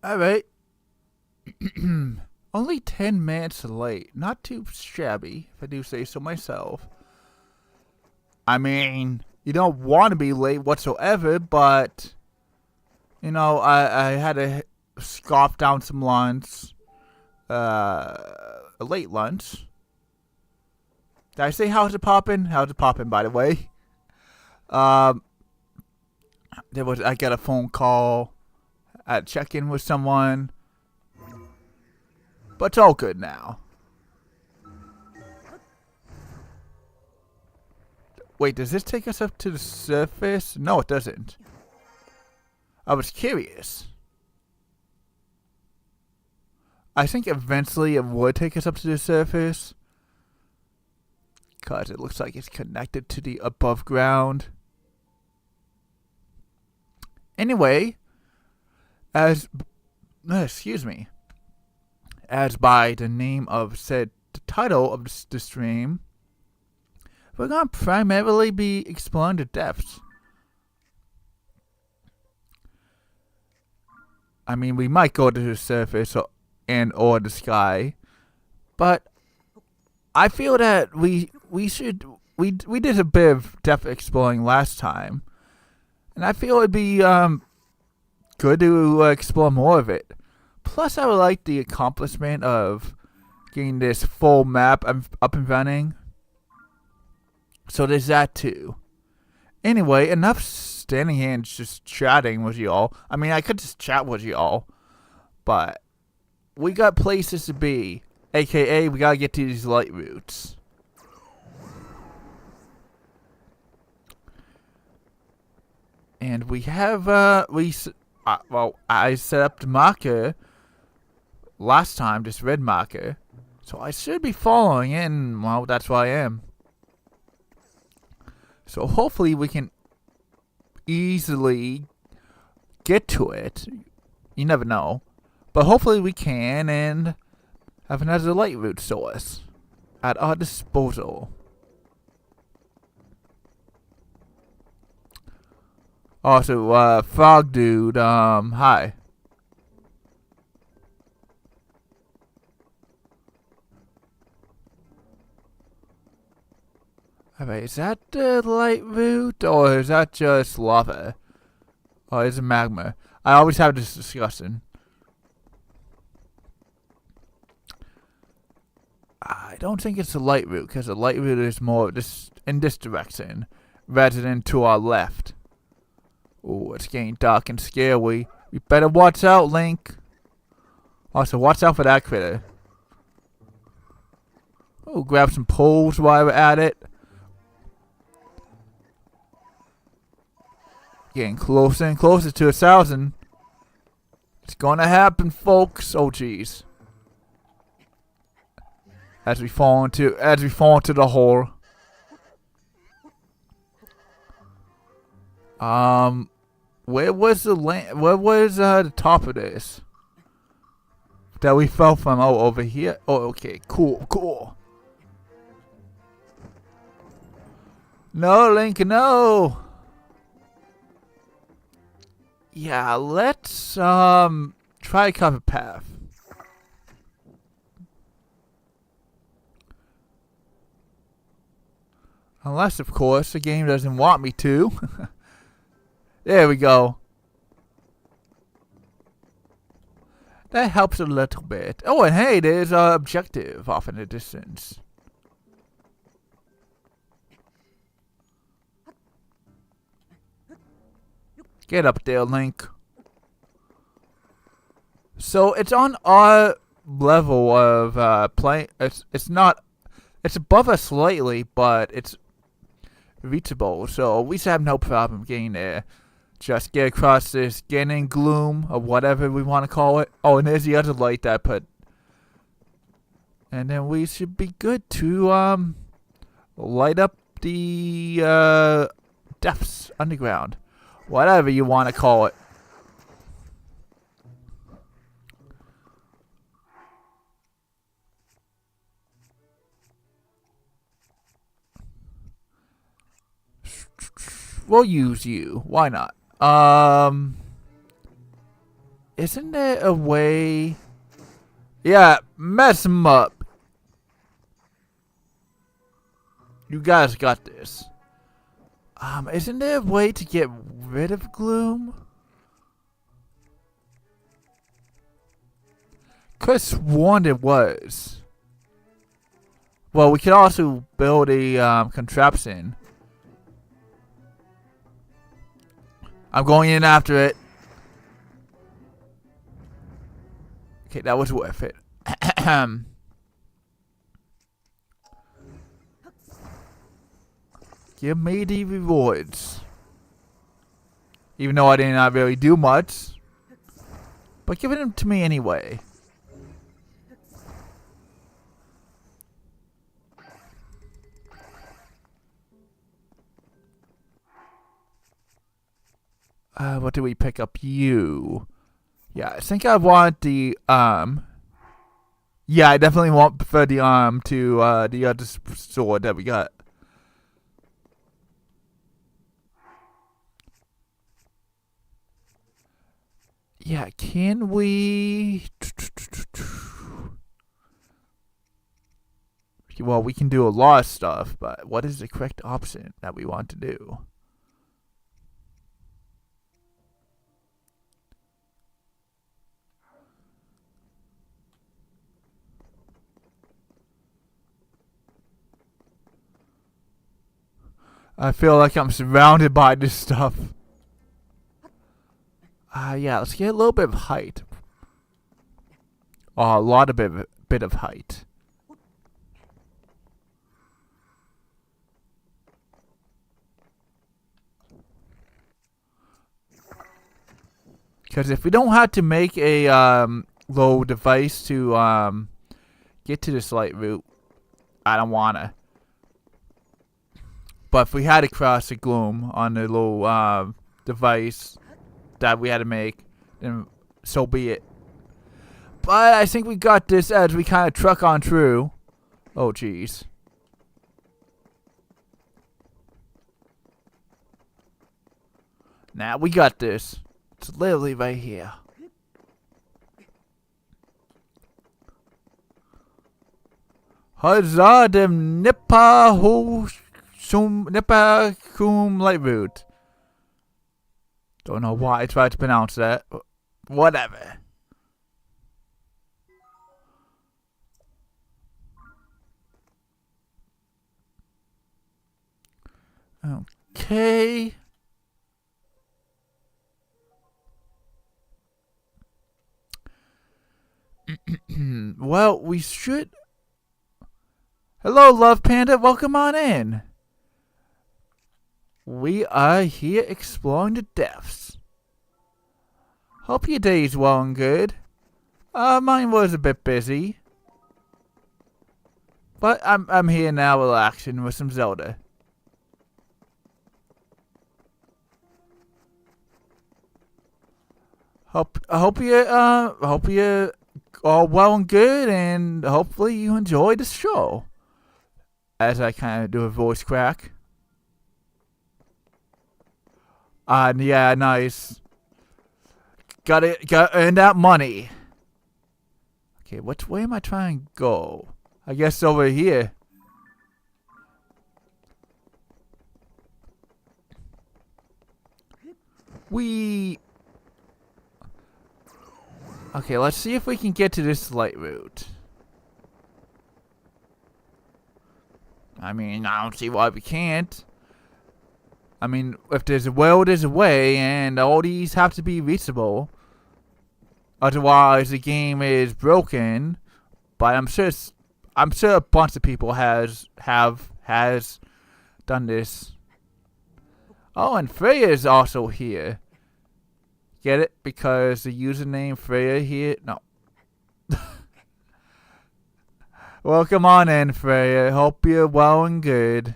Alright. Only 10 minutes late. Not too shabby, if I do say so myself. I mean, you don't want to be late whatsoever, but, I had to scarf down some lunch. A late lunch. Did I say how's it poppin'? How's it poppin', by the way? Um, I got a phone call. I had to check in with someone. But it's all good now. Wait, does this take us up to the surface? No, it doesn't. I was curious. I think eventually it would take us up to the surface. Because it looks like it's connected to the above ground. Anyway, as by the name of said the title of the stream, we're going to primarily be exploring the depths. I mean, we might go to the surface or the sky, but I feel that we did a bit of depth exploring last time, and I feel it'd be good to explore more of it. Plus, I would like the accomplishment of getting this full map up and running. So there's that too. Anyway, enough standing here and just chatting with y'all. I mean, I could just chat with y'all, but we got places to be. AKA, we gotta get to these light routes. And we have, I set up the marker last time, this red marker. So I should be following it, and, well, that's where I am. So hopefully we can easily get to it. You never know. But hopefully we can, and have another light route source at our disposal. Also, Frog Dude, hi. Alright, is that the light route, or is that just lava? Or is it magma? I always have this discussion. I don't think it's the light route, because the light route is more in this direction, rather than to our left. Oh, it's getting dark and scary. We better watch out, Link. Also, watch out for that critter. Oh, grab some poles while we're at it. Getting closer and closer to 1,000. It's gonna happen, folks. Oh, jeez. As we fall into the hole. Where was the top of this? That we fell from? Oh, over here. Oh, okay. Cool. No, Link, no. Yeah, let's try a cover path. Unless, of course, the game doesn't want me to. There we go. That helps a little bit. Oh, and hey, there's our objective off in the distance. Get up there, Link. So it's on our level of play. It's not. It's above us slightly, but it's reachable. So we should have no problem getting there. Just get across this Gannon gloom or whatever we want to call it. Oh, and there's the other light that I put. And then we should be good to light up the depths underground. Whatever you want to call it. We'll use you. Why not? isn't there a way? Yeah, mess him up. You guys got this. Isn't there a way to get rid of gloom? Could've sworn there was. Well, we could also build a contraption. I'm going in after it. Okay, that was worth it. Give me the rewards. Even though I did not really do much. But give them to me anyway. What do we pick up? You. Yeah, I think I want the yeah, I definitely prefer the to the other sword that we got. Yeah, can we? Well, we can do a lot of stuff, but what is the correct option that we want to do? I feel like I'm surrounded by this stuff. Yeah, let's get a little bit of height. Oh, a lot of bit of height. Because if we don't have to make a low device to get to this light route, I don't wanna. But if we had to cross the gloom on the little device that we had to make, then so be it. But I think we got this as we kind of truck on through. Oh, jeez. Nah, we got this. It's literally right here. Huzzah dem Nippa ho sum Nippa kum light route. Don't know why I tried to pronounce that. Whatever. Okay. Well, we should. Hello, Love Panda. Welcome on in. We are here exploring the depths. Hope your day's well and good. Mine was a bit busy. But I'm here now relaxing with some Zelda. I hope you're all well and good, and hopefully you enjoy the show. As I kind of do a voice crack. Yeah, nice. Gotta earn that money. Okay, which way am I trying to go? I guess over here. Okay, let's see if we can get to this light route. I mean, I don't see why we can't. I mean, if there's a will, there's a way, and all these have to be reachable. Otherwise, the game is broken. But I'm sure a bunch of people has done this. Oh, and Freya is also here. Get it? Because the username Freya here. No. Welcome on in, Freya. Hope you're well and good.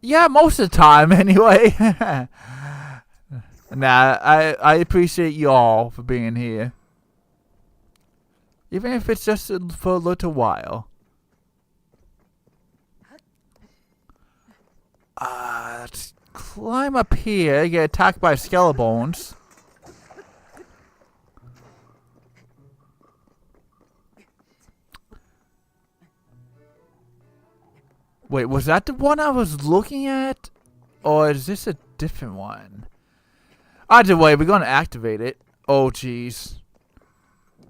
Yeah, most of the time, anyway. Nah, I appreciate you all for being here. Even if it's just for a little while. Let's climb up here, get attacked by skelebones. Wait, was that the one I was looking at? Or is this a different one? Either way, we're gonna activate it. Oh, jeez.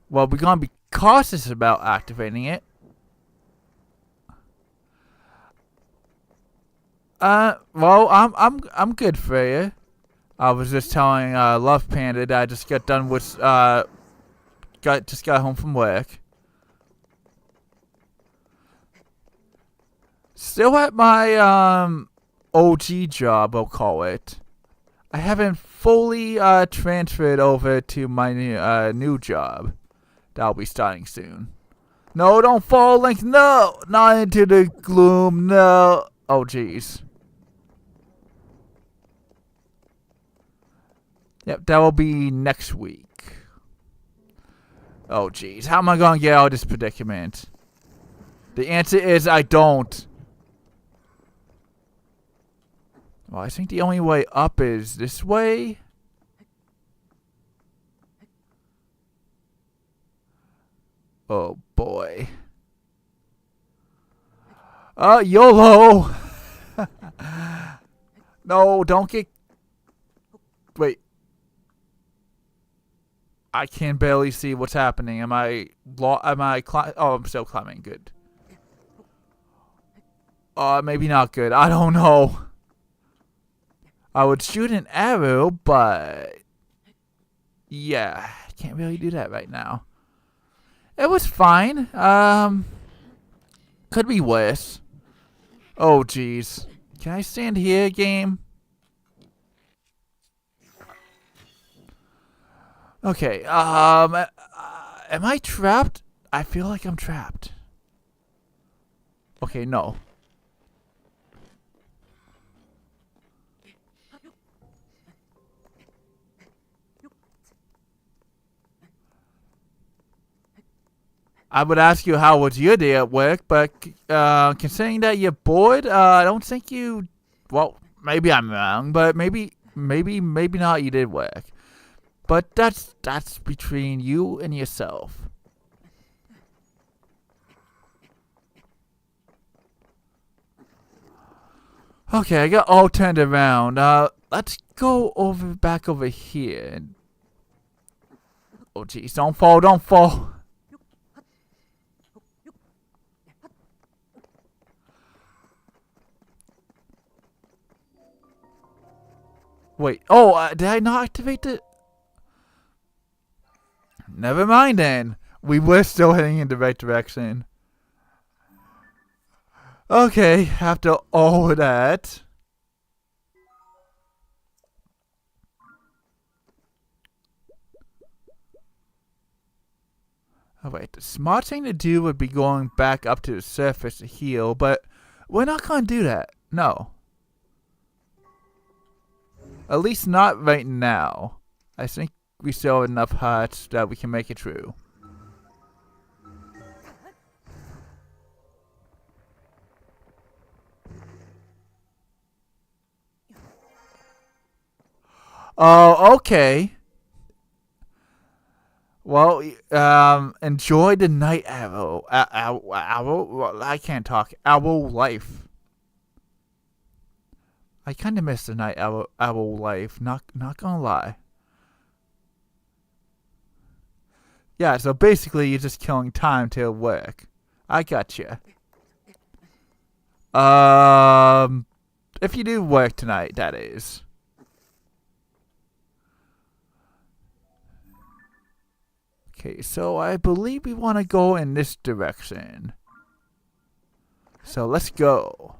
Well, we're gonna be cautious about activating it. Well, I'm good for you. I was just telling Love Panda that I just got done with just got home from work. Still at my OG job, I'll call it. I haven't fully transferred over to my new job. That'll be starting soon. No, don't fall, Link. No, not into the gloom. No. Oh, jeez. Yep, that will be next week. Oh, jeez. How am I going to get out of this predicament? The answer is I don't. Well, I think the only way up is this way. Oh, boy. YOLO! No, don't get... Wait. I can barely see what's happening. Am I oh, I'm still climbing. Good. Maybe not good. I don't know. I would shoot an arrow, but... Yeah, can't really do that right now. It was fine. Could be worse. Oh, jeez. Can I stand here, game? Okay, am I trapped? I feel like I'm trapped. Okay, no. I would ask you how was your day at work, but considering that you're bored, I don't think you... Well, maybe I'm wrong, but maybe not. You did work, but that's between you and yourself. Okay, I got all turned around. Let's go back over here. Oh, jeez, don't fall, don't fall. Wait, oh, did I not activate the... Never mind then. We were still heading in the right direction. Okay, after all of that... Oh wait, the smart thing to do would be going back up to the surface to heal, but we're not gonna do that. No. At least not right now. I think we still have enough hearts that we can make it through. Oh, okay. Well, enjoy the night arrow. Owl? I can't talk. Owl life. I kind of miss the night owl life. Not gonna lie. Yeah, so basically you're just killing time till work. I gotcha. If you do work tonight, that is. Okay, so I believe we want to go in this direction. So let's go.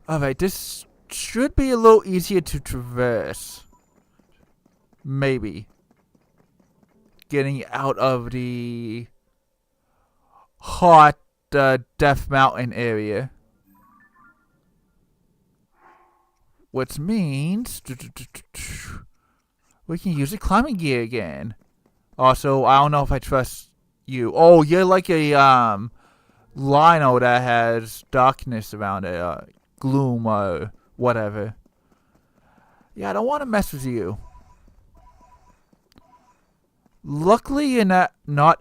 Alright, this should be a little easier to traverse. Maybe. Getting out of the hot Death Mountain area. which means we can use the climbing gear again. Also, I don't know if I trust you. Oh, you're like a Lino that has darkness around it, gloom or whatever. Yeah, I don't want to mess with you. Luckily, you're not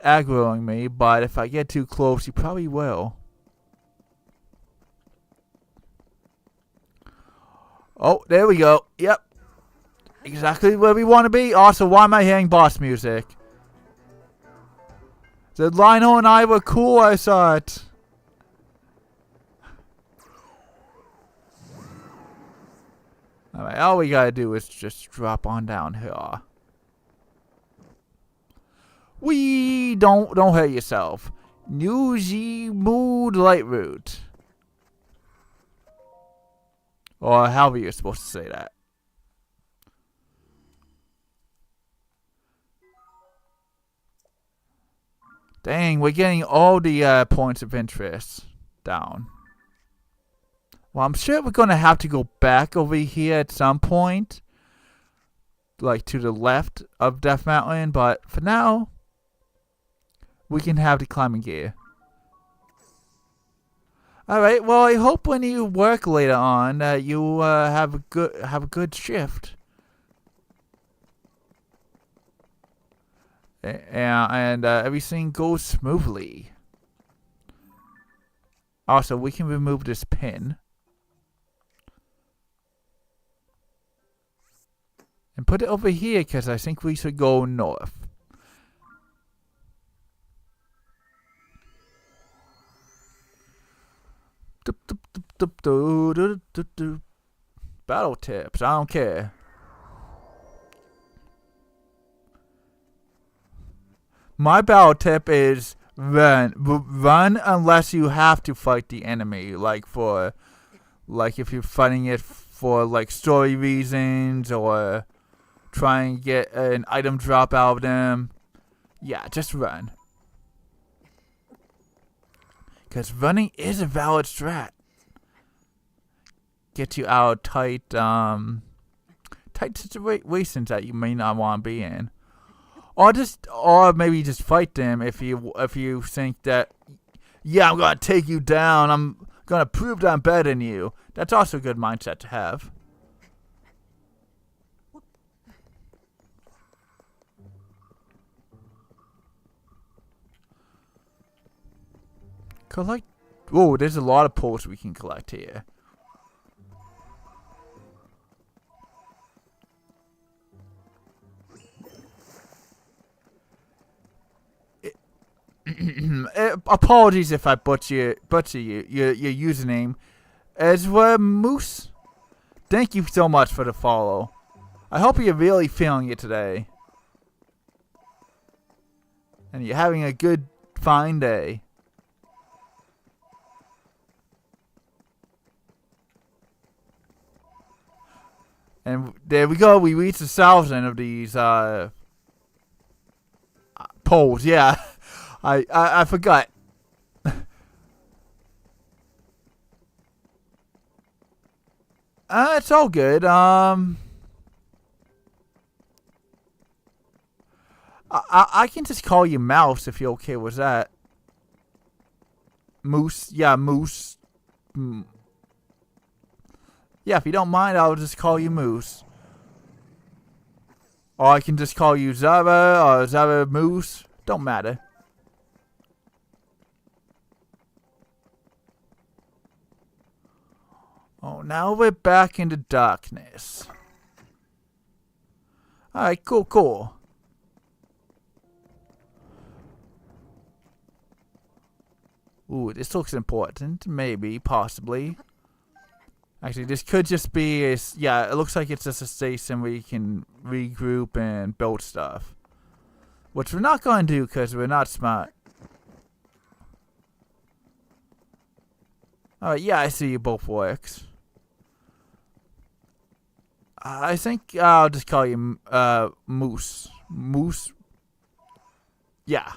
aggroing me, but if I get too close, you probably will. Oh, there we go. Yep. Exactly where we want to be. Also, why am I hearing boss music? The Lino and I were cool, I saw it. Alright, all we gotta do is just drop on down here. Don't hurt yourself. Use the mood light route. Or however you're supposed to say that. Dang, we're getting all the points of interest down. Well, I'm sure we're going to have to go back over here at some point. Like to the left of Death Mountain. But for now, we can have the climbing gear. Alright, well, I hope when you work later on that you have a good shift. And everything goes smoothly. Also, we can remove this pin. And put it over here, because I think we should go north. Battle tips, I don't care. My battle tip is run. Run unless you have to fight the enemy. Like if you're fighting it for like story reasons or try and get an item drop out of them. Yeah, just run. Because running is a valid strat. Get you out of tight situations that you may not want to be in. Or maybe just fight them if you think that, yeah, I'm gonna take you down. I'm gonna prove that I'm better than you. That's also a good mindset to have. Collect. Whoa, there's a lot of poles we can collect here. Apologies if I butcher your username. Ezra Moose. Thank you so much for the follow. I hope you're really feeling it today. And you're having a good, fine day. And there we go. We reached 1,000 of these poles. Yeah, I forgot. It's all good. I can just call you Mouse if you're okay with that. Moose. Yeah, Moose. Yeah, if you don't mind, I'll just call you Moose. Or I can just call you Zara or Zara Moose. Don't matter. Oh, now we're back into darkness. Alright, cool. Ooh, this looks important. Maybe, possibly. Actually, this could just be yeah, it looks like it's just a station where you can regroup and build stuff. Which we're not going to do because we're not smart. Alright, yeah, I see you both works. I think I'll just call you Moose. Moose? Yeah.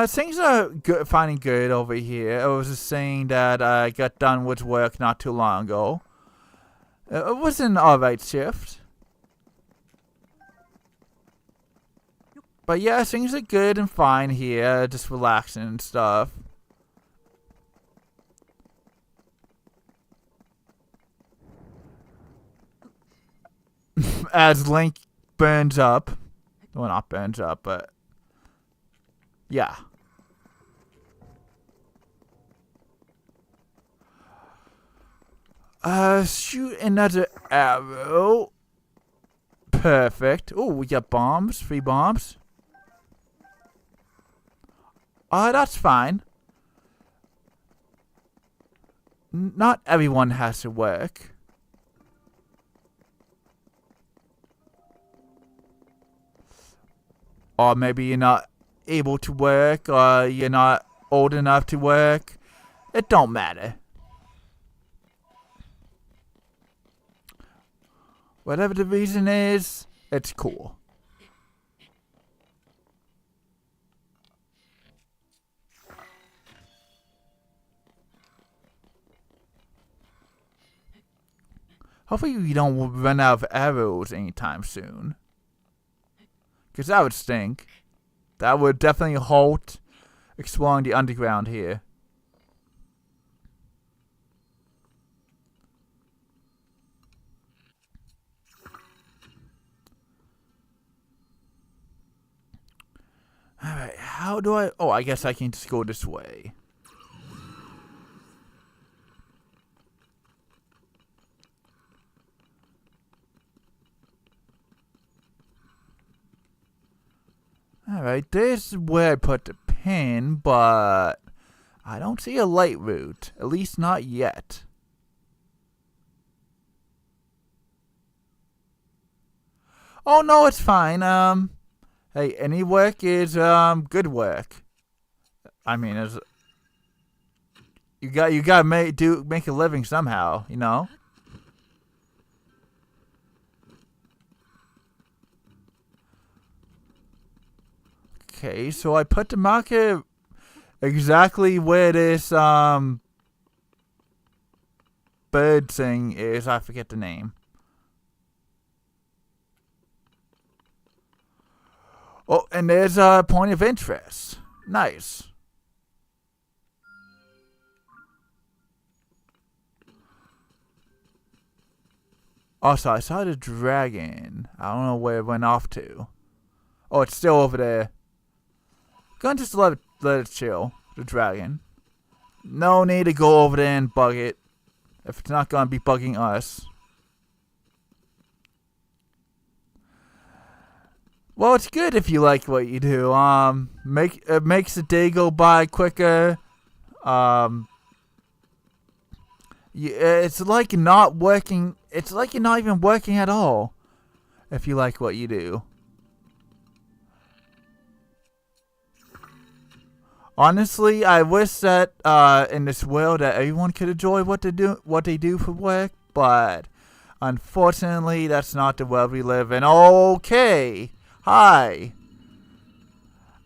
Things are good, finding good over here. I was just saying that I got done with work not too long ago. It was an alright shift. But yeah, things are good and fine here. Just relaxing and stuff. As Link burns up. Well, not burns up, but... yeah. Shoot another arrow. Perfect. Oh, we got bombs. 3 bombs. That's fine. Not everyone has to work. Or maybe you're not able to work, or you're not old enough to work. It don't matter. Whatever the reason is, it's cool. Hopefully you don't run out of arrows anytime soon. Because that would stink. That would definitely halt exploring the underground here. Alright, how do I... oh, I guess I can just go this way. Alright, this is where I put the pin, but I don't see a light route. At least not yet. Oh no, it's fine. Hey, any work is good work. I mean, you gotta make a living somehow, you know. Okay, so I put the marker exactly where this bird thing is. I forget the name. Oh, and there's a point of interest. Nice. Also, I saw the dragon. I don't know where it went off to. Oh, it's still over there. Gonna just let it chill. The dragon. No need to go over there and bug it. If it's not gonna be bugging us. Well, it's good if you like what you do. It makes the day go by quicker. It's like not working. It's like you're not even working at all. If you like what you do. Honestly, I wish that in this world that everyone could enjoy what they do for work, but unfortunately, that's not the world we live in. Okay, hi.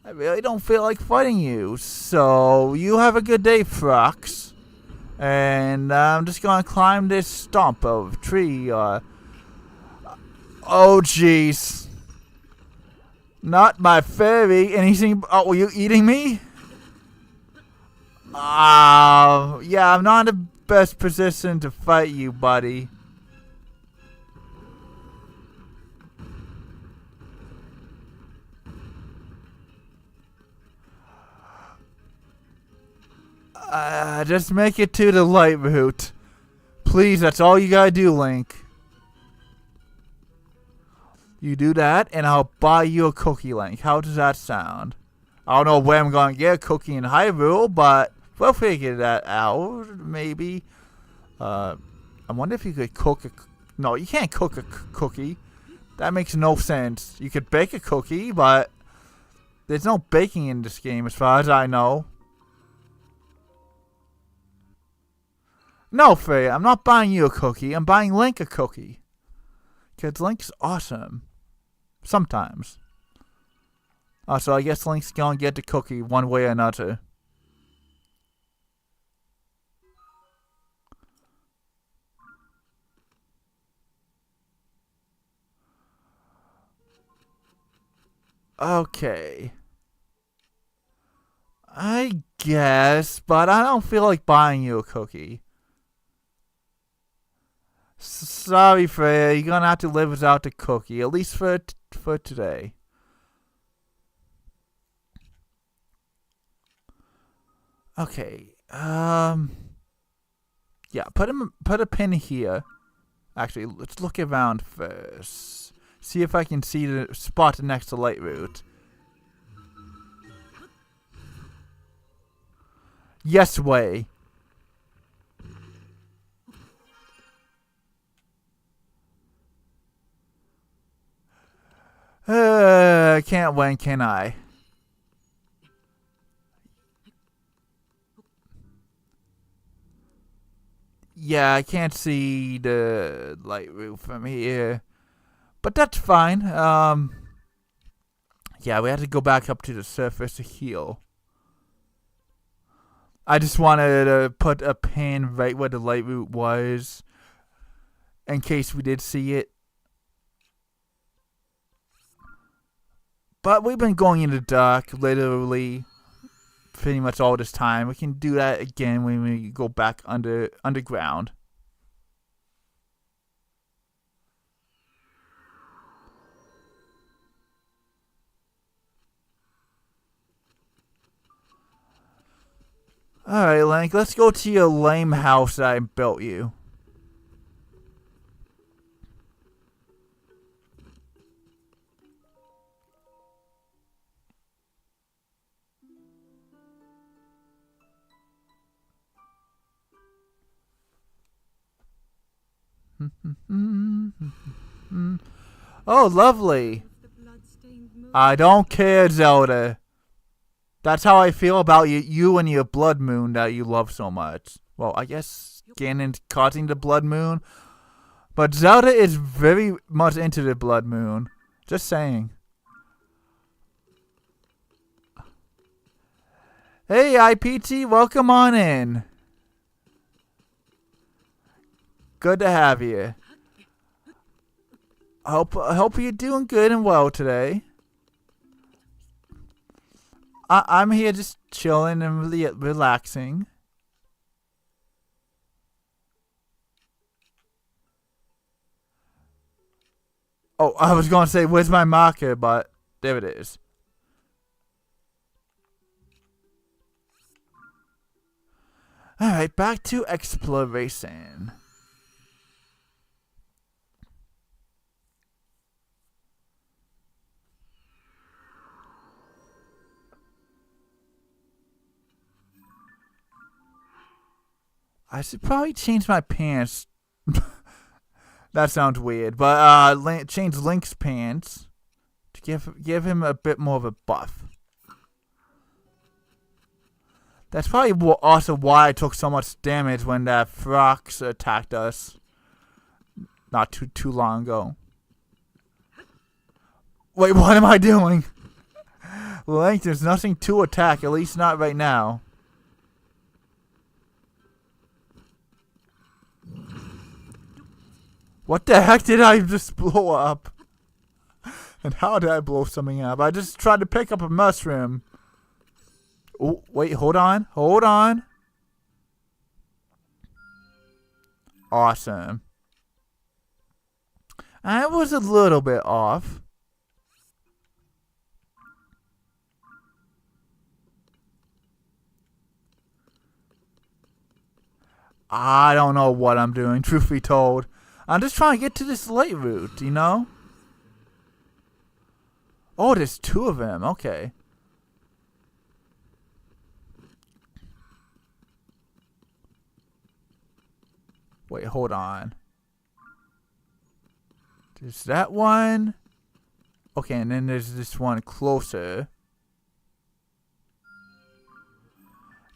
I really don't feel like fighting you, so you have a good day, Frox. And I'm just gonna climb this stump of tree. Oh, jeez. Not my fairy. Anything? Oh, were you eating me? Yeah, I'm not in the best position to fight you, buddy. Just make it to the light route. Please, that's all you gotta do, Link. You do that, and I'll buy you a cookie, Link. How does that sound? I don't know where I'm gonna get a cookie in Hyrule, but we'll figure that out, maybe. I wonder if you could cook a... no, you can't cook a cookie. That makes no sense. You could bake a cookie, but there's no baking in this game as far as I know. No, Faye, I'm not buying you a cookie. I'm buying Link a cookie. Because Link's awesome. Sometimes. So I guess Link's gonna get the cookie one way or another. Okay. I guess, but I don't feel like buying you a cookie. Sorry, Freya. You're gonna have to live without the cookie, at least for today. Okay. Yeah. Put a pin here. Actually, let's look around first. See if I can see the spot next to Light Root. Yes way. Can't win, can I? Yeah, I can't see the light roof from here. But that's fine. Yeah, we have to go back up to the surface to heal. I just wanted to put a pin right where the light root was, in case we did see it. But we've been going in the dark, literally, pretty much all this time. We can do that again when we go back underground. Alright, Link, let's go to your lame house that I built you. Oh, lovely. I don't care, Zelda. That's how I feel about you and your blood moon that you love so much. Well, I guess Ganon's causing the blood moon. But Zelda is very much into the blood moon. Just saying. Hey, IPT, welcome on in. Good to have you. I hope you're doing good and well today. I'm here just chilling and relaxing. Oh, I was going to say, where's my marker? But there it is. Alright, back to exploration. I should probably change my pants. That sounds weird, but change Link's pants to give him a bit more of a buff. That's probably also why I took so much damage when that Frox attacked us not too long ago. Wait, what am I doing? Link, there's nothing to attack, at least not right now. What the heck did I just blow up? And how did I blow something up? I just tried to pick up a mushroom. Oh, wait, hold on. Hold on. Awesome. I was a little bit off. I don't know what I'm doing, truth be told. I'm just trying to get to this light route, you know? Oh, there's two of them. Okay. Wait, hold on. There's that one. Okay, and then there's this one closer.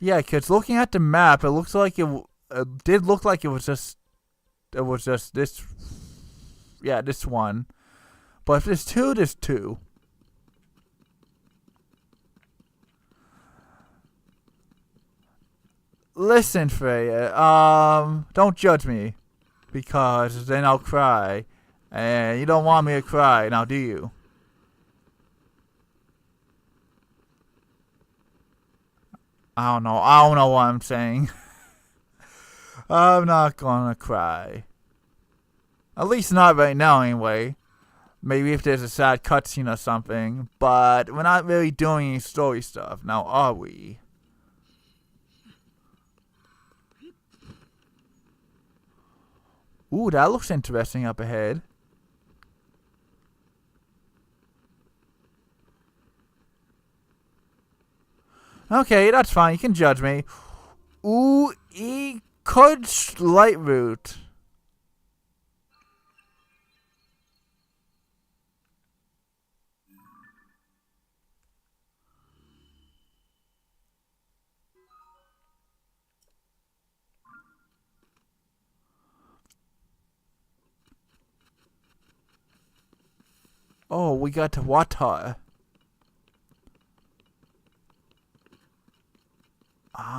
Yeah, because looking at the map, it looks like it did look like it was just this. Yeah, this one. But if there's two, there's two. Listen, Freya. Don't judge me, because then I'll cry, and you don't want me to cry, now do you? I don't know. I don't know what I'm saying. I'm not gonna cry. At least not right now, anyway. Maybe if there's a sad cutscene or something, but we're not really doing any story stuff, now are we? Ooh, that looks interesting up ahead. Okay, that's fine. You can judge me. Ooh, could light route. Oh, we got water.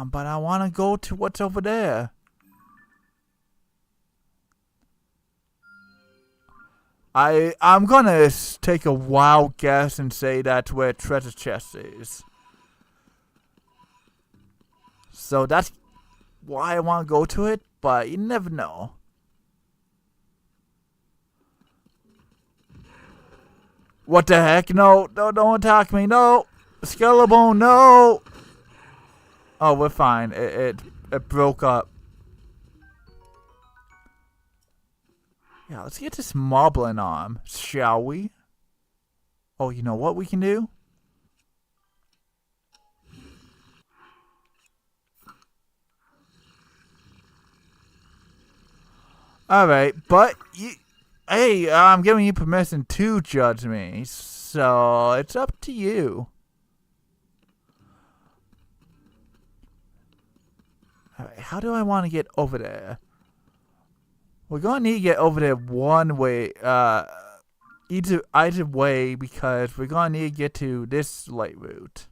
But I want to go to what's over there. I'm gonna take a wild guess and say that's where treasure chest is. So that's why I want to go to it, but you never know. What the heck? No, don't attack me. No, Skeleton, no. Oh, we're fine. It broke up. Yeah, let's get this moblin on, shall we? Oh, you know what we can do? Alright, but you... Hey, I'm giving you permission to judge me, so it's up to you. Alright, how do I want to get over there? We're gonna need to get over there one way, either way, because we're gonna need to get to this light route.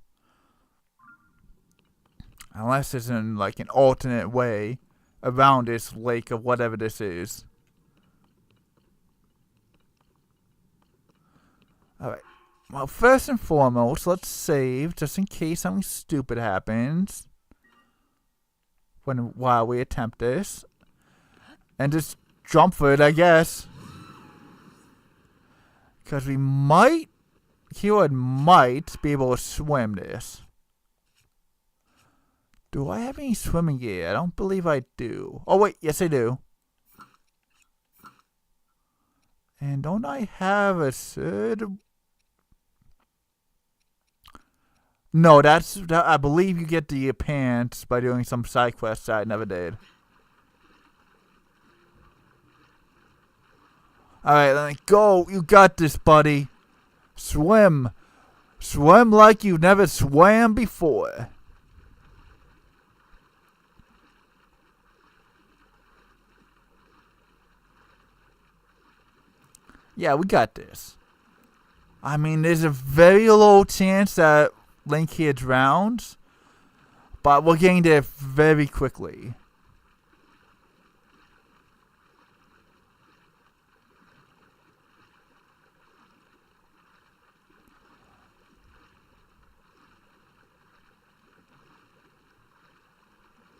Unless there's like an alternate way around this lake or whatever this is. Alright. Well, first and foremost, let's save just in case something stupid happens while we attempt this. And just jump for it, I guess. Because we might, keyword might, be able to swim this. Do I have any swimming gear? I don't believe I do. Oh wait, yes I do. And don't I have a third? No, I believe you get the pants by doing some side quests that I never did. Alright, then go. You got this, buddy. Swim. Swim like you've never swam before. Yeah, we got this. I mean, there's a very low chance that Link here drowns, but we're getting there very quickly.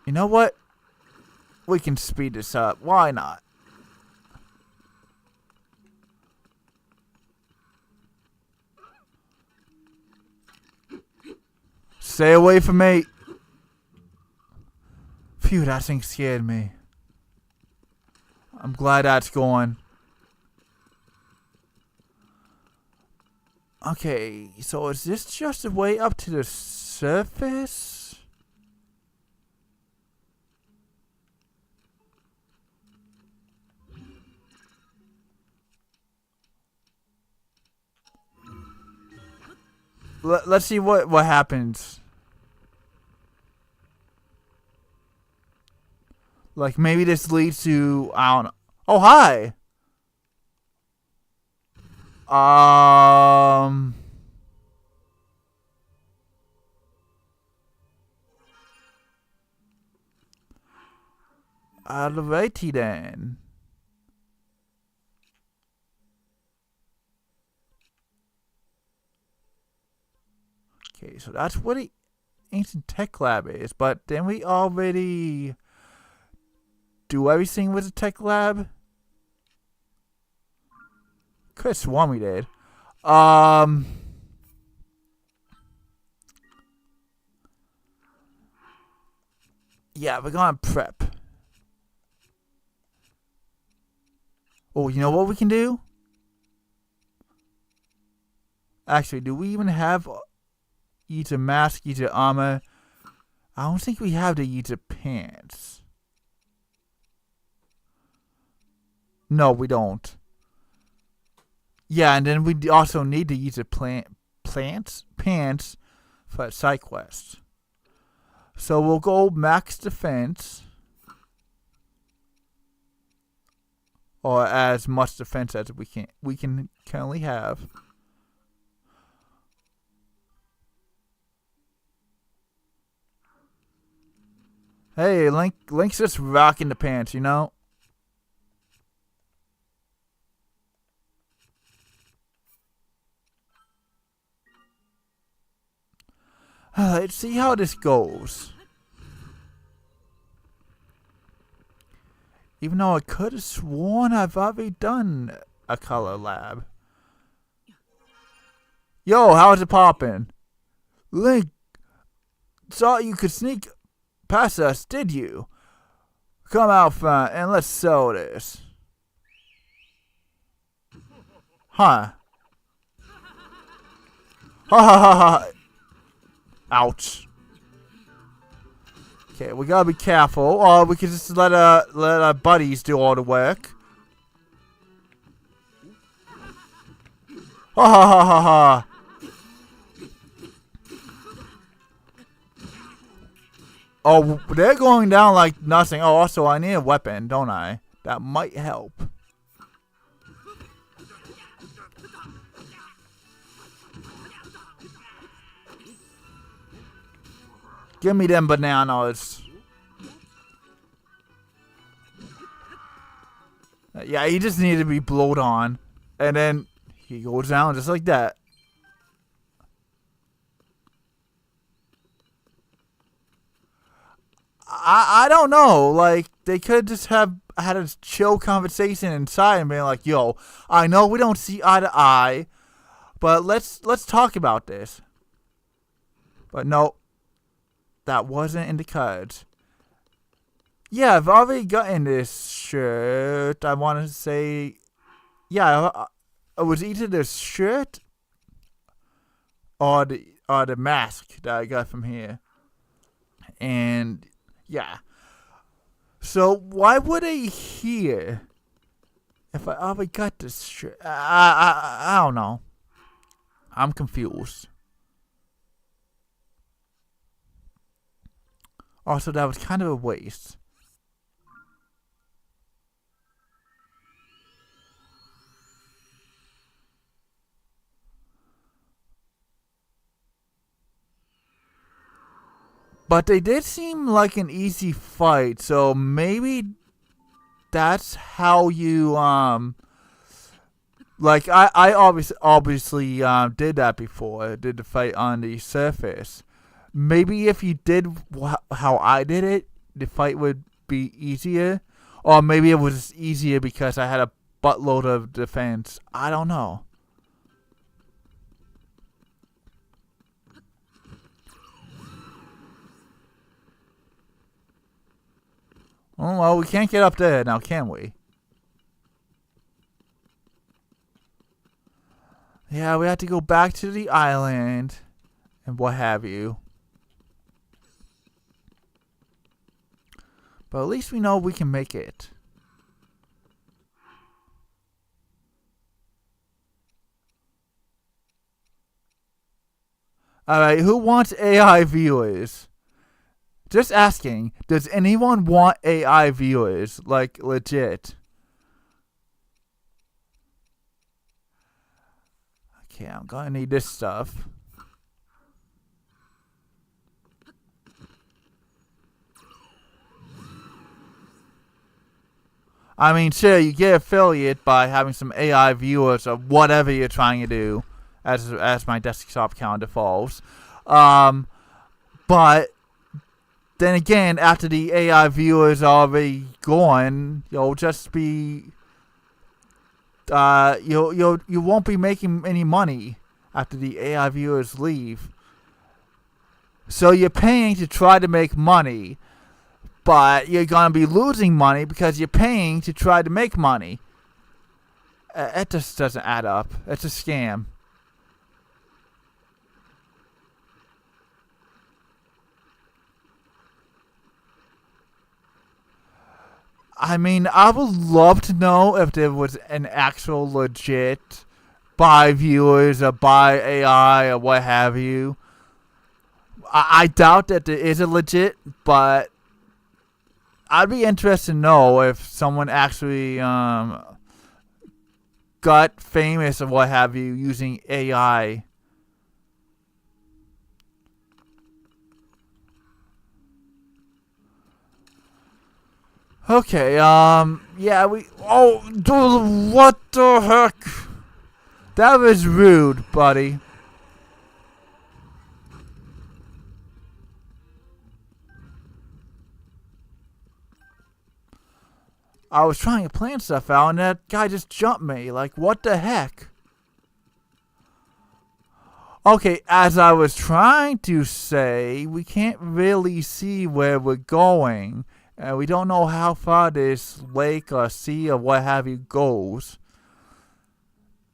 You know what? We can speed this up. Why not? Stay away from me. Phew, that thing scared me. I'm glad that's gone. Okay, so is this just a way up to the surface? Let's see what happens. Like, maybe this leads to, I don't know. Oh, hi! Alrighty then. Okay, so that's what the ancient tech lab is, but didn't we already do everything with the tech lab? Could've sworn we did. Yeah, we're gonna prep. Oh, you know what we can do? Actually, do we even have either mask, either armor? I don't think we have the either pants. No, we don't. Yeah, and then we also need to use the pants for a side quest. So we'll go max defense. Or as much defense as we can currently have. Hey, Link's just rocking the pants, you know? Let's see how this goes. Even though I could have sworn I've already done a color lab. Yo, how's it poppin'? Link, thought you could sneak past us, did you? Come out front and let's sell this. Huh. Ha ha ha ha. Ouch. Okay, we gotta be careful, or we can just let our buddies do all the work. Ha ha ha ha ha. Oh, they're going down like nothing. Oh, also, I need a weapon, don't I? That might help. Give me them bananas. Yeah, he just needed to be blowed on. And then he goes down just like that. I don't know. Like, they could just have had a chill conversation inside and been like, yo, I know we don't see eye to eye, but let's talk about this. But no, that wasn't in the cards. Yeah, I've already gotten this shirt. I want to say, yeah, it was either the shirt or the mask that I got from here. And yeah. So why would I here if I already got this shirt? I don't know. I'm confused. Also, that was kind of a waste. But they did seem like an easy fight, so maybe that's how you like I obviously did that before. Did the fight on the surface. Maybe if you did how I did it, the fight would be easier, or maybe it was easier because I had a buttload of defense. I don't know. Oh, well, we can't get up there now, can we? Yeah, we have to go back to the island and what have you. But at least we know we can make it. Alright, who wants AI viewers? Just asking, does anyone want AI viewers? Like, legit. Okay, I'm gonna need this stuff. I mean, sure, you get affiliate by having some AI viewers or whatever you're trying to do, as my desktop count defaults. But then again, after the AI viewers are already gone, you'll just be you won't be making any money after the AI viewers leave. So you're paying to try to make money, but you're gonna be losing money because you're paying to try to make money. It just doesn't add up. It's a scam. I mean, I would love to know if there was an actual legit buy viewers or buy AI or what have you. I doubt that there is a legit, but I'd be interested to know if someone actually got famous or what have you using AI. Okay, yeah, dude, what the heck? That was rude, buddy. I was trying to plan stuff out and that guy just jumped me. Like, what the heck? Okay, as I was trying to say, we can't really see where we're going. And we don't know how far this lake or sea or what have you goes.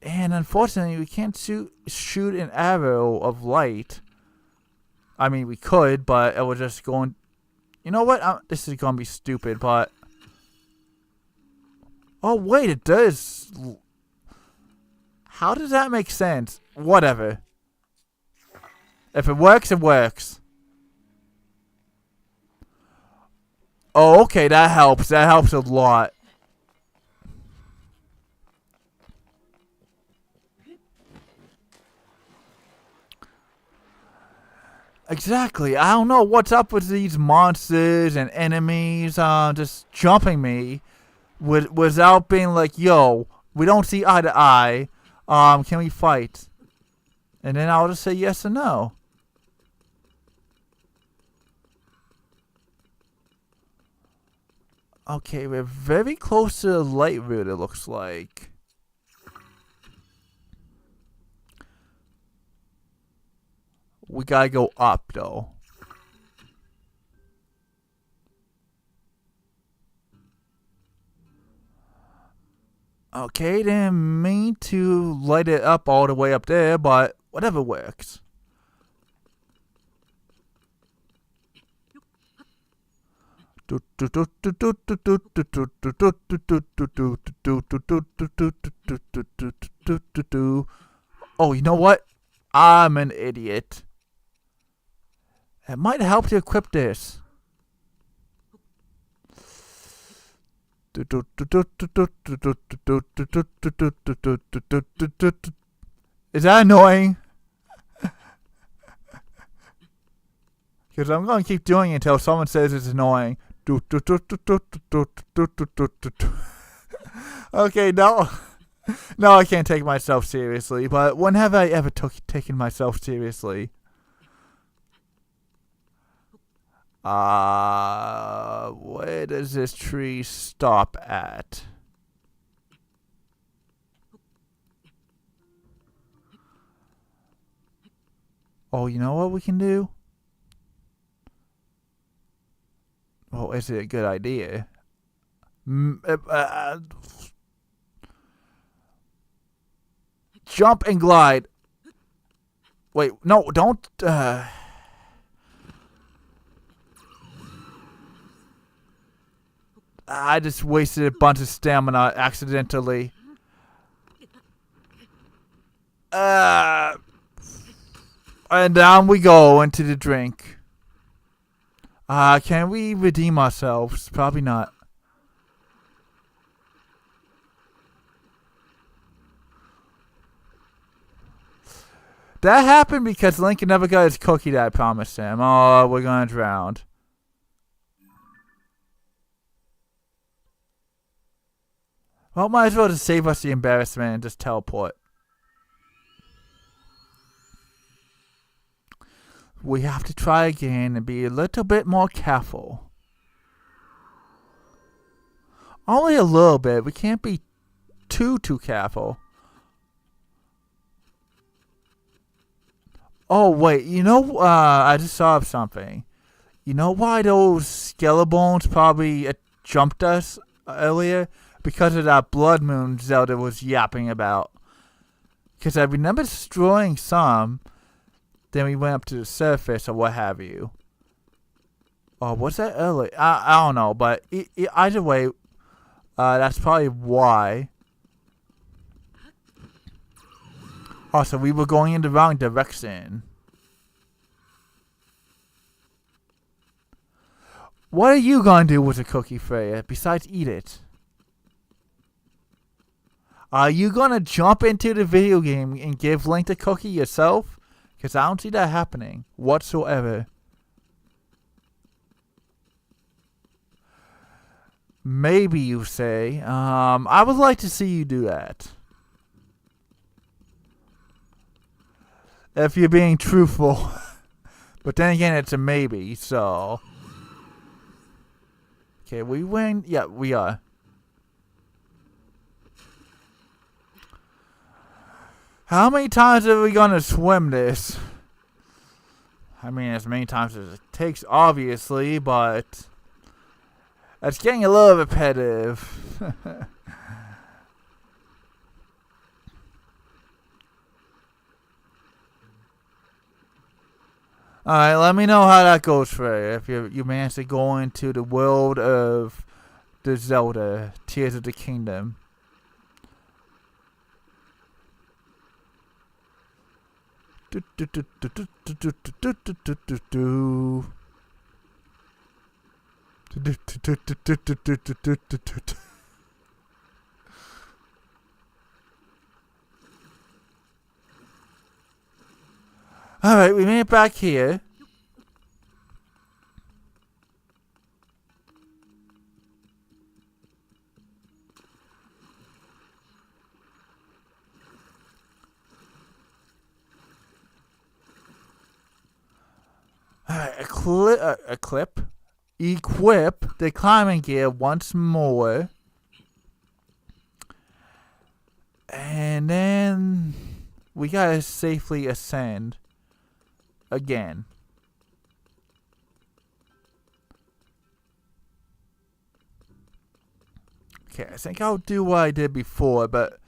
And unfortunately, we can't shoot an arrow of light. I mean, we could, but it was just going... You know what? This is going to be stupid, but... Oh, wait, it does... How does that make sense? Whatever. If it works, it works. Oh, okay, that helps. That helps a lot. Exactly. I don't know what's up with these monsters and enemies just jumping me without being like, yo, we don't see eye to eye. Can we fight? And then I'll just say yes or no. Okay, we're very close to the light route, it looks like. We gotta go up, though. Okay, didn't mean to light it up all the way up there, but whatever works. Oh, you know what? I'm an idiot. It might help to equip this. Is that annoying? Because I'm going to keep doing it until someone says it's annoying. Okay, no. No, I can't take myself seriously. But when have I ever taken myself seriously? Where does this tree stop at? Oh, you know what we can do? Oh, is it a good idea? Jump and glide. Wait, no, don't. I just wasted a bunch of stamina accidentally. And down we go into the drink. Can we redeem ourselves? Probably not. That happened because Lincoln never got his cookie that I promised him. Oh, we're gonna drown. Well, might as well just save us the embarrassment and just teleport. We have to try again and be a little bit more careful. Only a little bit. We can't be too careful. Oh, wait. You know, I just saw something. You know why those skelebones probably jumped us earlier? Because of that blood moon Zelda was yapping about. Because I remember destroying some. Then we went up to the surface or what have you. Oh, what's that earlier? I don't know. But either way, that's probably why. Also, we were going in the wrong direction. What are you going to do with a cookie, Freya, besides eat it? Are you going to jump into the video game and give Link the cookie yourself? Because I don't see that happening whatsoever. Maybe you say. I would like to see you do that. If you're being truthful. But then again, it's a maybe, so. Okay, we win. Yeah, we are. How many times are we gonna swim this? I mean, as many times as it takes, obviously, but it's getting a little repetitive. Alright, let me know how that goes for you. If you manage to go into the world of the Zelda, Tears of the Kingdom. Alright, we made it back here. Alright, equip the climbing gear once more. And then we gotta safely ascend again. Okay, I think I'll do what I did before, but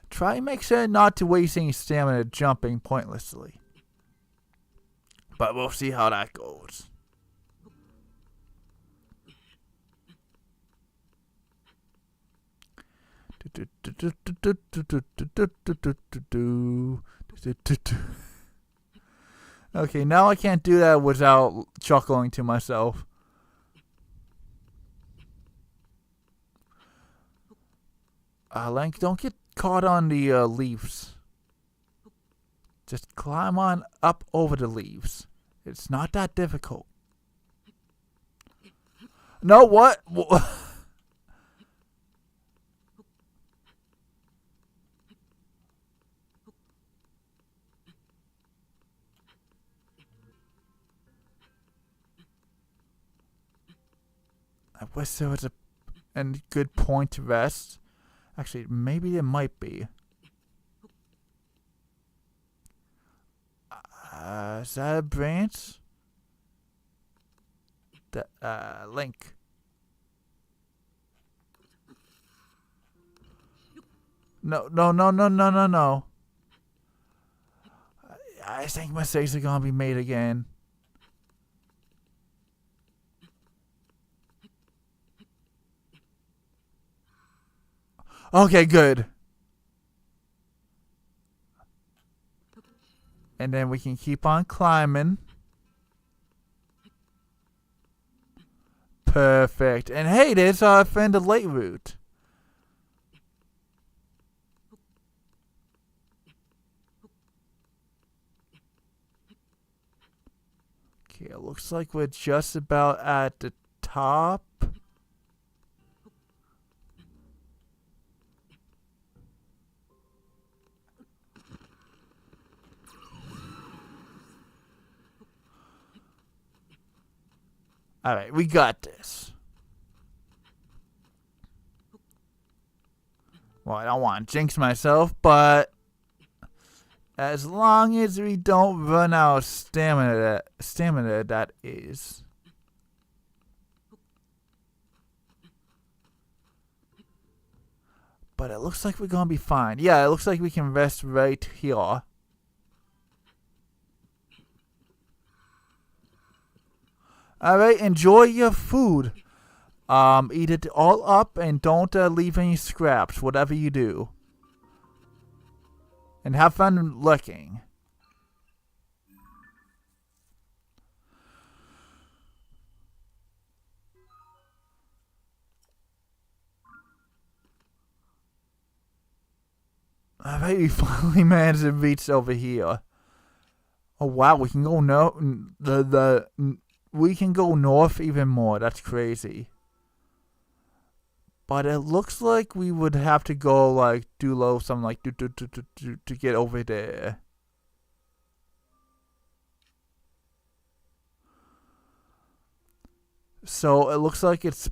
try and make sure not to waste any stamina jumping pointlessly. But we'll see how that goes. Okay, now I can't do that without chuckling to myself. Link, don't get caught on the leaves. Just climb on up over the leaves. It's not that difficult. No, what? I wish there was a good point to rest. Actually, maybe there might be. Is that a branch? Link. No. I think mistakes are gonna be made again. Okay, good. And then we can keep on climbing. Perfect. And hey, there's our friend the late route. Okay, it looks like we're just about at the top. Alright, we got this. Well, I don't want to jinx myself, but as long as we don't run out of stamina, that is. But it looks like we're gonna be fine. Yeah, it looks like we can rest right here. Alright, enjoy your food. Eat it all up and don't leave any scraps, whatever you do. And have fun looking. Alright, we finally managed to reach over here. Oh wow, we can go we can go north even more. That's crazy. But it looks like we would have to go like do something like to get over there. So it looks like it's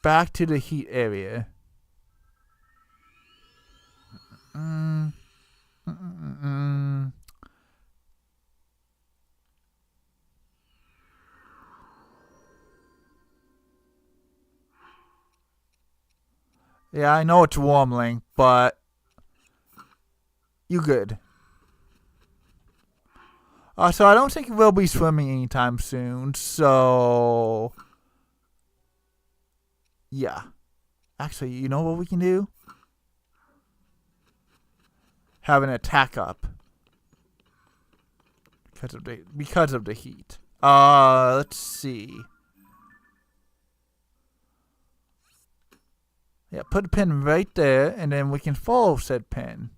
back to the heat area. Yeah, I know it's warm, Link, but you good. So I don't think we'll be swimming anytime soon, so yeah. Actually, you know what we can do? Have an attack up. Because of the heat. Let's see. Yeah, put a pin right there, and then we can follow said pin.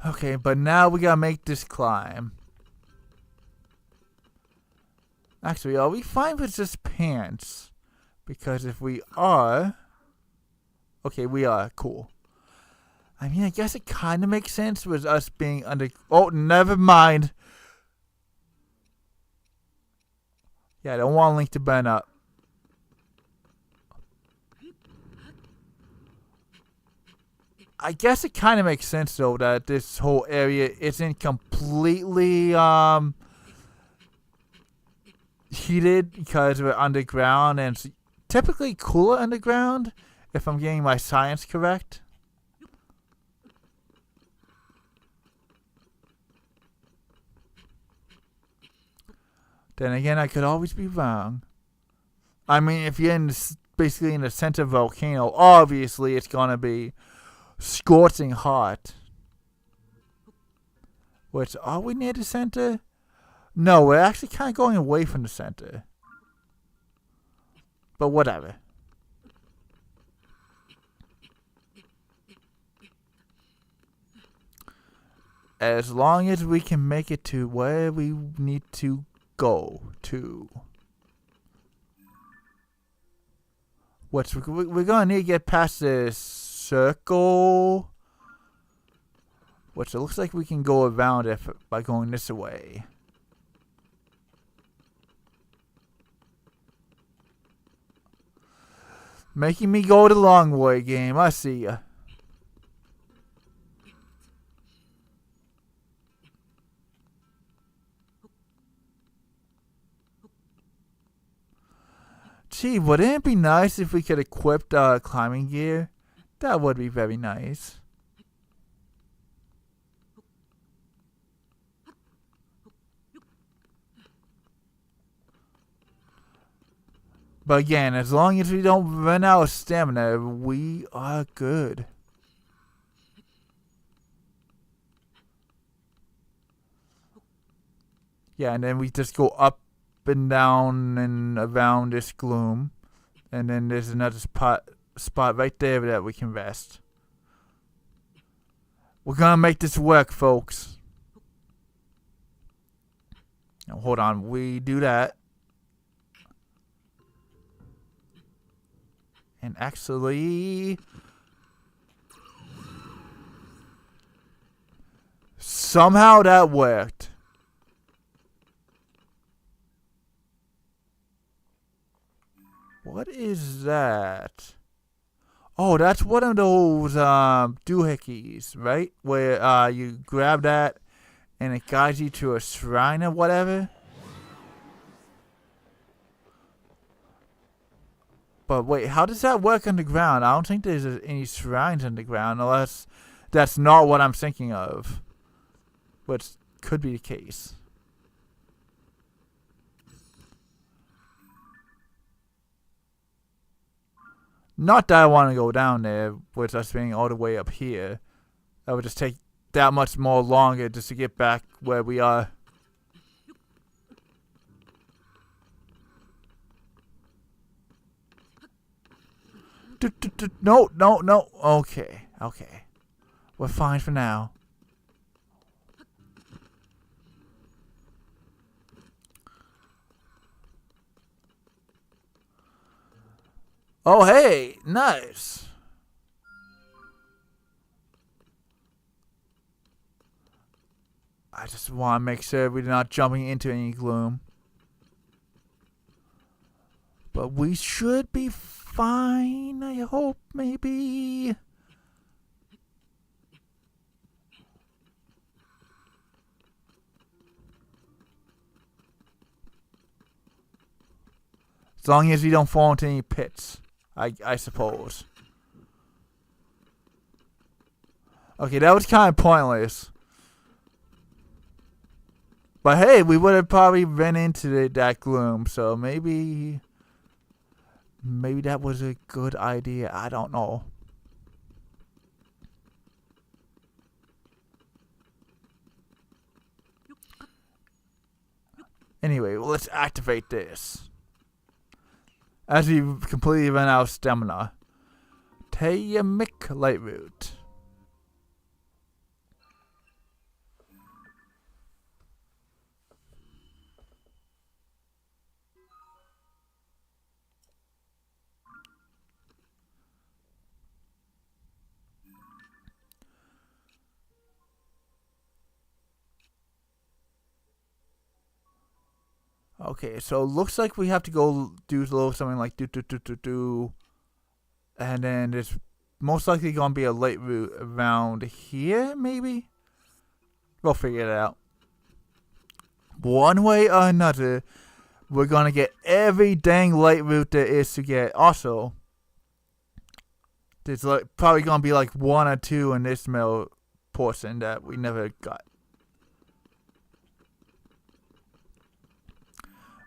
Okay, but now we gotta make this climb. Actually, are we fine with just pants? Because if we are... Okay, we are. Cool. I mean, I guess it kind of makes sense with us being under... Oh, never mind. Yeah, I don't want Link to burn up. I guess it kind of makes sense, though, that this whole area isn't completely heated because we're underground, and it's typically cooler underground, if I'm getting my science correct. Then again, I could always be wrong. I mean, if you're basically in the center of a volcano, obviously it's gonna be scorching hot. Which, are we near the center? No, we're actually kind of going away from the center. But whatever. As long as we can make it to where we need to go to. Which we're going to need to get past this circle. Which it looks like we can go around it by going this way. Making me go the long way, game. I see ya. Gee, wouldn't it be nice if we could equip climbing gear? That would be very nice. But again, as long as we don't run out of stamina, we are good. Yeah, and then we just go up and down and around this gloom. And then there's another spot right there that we can rest. We're gonna make this work, folks. Now, hold on, we do that. And actually, somehow that worked. What is that? Oh, that's one of those doohickeys, right? Where you grab that and it guides you to a shrine or whatever. But wait, how does that work underground? I don't think there's any shrines underground unless that's not what I'm thinking of. Which could be the case. Not that I want to go down there with us being all the way up here. That would just take that much more longer just to get back where we are. No. Okay. We're fine for now. Oh, hey, nice. I just want to make sure we're not jumping into any gloom. But we should be fine, I hope, maybe. As long as we don't fall into any pits, I suppose. Okay, that was kind of pointless. But hey, we would have probably run into that gloom, so maybe that was a good idea. I don't know. Anyway, let's activate this. As we completely run out of stamina. Tayamic Light Root. Okay, so it looks like we have to go do a little something like do. And then there's most likely going to be a light route around here, maybe? We'll figure it out. One way or another, we're going to get every dang light route there is to get. Also, there's probably going to be like one or two in this middle portion that we never got.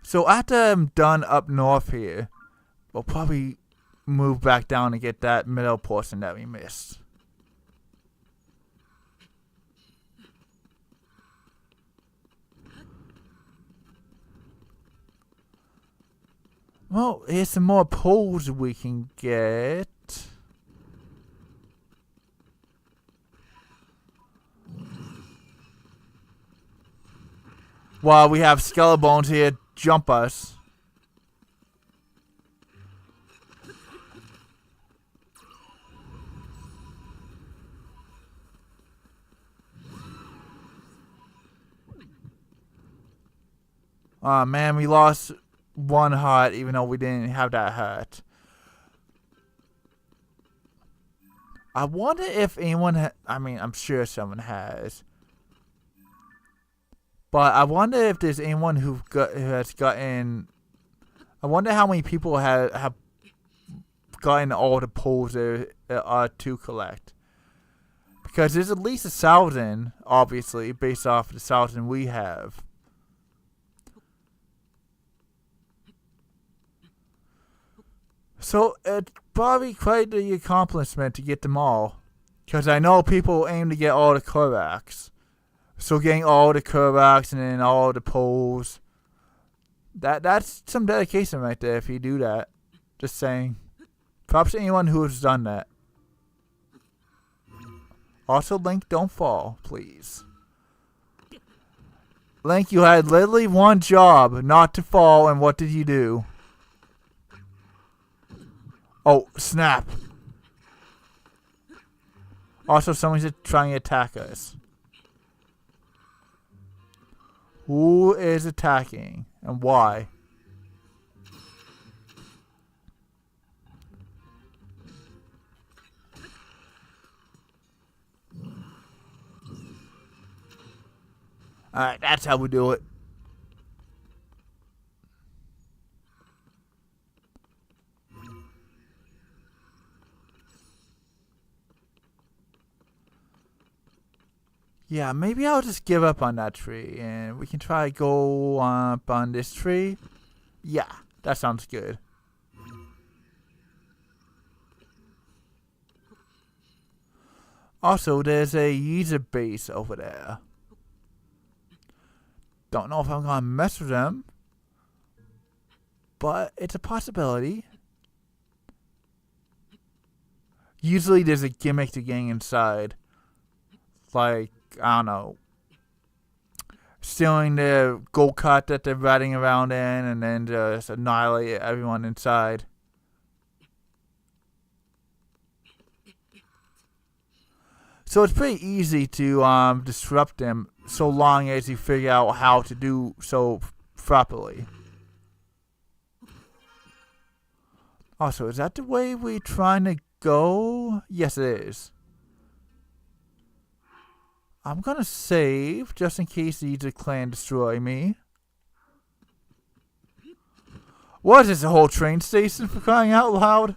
So after I'm done up north here, we'll probably move back down and get that middle portion that we missed. Well, here's some more poles we can get. While we have skelebones here jump us. Oh man, we lost one heart even though we didn't have that hurt. I wonder if anyone I mean, I'm sure someone has. But I wonder if there's anyone who has gotten. I wonder how many people have gotten all the poles there are to collect. Because there's at least 1,000, obviously, based off the 1,000 we have. So it's probably quite the accomplishment to get them all. Because I know people aim to get all the Koraks. So getting all the Koraks and then all the poles. That's some dedication right there if you do that. Just saying. Props to anyone who has done that. Also, Link, don't fall, please. Link, you had literally one job, not to fall, and what did you do? Oh, snap. Also, someone's trying to attack us. Who is attacking and why? Alright, that's how we do it. Yeah, maybe I'll just give up on that tree and we can try to go up on this tree. Yeah, that sounds good. Also, there's a user base over there. Don't know if I'm gonna mess with them, but it's a possibility. Usually there's a gimmick to getting inside. Like, I don't know, stealing the gold cart that they're riding around in and then just annihilate everyone inside. So it's pretty easy to disrupt them so long as you figure out how to do so properly. Also, is that the way we're trying to go? Yes, it is. I'm gonna save just in case these clan destroy me. What is this, a whole train station for crying out loud?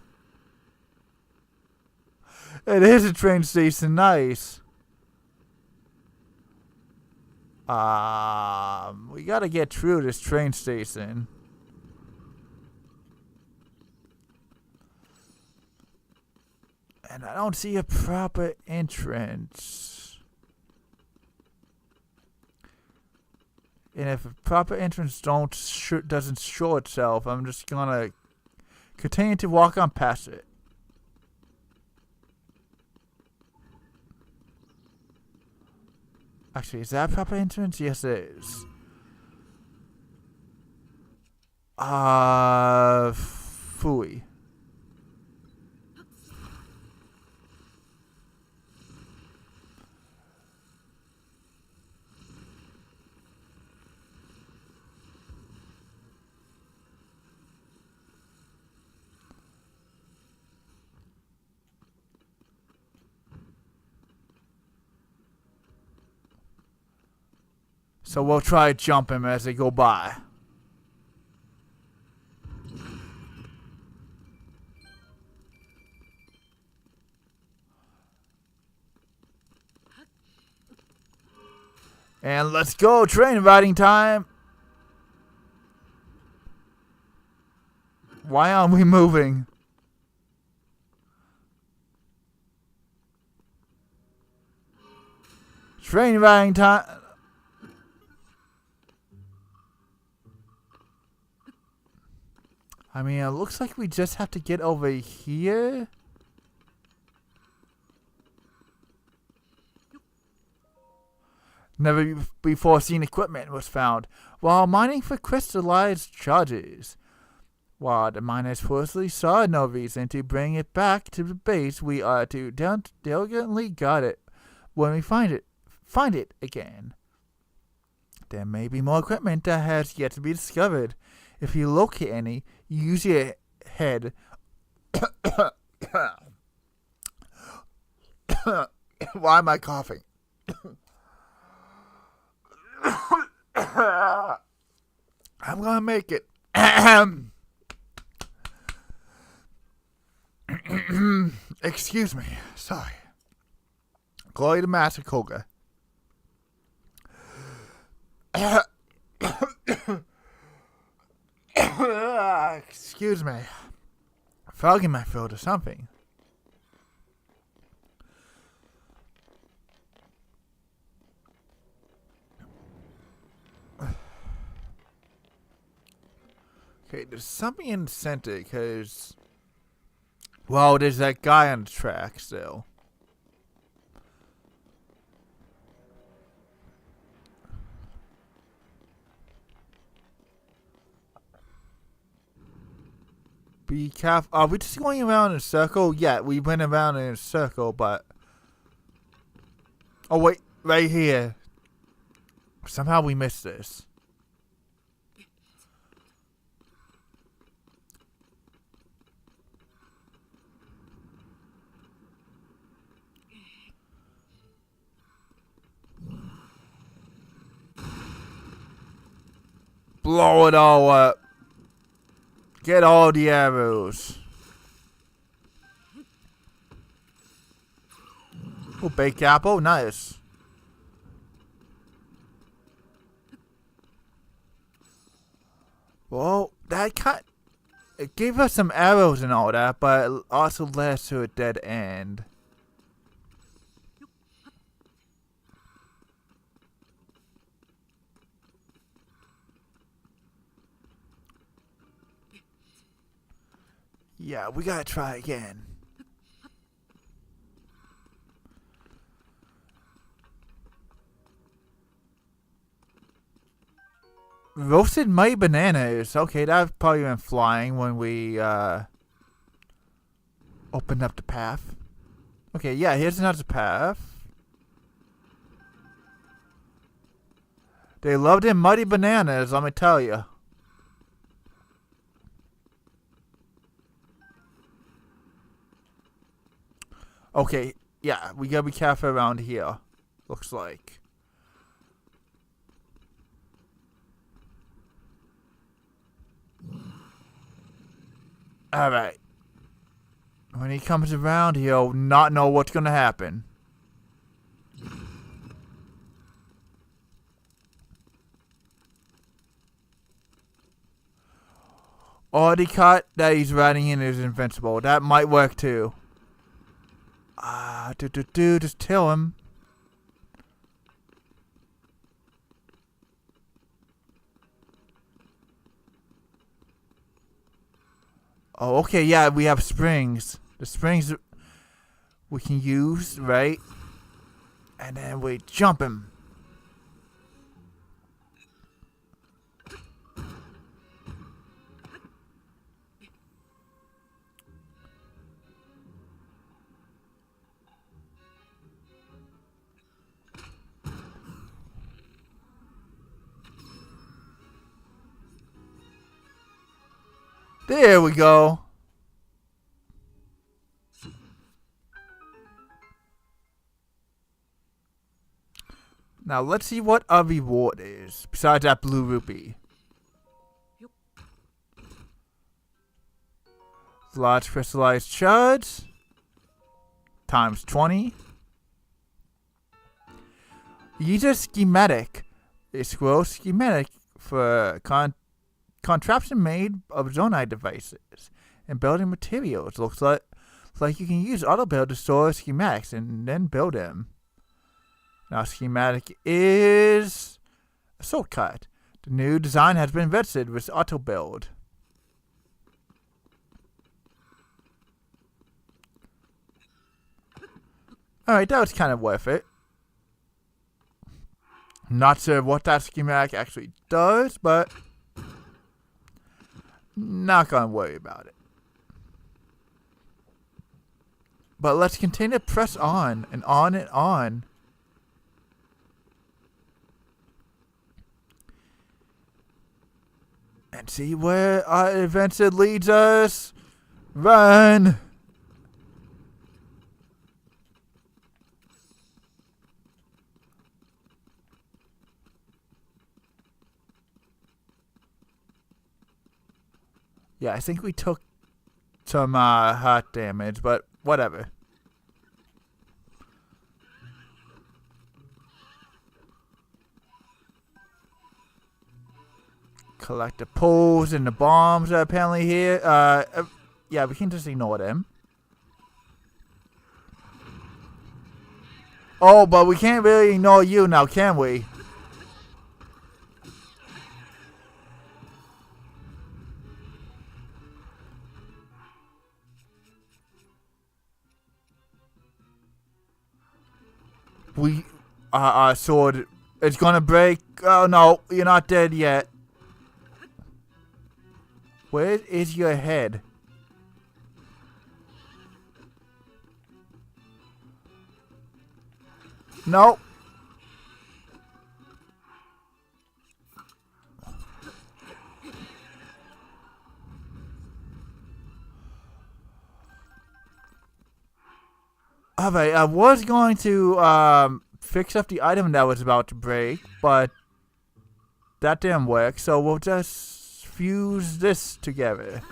It is a train station, nice. We gotta get through this train station. And I don't see a proper entrance. And if a proper entrance doesn't show itself, I'm just gonna continue to walk on past it. Actually, is that a proper entrance? Yes, it is. Phooey. So we'll try to jump him as they go by. And let's go, train riding time. Why aren't we moving? Train riding time. I mean, it looks like we just have to get over here. Never before seen equipment was found while mining for crystallized charges. While the miners firstly saw no reason to bring it back to the base, we are to diligently guard it when we find it again. There may be more equipment that has yet to be discovered. If you locate any, use your head. Why am I coughing? I'm gonna make it. Excuse me. Sorry. Glory to Master Koga. Excuse me. Frog in my throat or something. Okay, there's something in the center because, well, there's that guy on the track still. Be careful. Are we just going around in a circle? Yeah, we went around in a circle, but... Oh, wait. Right here. Somehow we missed this. Blow it all up. Get all the arrows. Oh, baked apple. Nice. Well, it gave us some arrows and all that, but it also led us to a dead end. Yeah, we gotta try again. Roasted mighty bananas. Okay, that probably went flying when we opened up the path. Okay, yeah, here's another path. They love them mighty bananas, let me tell you. Okay, yeah, we gotta be careful around here. Looks like. Alright. When he comes around, he'll not know what's gonna happen. Or the cut that he's riding in is invincible. That might work too. Just kill him. Oh, okay, yeah, we have springs. The springs we can use, right? And then we jump him. There we go. Now let's see what our reward is, besides that blue rupee. Large crystallized shards. Times 20. Use a schematic. A scroll schematic for contraption made of zonite devices and building materials. Looks like you can use AutoBuild to store schematics and then build them. Now, schematic is a shortcut. The new design has been vetted with AutoBuild. Alright, that was kind of worth it. Not sure what that schematic actually does, but not gonna worry about it. But let's continue to press on and on and on. And see where our adventure leads us. Run! Yeah, I think we took some heart damage, but whatever. Collect the poles and the bombs that are apparently here. Yeah, we can just ignore them. Oh, but we can't really ignore you now, can we? Our sword is gonna break. Oh no, you're not dead yet. Where is your head? Nope. Alright, I was going to fix up the item that was about to break, but that didn't work, so we'll just fuse this together.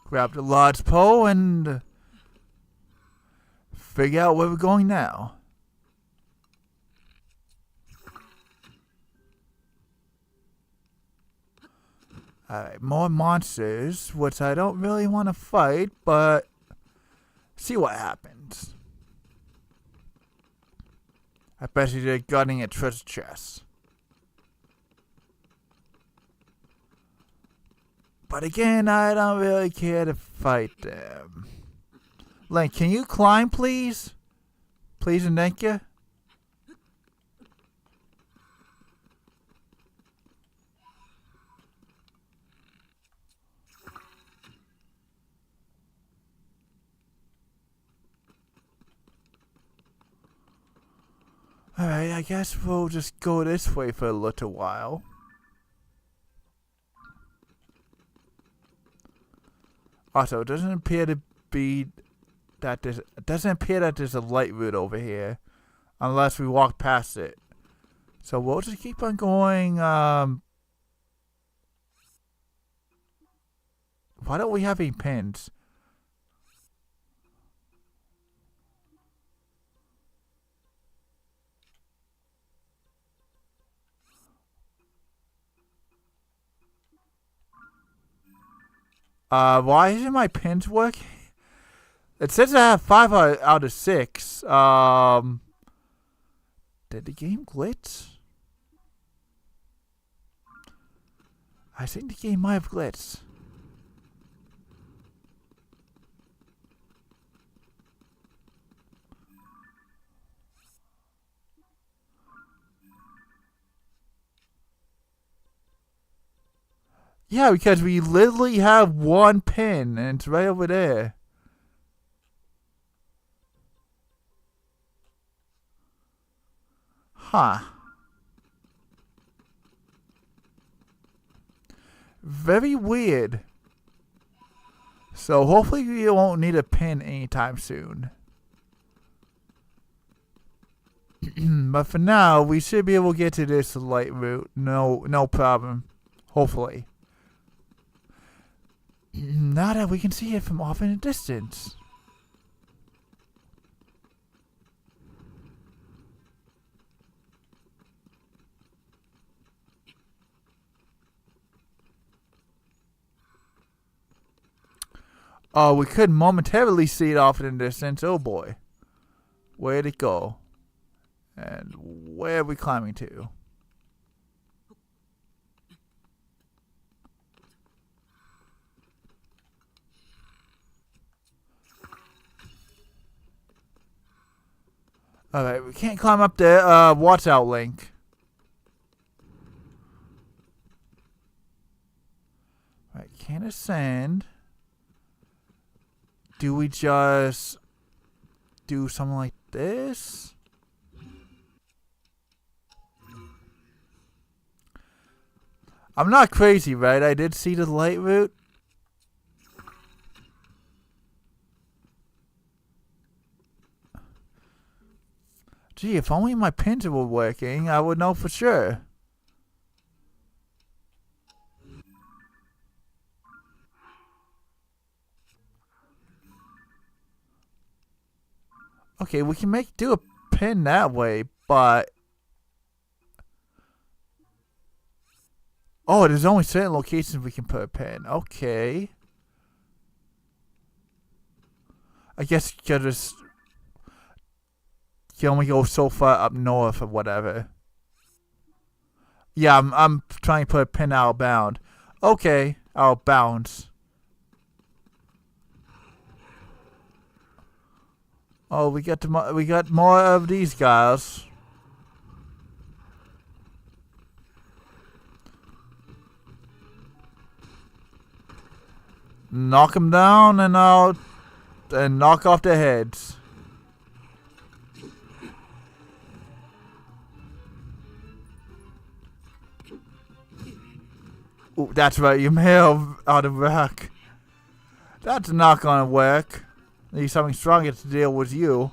Grab the large pole and figure out where we're going now. Alright, more monsters, which I don't really want to fight, but see what happens. I bet you they're gutting a treasure chest. But again, I don't really care to fight them. Link, can you climb, please? Please and thank you. Alright, I guess we'll just go this way for a little while. Also, it doesn't appear to be that there's, it doesn't appear that there's a light route over here, unless we walk past it. So we'll just keep on going. Why don't we have any pins? Why isn't my pins working? It says I have 5 out of 6. Did the game glitch? I think the game might have glitched. Yeah, because we literally have 1 pin, and it's right over there. Huh. Very weird. So hopefully we won't need a pin anytime soon. But for now, we should be able to get to this light route. No problem. Hopefully. Now that we can see it from off in the distance. Oh, we could momentarily see it off in the distance. Oh boy. Where'd it go? And where are we climbing to? Alright, we can't climb up there. Watch out, Link. Alright, can't ascend. Do we just do something like this? I'm not crazy, right? I did see the light route. Gee, if only my pins were working, I would know for sure. Okay, we can do a pin that way, but oh, there's only certain locations we can put a pin. Okay. I guess you can just you only go so far up north or whatever. Yeah, I'm trying to put a pin outbound. Okay, outbound. Oh, we got more of these guys. knock them down and knock off their heads. Ooh, that's right, you may have out of whack. That's not gonna work. Need something stronger to deal with you.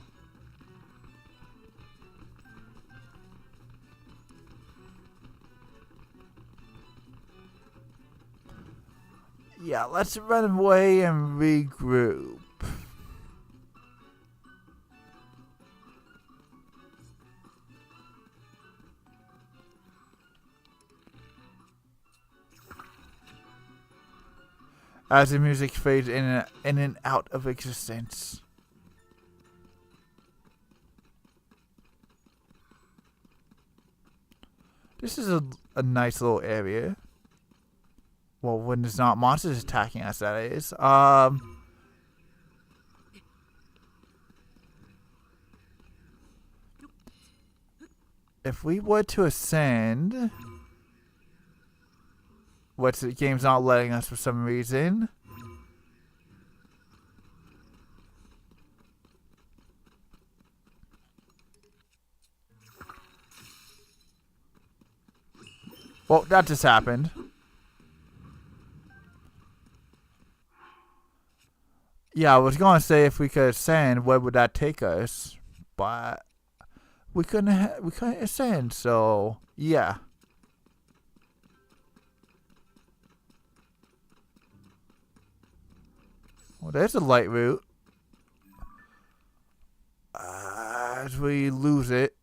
Yeah, let's run away and regroup. As the music fades in and out of existence. This is a nice little area. Well, when there's not monsters attacking us, that is. If we were to ascend, which the game's not letting us for some reason. Well, that just happened. Yeah, I was gonna say if we could ascend, where would that take us? But we couldn't ascend, so yeah. Well, there's a light route. As we lose it.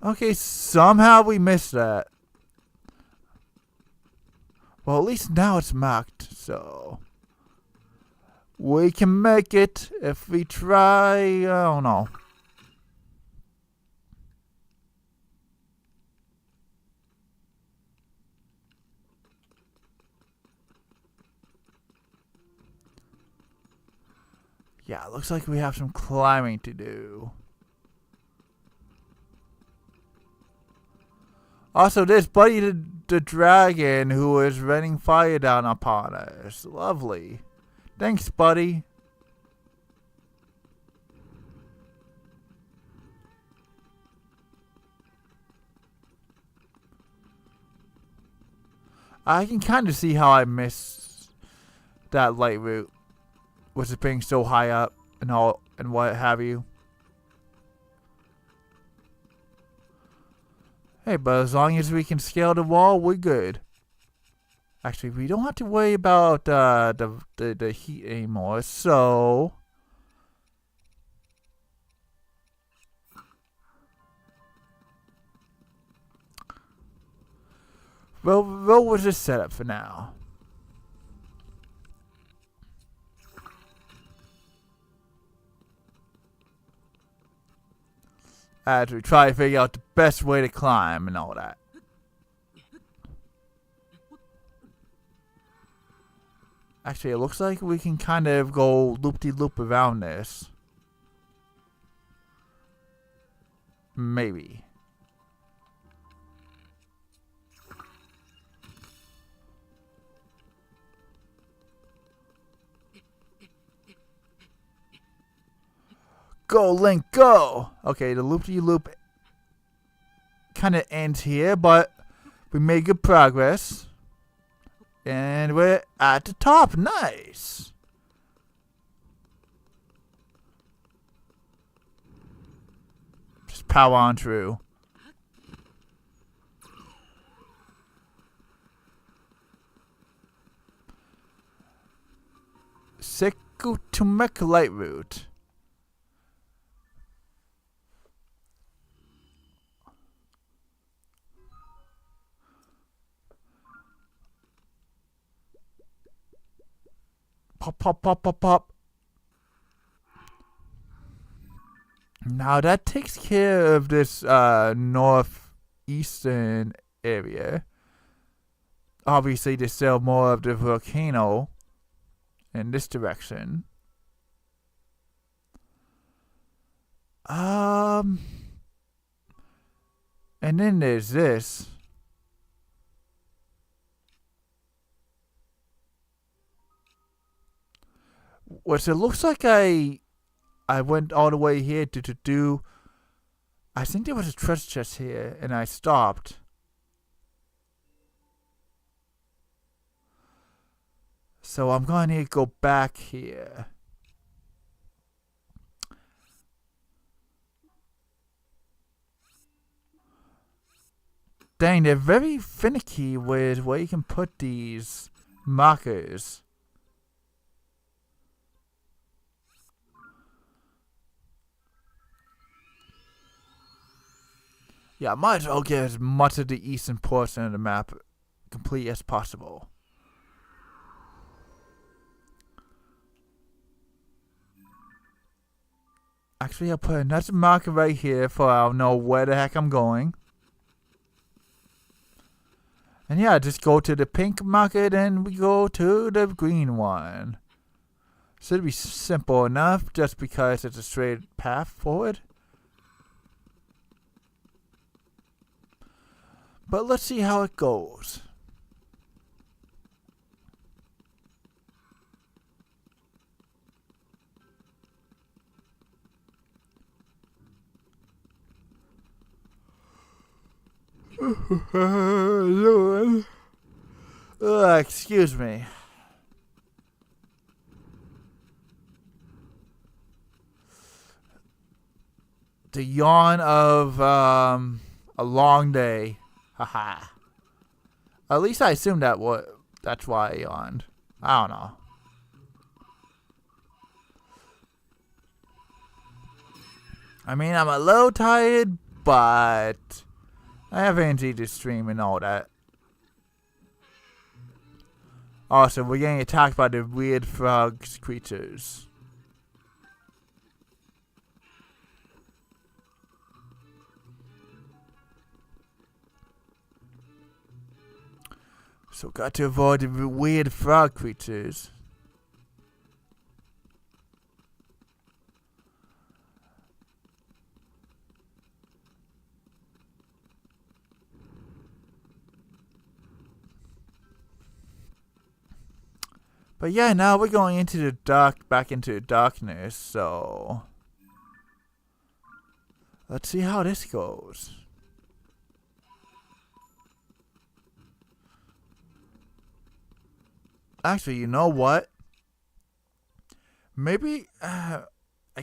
Okay, somehow we missed that. Well, at least now it's marked, so we can make it if we try. I don't know. Yeah, it looks like we have some climbing to do. Also, there's Buddy the Dragon who is raining fire down upon us. Lovely. Thanks, Buddy. I can kind of see how I missed that light route. Was it being so high up and all and what have you? Hey, but as long as we can scale the wall, we're good. Actually, we don't have to worry about the heat anymore, so we'll just set up for now. As we try to figure out the best way to climb and all that. Actually, it looks like we can kind of go loop-de-loop around this. Maybe. Go, Link, go! Okay, the loop-de-loop kind of ends here, but we made good progress. And we're at the top. Nice! Just power on through. Sekutumek light route. Pop, pop, pop, pop, pop. Now that takes care of this northeastern area. Obviously, there's still more of the volcano in this direction. And then there's this. Which it looks like I went all the way here to do. I think there was a treasure chest here, and I stopped. So I'm going to need to go back here. Dang, they're very finicky with where you can put these markers. Yeah, I might as well get as much of the eastern portion of the map complete as possible. Actually, I'll put another marker right here so I'll know where the heck I'm going. And yeah, just go to the pink marker, then we go to the green one. Should be simple enough just because it's a straight path forward. But let's see how it goes. Excuse me. The yawn of a long day. Haha. At least I assume that's why I yawned. I don't know. I mean, I'm a little tired, but I have energy to stream and all that. Also, we're getting attacked by the weird frogs creatures. So got to avoid the weird frog creatures. But yeah, now we're going into the back into the darkness, so let's see how this goes. Actually, you know what? Maybe, I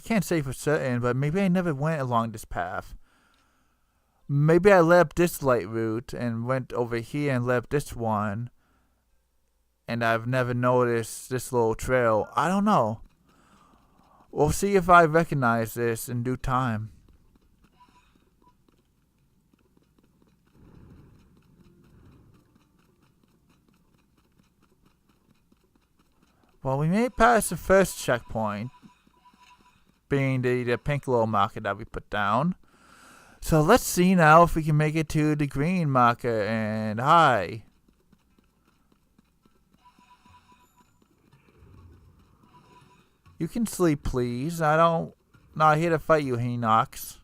can't say for certain, but maybe I never went along this path. Maybe I left this light route and went over here and left this one. And I've never noticed this little trail. I don't know. We'll see if I recognize this in due time. Well, we made it past the first checkpoint, being the pink little marker that we put down. So let's see now if we can make it to the green marker, and hi. You can sleep, please. Not here to fight you, Hinox.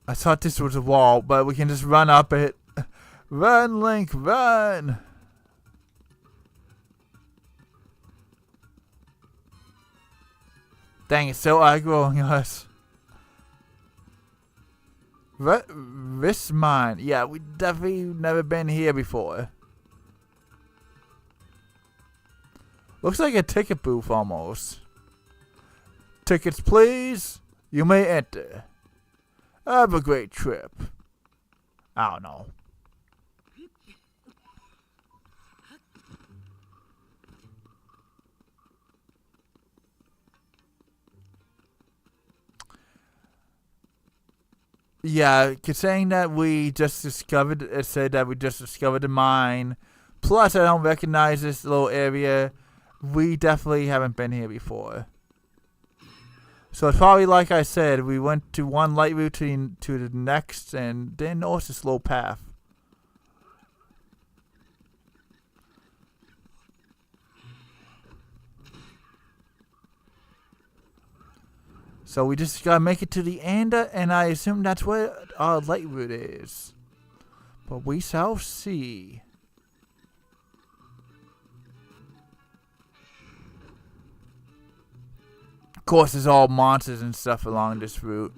I thought this was a wall, but we can just run up it. Run, Link, run! Dang, it's so aggroing us. This mine. Yeah, we definitely never been here before. Looks like a ticket booth almost. Tickets, please. You may enter. Have a great trip. I don't know. Yeah, saying that we just discovered, it said that we just discovered the mine. Plus, I don't recognize this little area. We definitely haven't been here before. So it's probably like I said, we went to one light route to the next and didn't notice this little path. So we just gotta make it to the end, and I assume that's where our light route is. But we shall see. Of course, there's all monsters and stuff along this route.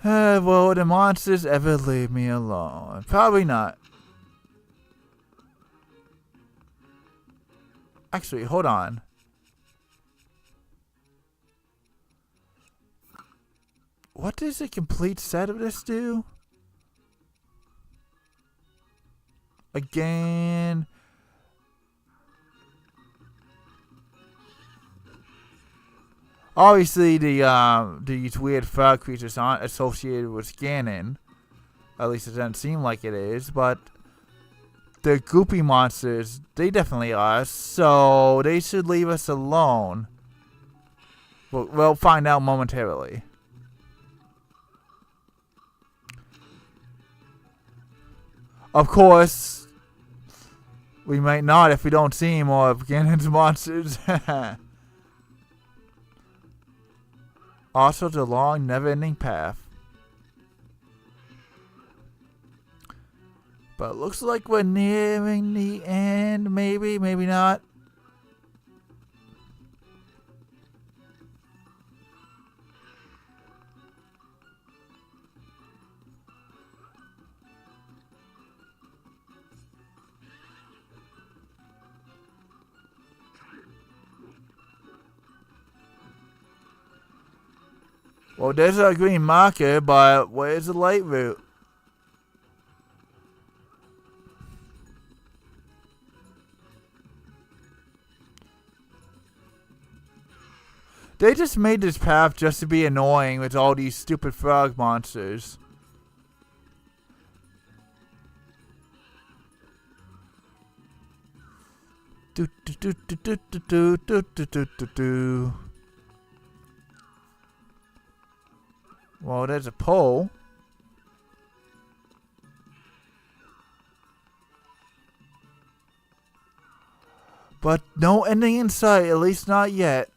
Will the monsters ever leave me alone? Probably not. Actually, hold on. What does a complete set of this do? Again. Obviously, these weird frog creatures aren't associated with Ganon. At least it doesn't seem like it is, but the goopy monsters, they definitely are, so they should leave us alone. We'll find out momentarily. Of course, we might not if we don't see more of Ganon's monsters. Also, the long, never-ending path. But it looks like we're nearing the end. Maybe, maybe not. Well, there's a green marker, but where's the light route? They just made this path just to be annoying with all these stupid frog monsters. Do do do do do do do do do do do. Well, there's a pole. But no ending in sight, at least not yet.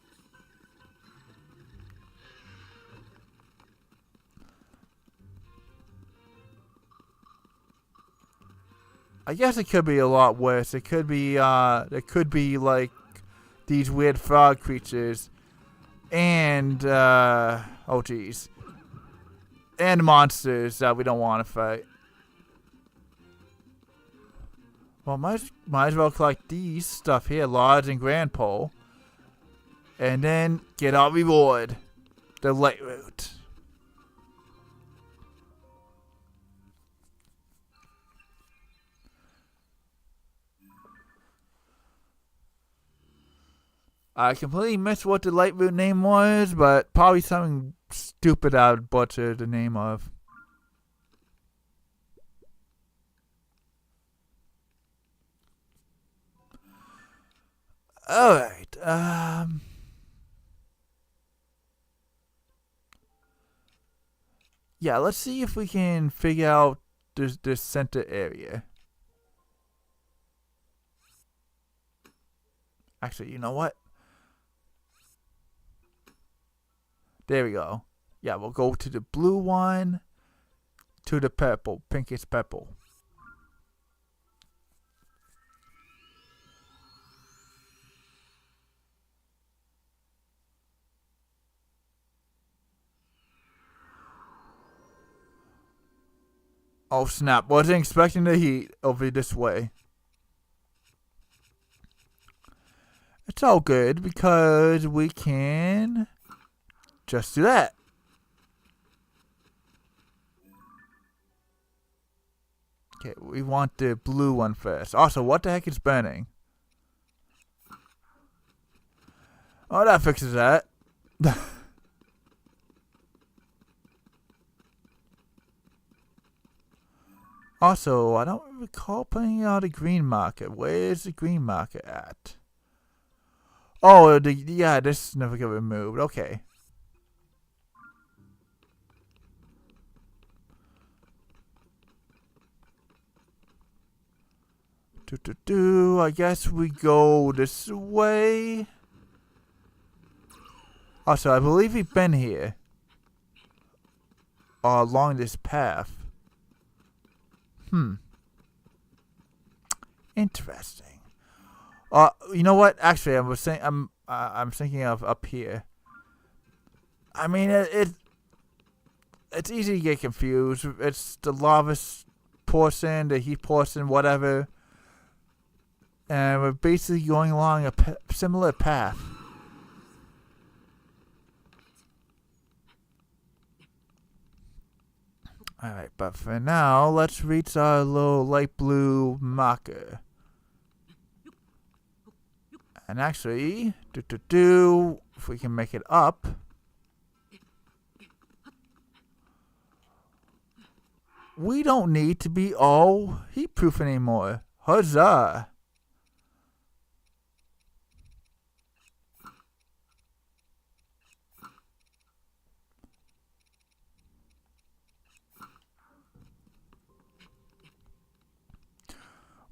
I guess it could be a lot worse. It could be, there could be, like, these weird frog creatures. And, oh geez. And monsters that we don't want to fight. Well, might as well collect these stuff here, Lodge and Grand Pole. And then get our reward. The light route. I completely missed what the light route name was, but probably something stupid I would butcher the name of. Alright, yeah, let's see if we can figure out this center area. Actually, you know what? There we go. Yeah, we'll go to the blue one, to the purple, pinkish purple. Oh snap, wasn't expecting the heat over this way. It's all good because we can just do that. Okay, we want the blue one first. Also, what the heck is burning? Oh, that fixes that. Also, I don't recall putting out a green marker. Where's the green marker at? Oh, yeah, this never got removed. Okay. I guess we go this way. Also, I believe we've been here. Along this path. Interesting. You know what? Actually, I'm thinking of up here. I mean, it's easy to get confused. It's the lava portion, the heat portion, whatever. And we're basically going along a similar path. Alright, but for now, let's reach our little light blue marker. And actually, if we can make it up. We don't need to be all heat-proof anymore. Huzzah!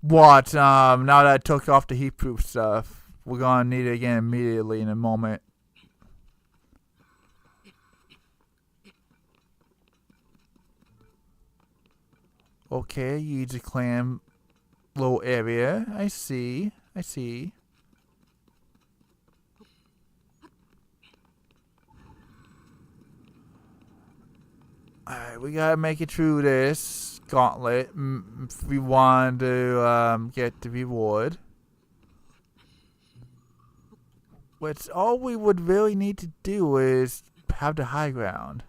What? Now that I took off the heat-proof stuff, we're gonna need it again immediately in a moment. Okay, use a clam little area. I see. Alright, we gotta make it through this gauntlet if we want to get the reward. Which all we would really need to do is have the high ground.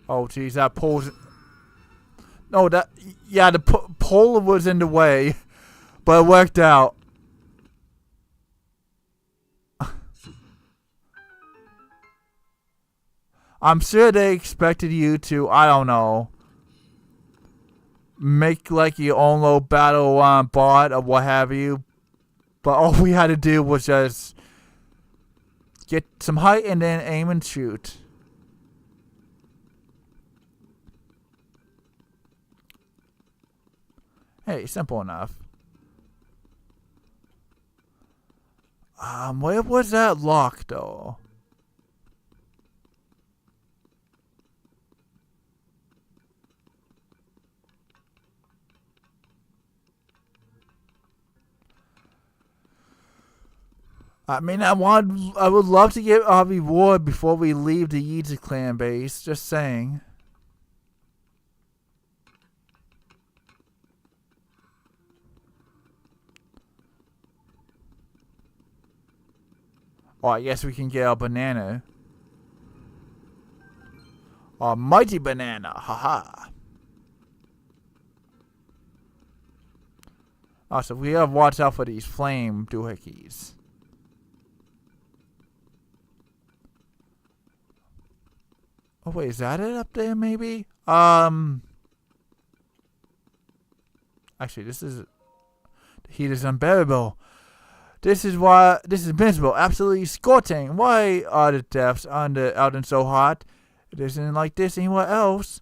Oh, geez, that pole's... No, that... Yeah, the pole was in the way, but it worked out. I'm sure they expected you to, I don't know, make like your own little battle bot or what have you. But all we had to do was just get some height and then aim and shoot. Hey, simple enough. Where was that lock, though? I mean, I would love to get our reward before we leave the Yeezy clan base. Just saying. Oh, I guess we can get a banana. A mighty banana, haha. Also, we have to watch out for these flame doohickeys. Oh wait, is that it up there maybe? Actually, this is... The heat is unbearable. This is miserable, absolutely scorching. Why are the depths out and so hot? It isn't like this anywhere else.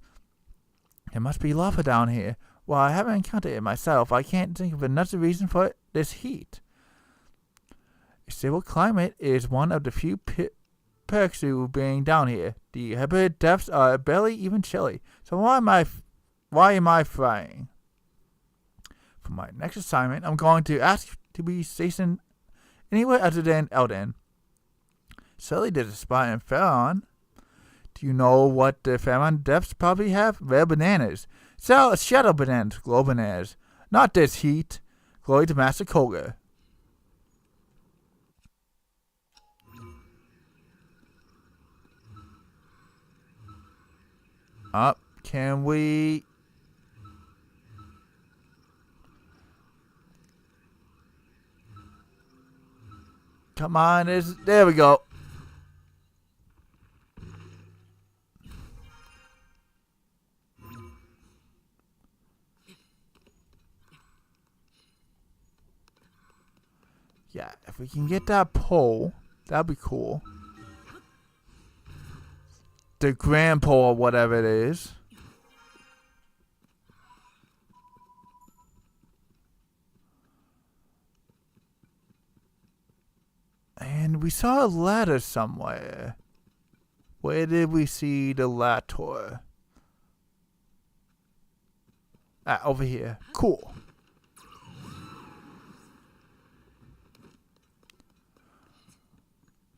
There must be lava down here. Well, I haven't encountered it myself. I can't think of another reason for this heat. A stable climate is one of the few perks to being down here. The inhabited depths are barely even chilly. So why am I frying? For my next assignment, I'm going to ask to be stationed anywhere other than Elden. Surely there's a spot in Faron. Do you know what the Faron depths probably have? Rare bananas. Shadow bananas, glow bananas. Not this heat. Glory to Master Koga. Can we... Come on, there we go. Yeah, if we can get that pole, that'd be cool. The grand pole or whatever it is. And we saw a ladder somewhere. Where did we see the ladder? Ah, over here. Cool.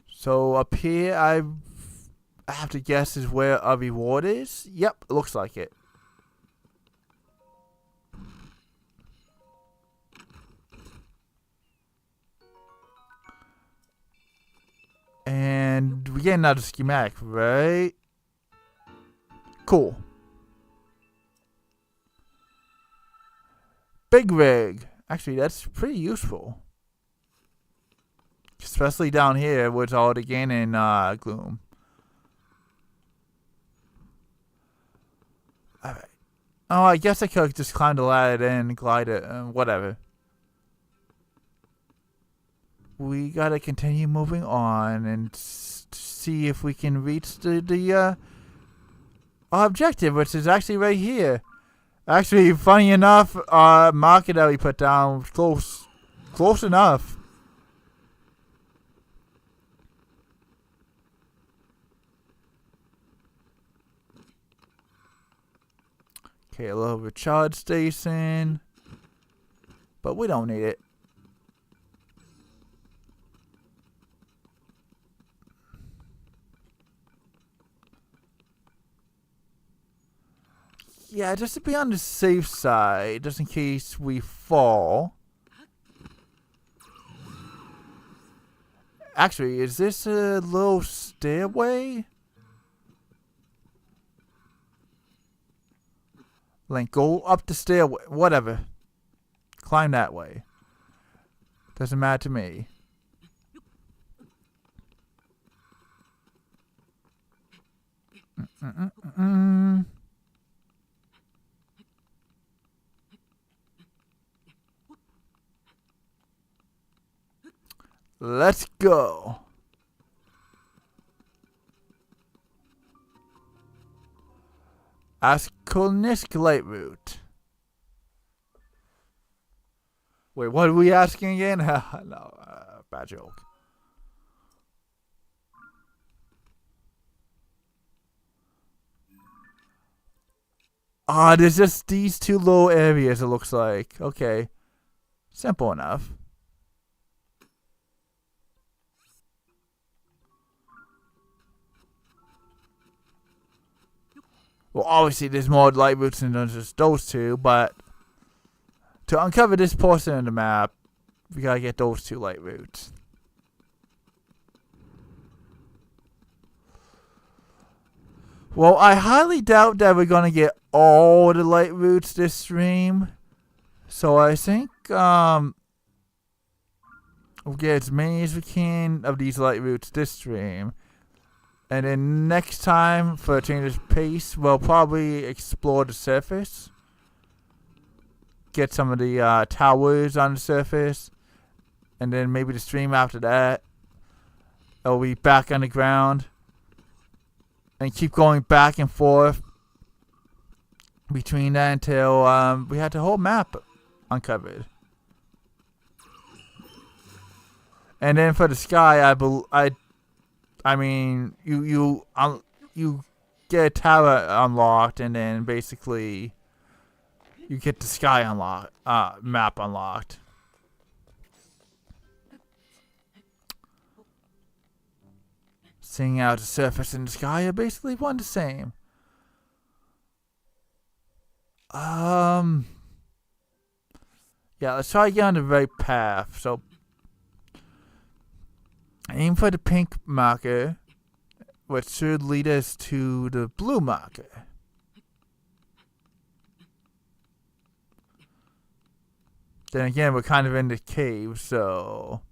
So up here, I have to guess is where a reward is. Yep, looks like it. And we get another schematic, right? Cool. Big rig. Actually, that's pretty useful. Especially down here with all the Ganon gloom. Alright. Oh, I guess I could just climb the ladder and glide it. Whatever. We gotta continue moving on and see if we can reach the objective, which is actually right here. Actually, funny enough, marker that we put down was close enough. Okay, a little recharge station, but we don't need it. Yeah, just to be on the safe side, just in case we fall. Actually, is this a little stairway? Link, go up the stairway. Whatever. Climb that way. Doesn't matter to me. Let's go. Askolnisk light route. Wait, what are we asking again? No, bad joke. Ah, there's just these two little areas, it looks like. Okay. Simple enough. Well, obviously there's more light routes than just those two, but to uncover this portion of the map, we gotta get those two light routes. Well, I highly doubt that we're gonna get all the light routes this stream. So I think we'll get as many as we can of these light routes this stream. And then next time, for a change of pace, we'll probably explore the surface. Get some of the towers on the surface. And then maybe the stream after that, it'll be back on the ground. And keep going back and forth between that until we had the whole map uncovered. And then for the sky, I mean, you get a tower unlocked, and then basically you get the sky unlocked, map unlocked. Seeing out the surface and the sky are basically one the same. Yeah, let's try to get on the right path. So aim for the pink marker, which should lead us to the blue marker. Then again, we're kind of in the cave, so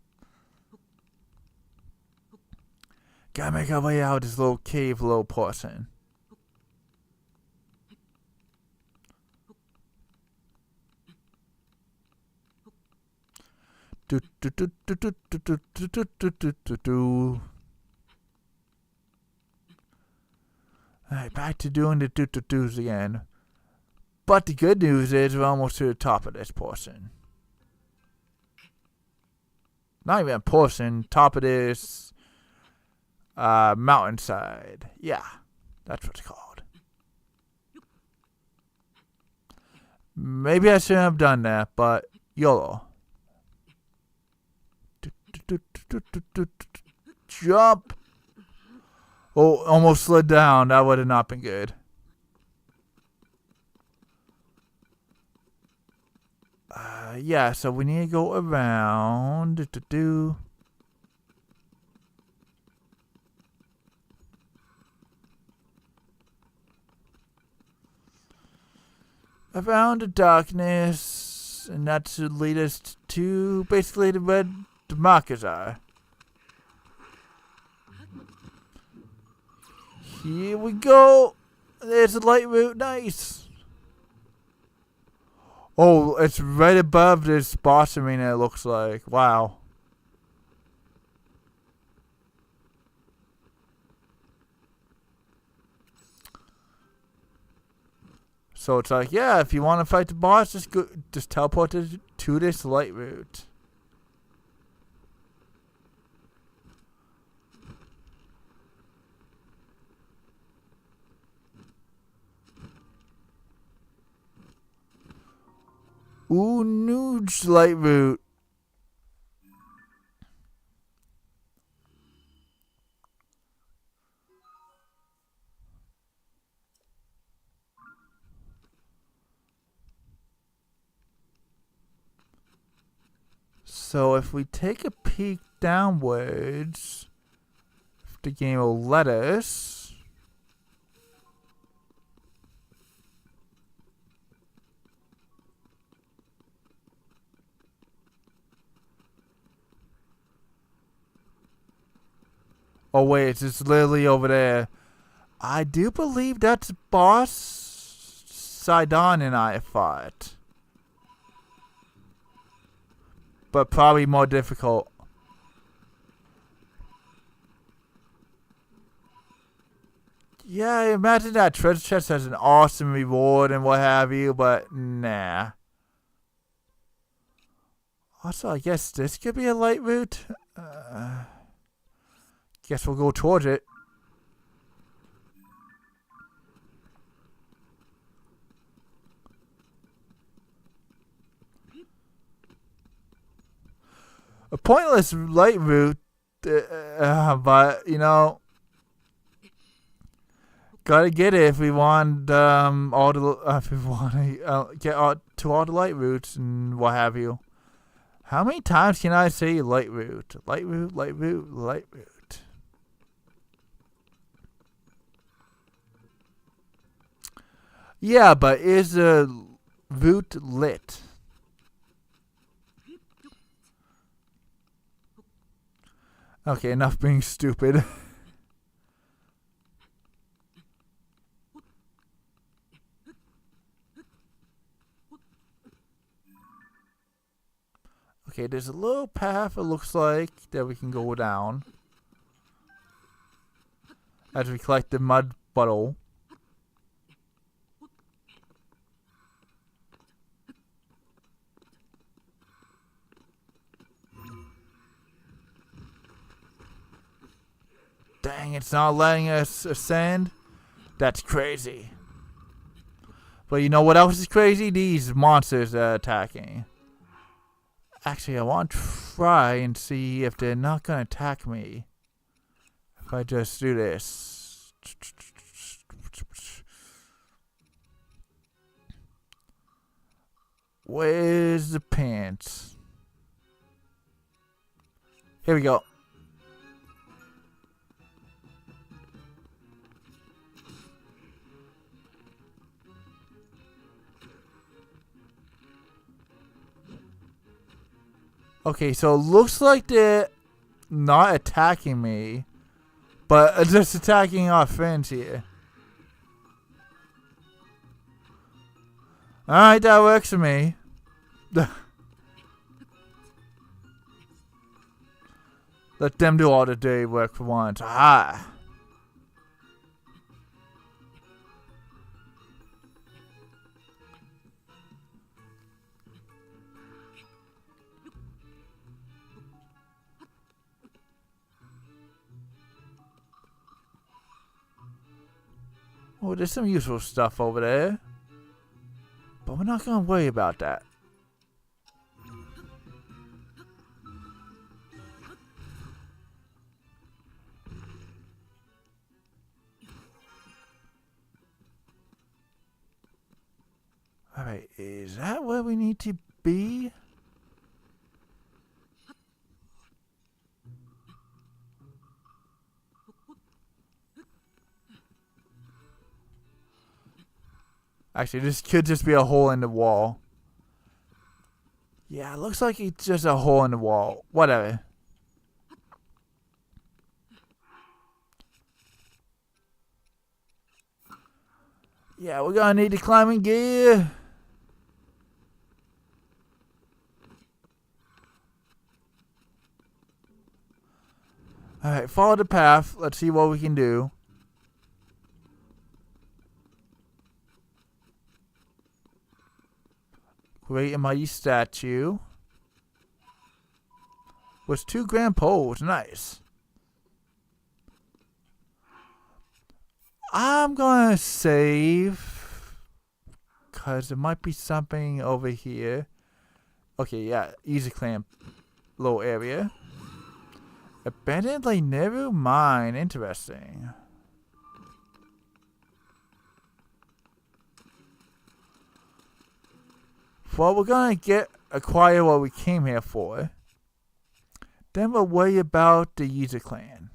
gotta make our way out this little cave, little portion. Do, do, do, do, do, do, do, do, do, do, do, do. Alright, back to doing the do-do-do's again. But the good news is we're almost to the top of this portion. Not even a portion, top of this mountainside. Yeah, that's what it's called. Maybe I shouldn't have done that, but YOLO. Jump! Oh, almost slid down. That would have not been good. Yeah, so we need to go around. Around the darkness, and that should lead us to basically the red the markers are. Here we go. There's a light route. Nice. Oh, it's right above this boss arena, it looks like. Wow. So it's like, yeah, if you want to fight the boss, just teleport to this light route. Ooh, nuge light route. So if we take a peek downwards, if the game will let us. Oh wait, it's just literally over there. I do believe that's boss Sidon and I fought. But probably more difficult. Yeah, I imagine that treasure chest has an awesome reward and what have you, but nah. Also, I guess this could be a light route. Guess we'll go towards it. A pointless light route, but you know, gotta get it if we want all the if we want to get to all the light routes and what have you. How many times can I say light route? Light route, light route, light route. Yeah, but is the route lit? Okay, enough being stupid. Okay, there's a little path, it looks like, that we can go down. As we collect the mud bottle. Dang, it's not letting us ascend? That's crazy. But you know what else is crazy? These monsters are attacking. Actually, I want to try and see if they're not going to attack me. If I just do this. Where's the pants? Here we go. Okay, so it looks like they're not attacking me, but just attacking our friends here. Alright, that works for me. Let them do all the dirty work for once. Aha! Oh, there's some useful stuff over there. But we're not gonna worry about that. Alright, is that where we need to be? Actually, this could just be a hole in the wall. Yeah, it looks like it's just a hole in the wall. Whatever. Yeah, we're gonna need the climbing gear. Alright, follow the path. Let's see what we can do. Great and mighty statue. With 2 grand poles. Nice. I'm gonna save. Because there might be something over here. Okay, yeah. Easy clamp. Little area. Abandoned like never mind. Interesting. Well, we're gonna acquire what we came here for. Then we'll worry about the user clan.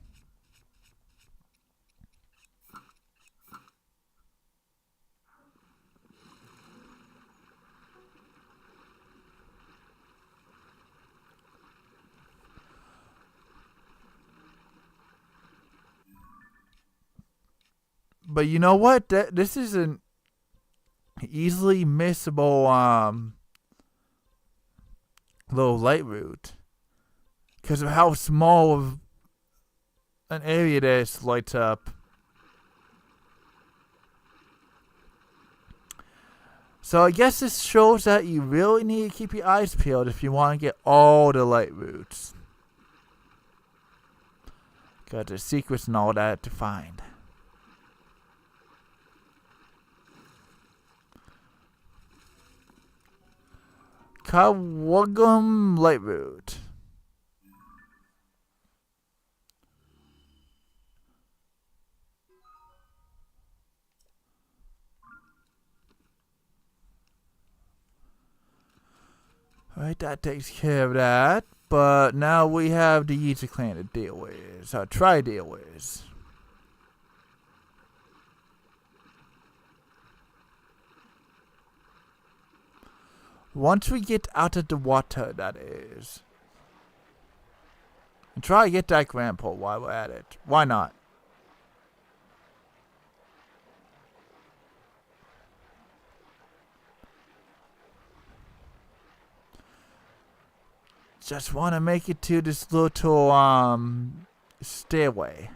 But you know what? This is an easily missable little light route. Because of how small of an area this lights up. So I guess this shows that you really need to keep your eyes peeled if you want to get all the light routes. Got the secrets and all that to find. Kawagum light route. Alright, that takes care of that. But now we have the user clan to deal with. So try deal with. Once we get out of the water, that is. And try to get that grandpa while we're at it. Why not? Just want to make it to this little stairway.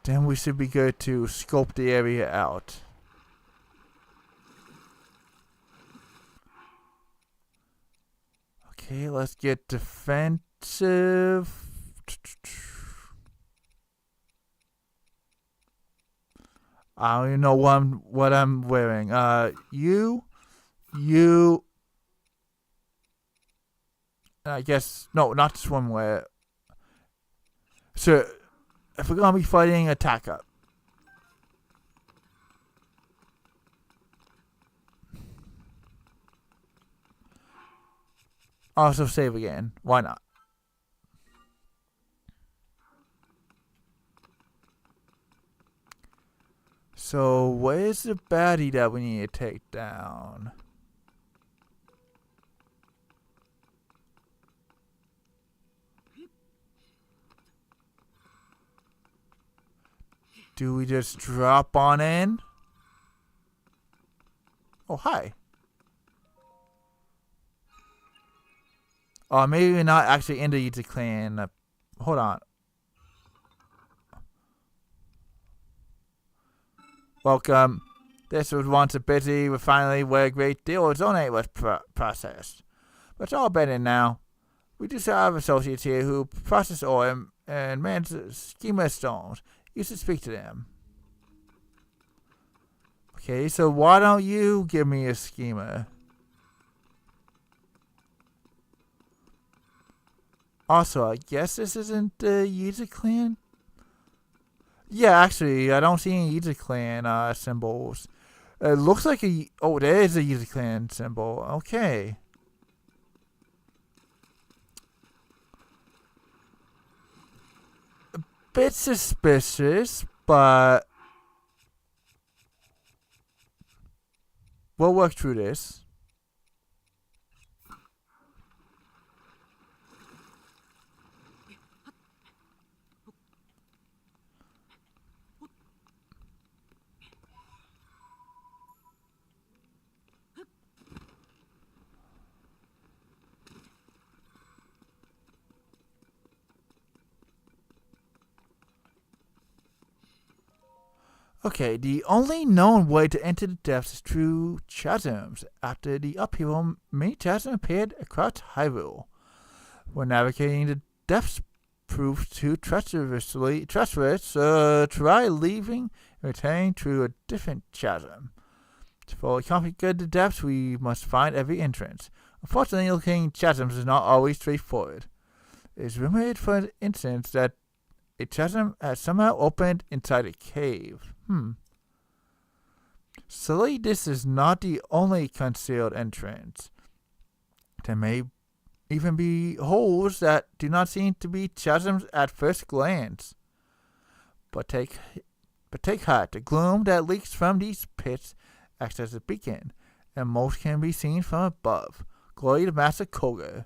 Then we should be good to scope the area out. Okay, let's get defensive. I don't even know what I'm wearing. You. I guess no, not swimwear. So, if we're gonna be fighting, attack up. Also save again. Why not? So, where's the baddie that we need to take down? Do we just drop on in? Oh, hi. Or maybe we're not actually in the User Clan. Hold on. Welcome. This was once a busy refinery where a great deal of zonate was processed. But it's all better now. We do still have associates here who process ore and manage schema stones. You should speak to them. Okay, so why don't you give me a schema? Also, I guess this isn't the User Clan? Yeah, actually, I don't see any User Clan symbols. It looks like a... Oh, there is a User Clan symbol. Okay. A bit suspicious, but... we'll work through this. Okay, the only known way to enter the depths is through chasms. After the upheaval, many chasms appeared across Hyrule. When navigating the depths proved too treacherous, try leaving and returning through a different chasm. To fully configure the depths, we must find every entrance. Unfortunately, locating chasms is not always straightforward. It is rumored, for instance, that a chasm has somehow opened inside a cave. Silly, this is not the only concealed entrance. There may even be holes that do not seem to be chasms at first glance. But take heart. The gloom that leaks from these pits acts as a beacon, and most can be seen from above. Glory to Master Koga.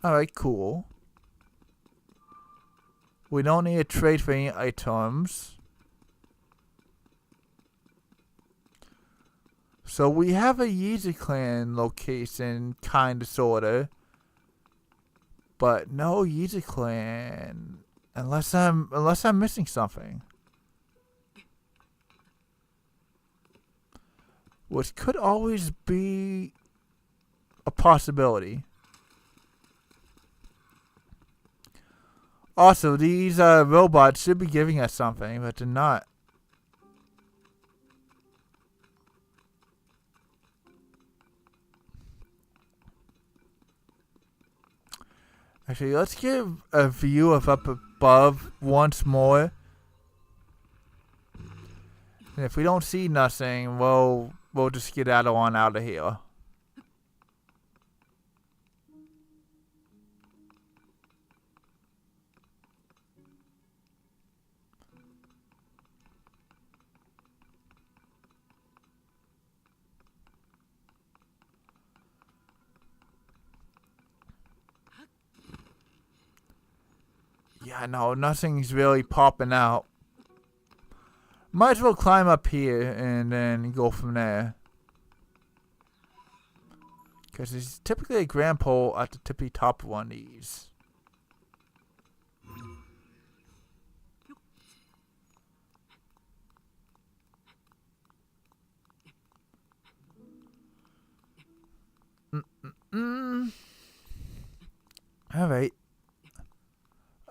Alright, cool. We don't need to trade for any items. So we have a User Clan location, kinda, sorta. But no User Clan. Unless I'm missing something. Which could always be a possibility. Also, these robots should be giving us something, but they're not. Actually, let's give a view of up above once more. And if we don't see nothing, we'll just get out of here. Yeah, no, nothing's really popping out. Might as well climb up here and then go from there. Because there's typically a grand pole at the tippy top of one of these. Alright.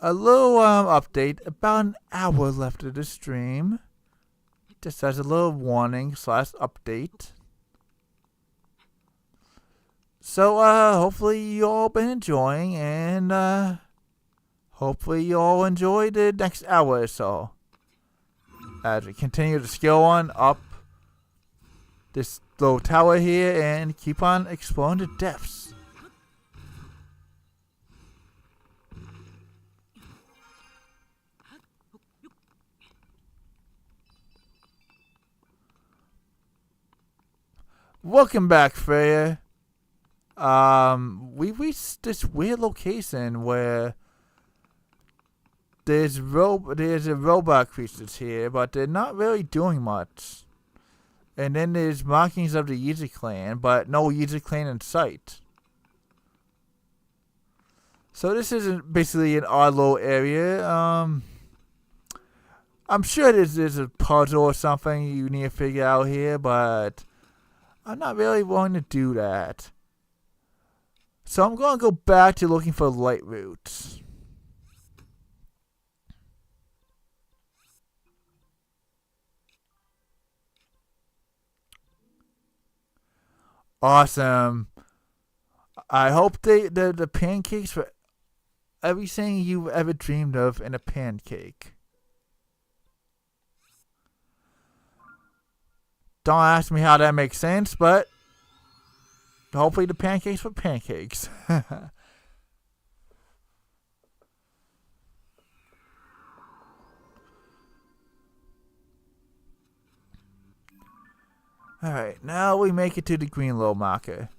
A little update. About an hour left of the stream. Just as a little warning / update. So hopefully you all been enjoying, and hopefully you all enjoy the next hour or so. As we continue to scale on up this little tower here and keep on exploring the depths. Welcome back, Freya. We reached this weird location where there's a robot creatures here, but they're not really doing much. And then there's markings of the user clan, but no user clan in sight. So this is basically an odd little area. I'm sure there's a puzzle or something you need to figure out here, but I'm not really willing to do that. So I'm going to go back to looking for light roots. Awesome. I hope the pancakes were everything you've ever dreamed of in a pancake. Don't ask me how that makes sense, but hopefully the pancakes were pancakes. Alright, now we make it to the green little marker.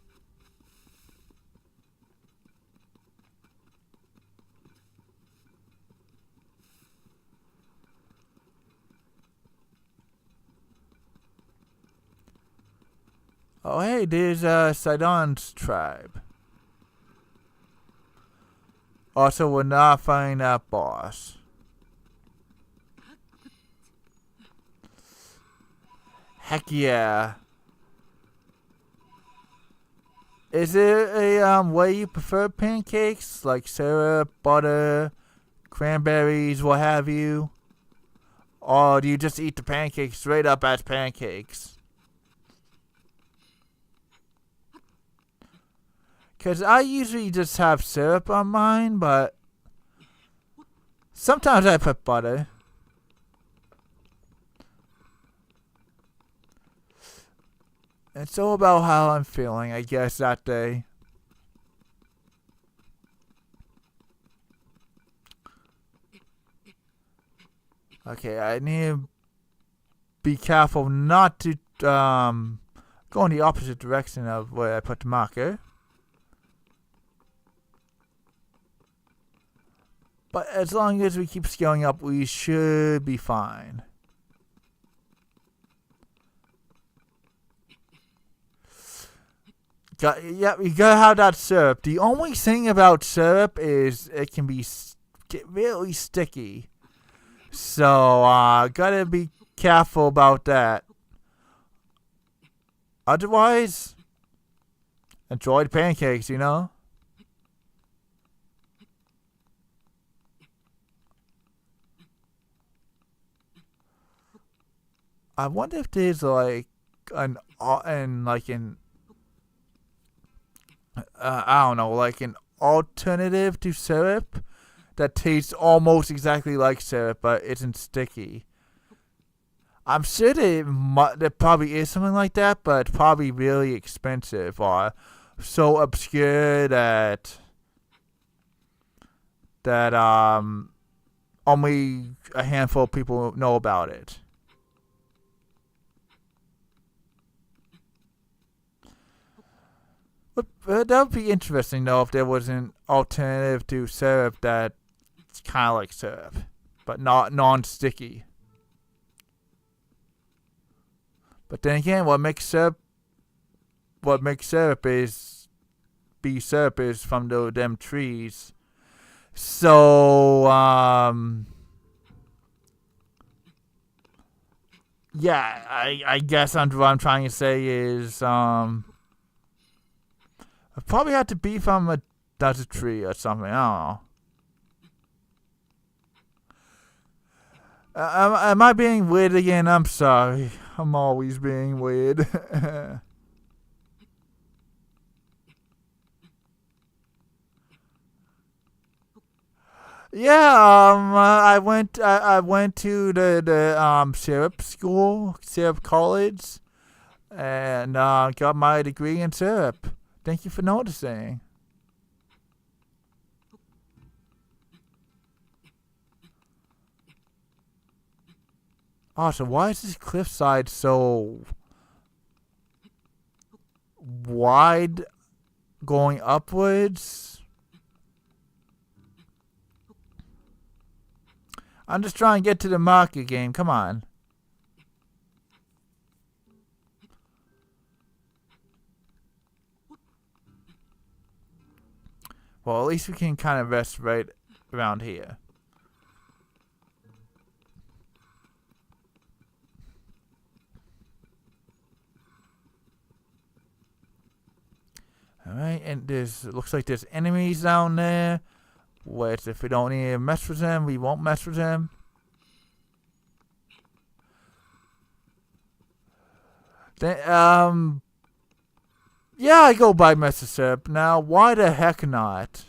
Oh hey, there's Sidon's tribe. Also, we're not finding that boss. Heck yeah. Is there a way you prefer pancakes? Like syrup, butter, cranberries, what have you? Or do you just eat the pancakes straight up as pancakes? Because I usually just have syrup on mine, but sometimes I put butter. It's all about how I'm feeling, I guess, that day. Okay, I need to be careful not to go in the opposite direction of where I put the marker. But as long as we keep scaling up, we should be fine. You gotta have that syrup. The only thing about syrup is it can get really sticky. So, gotta be careful about that. Otherwise, enjoy the pancakes, you know? I wonder if there's like I don't know, like an alternative to syrup that tastes almost exactly like syrup but isn't sticky. I'm sure there probably is something like that, but it's probably really expensive or so obscure that only a handful of people know about it. But that would be interesting, though, if there was an alternative to syrup that's kind of like syrup, but not non-sticky. But then again, what makes syrup is syrup is from them trees. So yeah, I guess what I'm trying to say is I probably have to be from a desert tree or something. I don't know. Am I being weird again? I'm sorry. I'm always being weird. Yeah, I went to the syrup college, and got my degree in syrup. Thank you for noticing. Also, why is this cliffside so wide going upwards? I'm just trying to get to the market game. Come on. Well, at least we can kind of rest right around here. Alright, and looks like there's enemies down there. Which, if we don't need to mess with them, we won't mess with them. Then, yeah, I go by Mississippi. Now, why the heck not?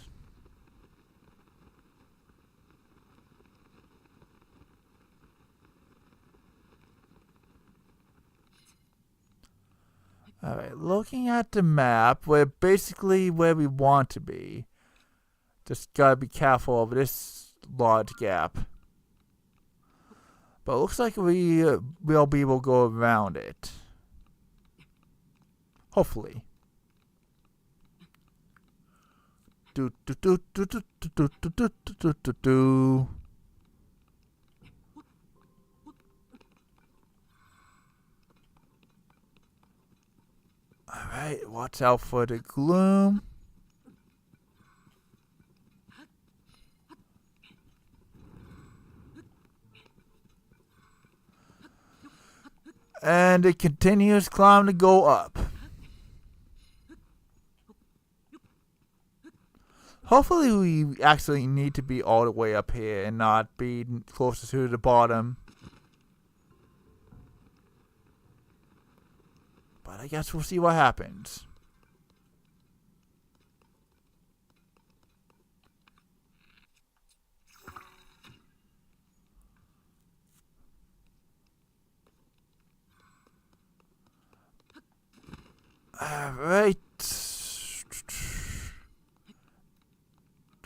Alright, looking at the map, we're basically where we want to be. Just gotta be careful of this large gap. But it looks like we'll be able to go around it. Hopefully. Do do do do do do do do do do do. Alright, watch out for the gloom. And it continues climb to go up. Hopefully we actually need to be all the way up here and not be closer to the bottom. But I guess we'll see what happens. Alright.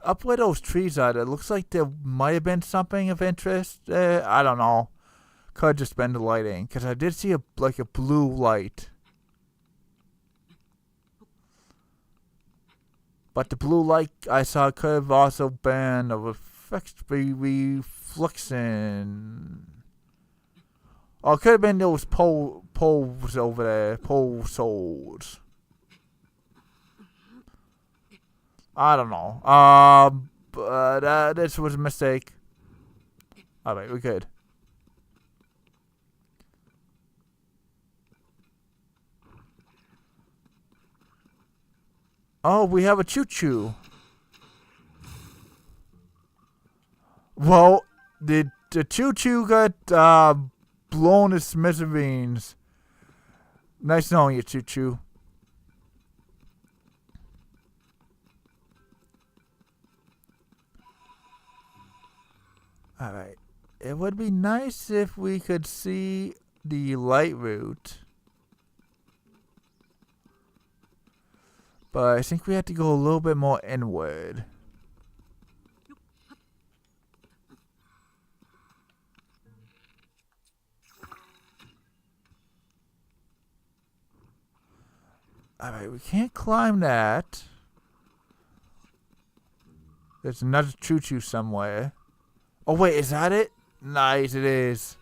Up where those trees are, it looks like there might have been something of interest. I don't know. Could just been the lighting, because I did see a blue light. But the blue light I saw could have also been a reflection. Or it could have been those poles over there. Pole souls. I don't know. But this was a mistake. Alright, we're good. Oh, we have a choo-choo. Well, the choo-choo got blown to smithereens. Nice knowing you, choo-choo. Alright. It would be nice if we could see the light route. But I think we have to go a little bit more inward. Alright, we can't climb that. There's another choo-choo somewhere. Oh wait, is that it? Nice, it is.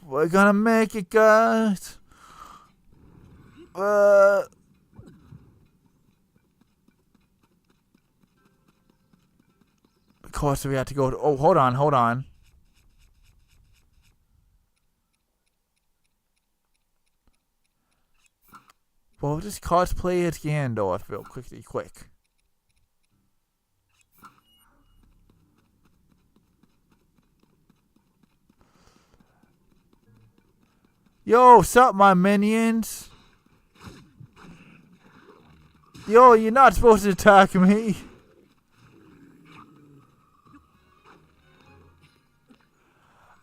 We're gonna make it, guys. Of course, we have to go to... Oh, hold on. Well, just cosplay it again, though, I feel quick. Yo, sup, my minions? Yo, you're not supposed to attack me.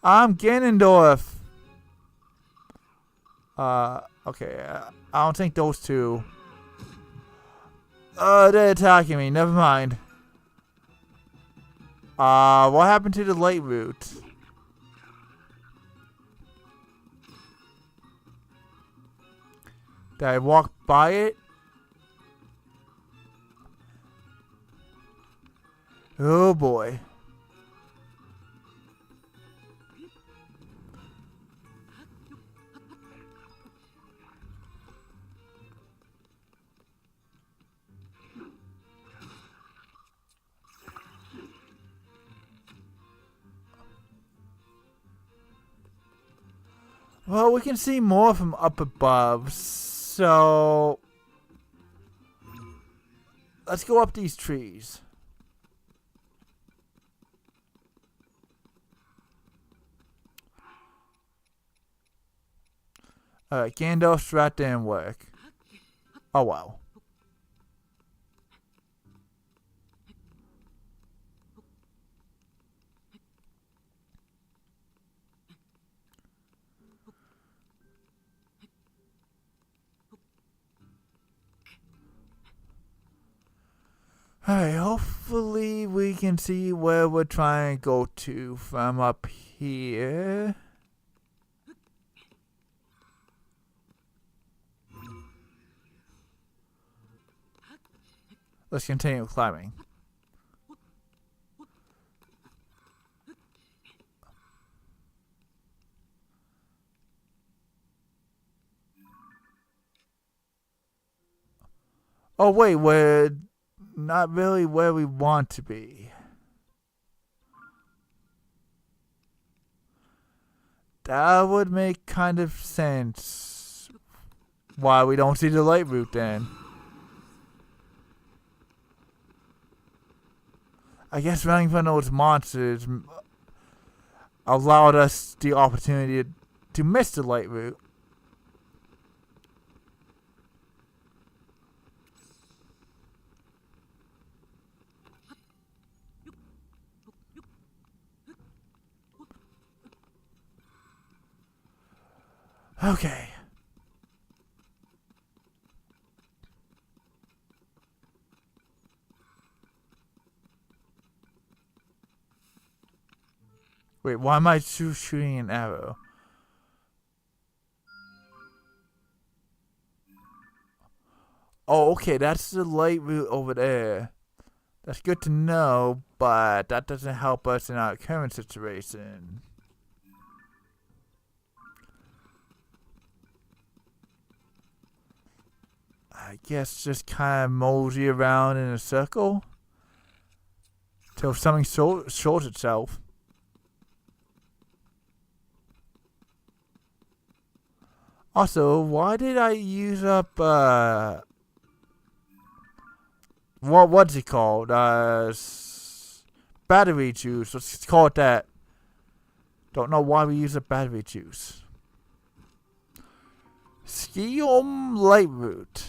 I'm Ganondorf. Okay, I don't think those two. They're attacking me. Never mind. What happened to the light route? Did I walk by it? Oh boy. Well, we can see more from up above, so let's go up these trees. Alright, Gandalf's strat didn't work. Oh well. Alright, hopefully we can see where we're trying to go to from up here. Let's continue climbing. Oh wait, we're not really where we want to be. That would make kind of sense. Why we don't see the light route then. I guess running from those monsters allowed us the opportunity to miss the light route. Okay. Wait, why am I shooting an arrow? Oh, okay, that's the light route over there. That's good to know, but that doesn't help us in our current situation. I guess just kind of mosey around in a circle till something shows itself. Also, why did I use up what's it called? Battery juice. Let's call it that. Don't know why we use up battery juice. Skium light route.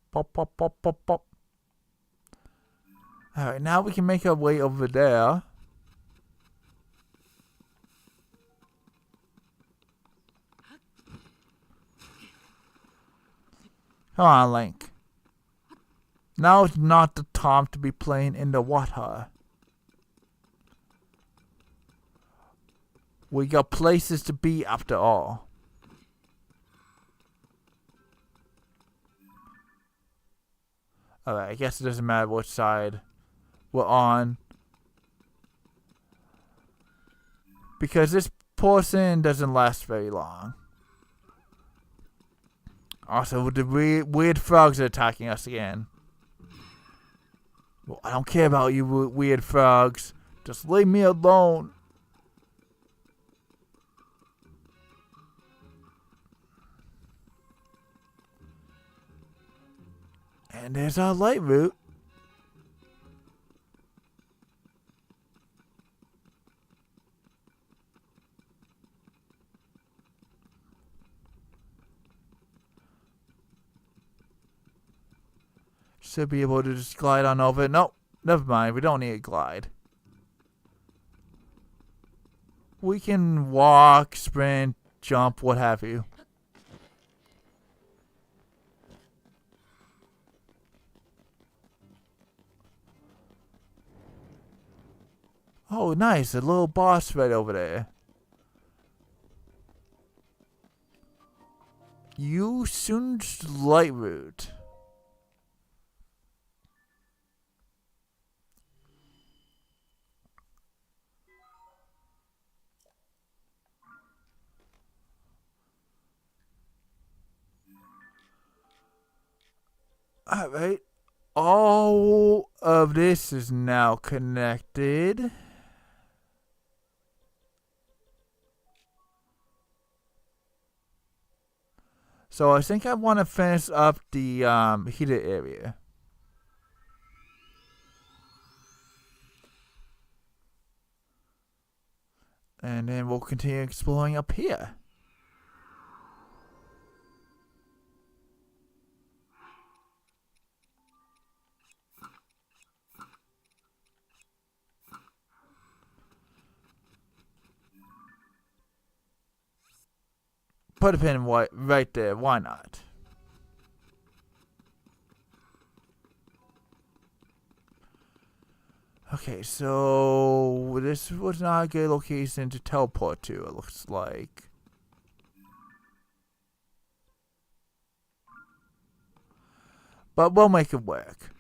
Pop, pop, pop, pop, pop. Alright, now we can make our way over there. Come on, Link. Now is not the time to be playing in the water. We got places to be after all. Alright, I guess it doesn't matter which side we're on. Because this portion doesn't last very long. Also, the weird frogs are attacking us again. Well, I don't care about you weird frogs. Just leave me alone. And there's our light route. Should be able to just glide on over it. Nope, never mind. We don't need a glide. We can walk, sprint, jump, what have you. Oh, nice. A little boss right over there. Yusun's light route. Alright. All of this is now connected. So I think I want to finish up the heated area. And then we'll continue exploring up here. Put a pin right there, why not? Okay, so this was not a good location to teleport to, it looks like. But we'll make it work.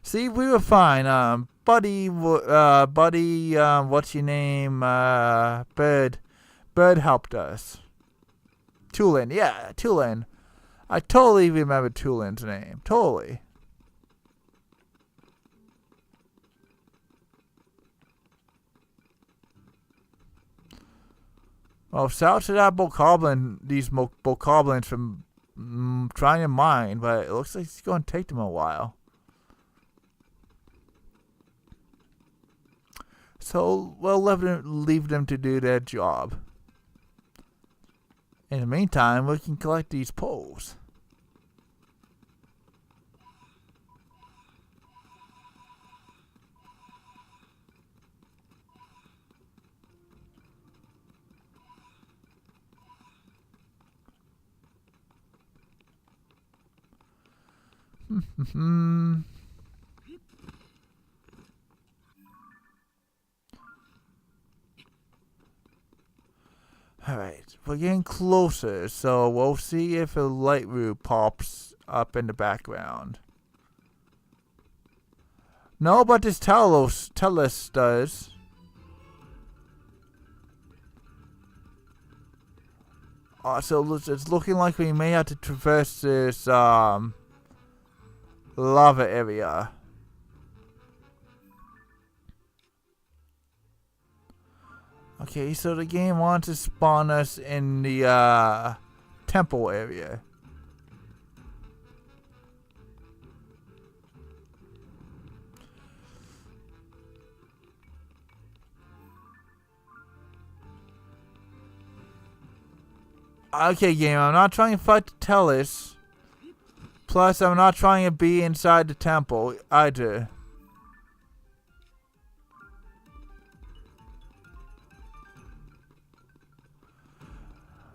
See, we were fine. Buddy, what's your name? Bird helped us. Tulin, yeah, Tulin. I totally remember Tulin's name. Totally. Well, shout to that bokoblin, these bokoblins from trying to mine, but it looks like it's going to take them a while. So we'll leave them to do their job. In the meantime, we can collect these poles. Alright, we're getting closer, so we'll see if a light root pops up in the background. No, but this Talos does. So it's looking like we may have to traverse this lava area. Okay, so the game wants to spawn us in the temple area. Okay, game, I'm not trying to fight the Tellus. Plus, I'm not trying to be inside the temple either.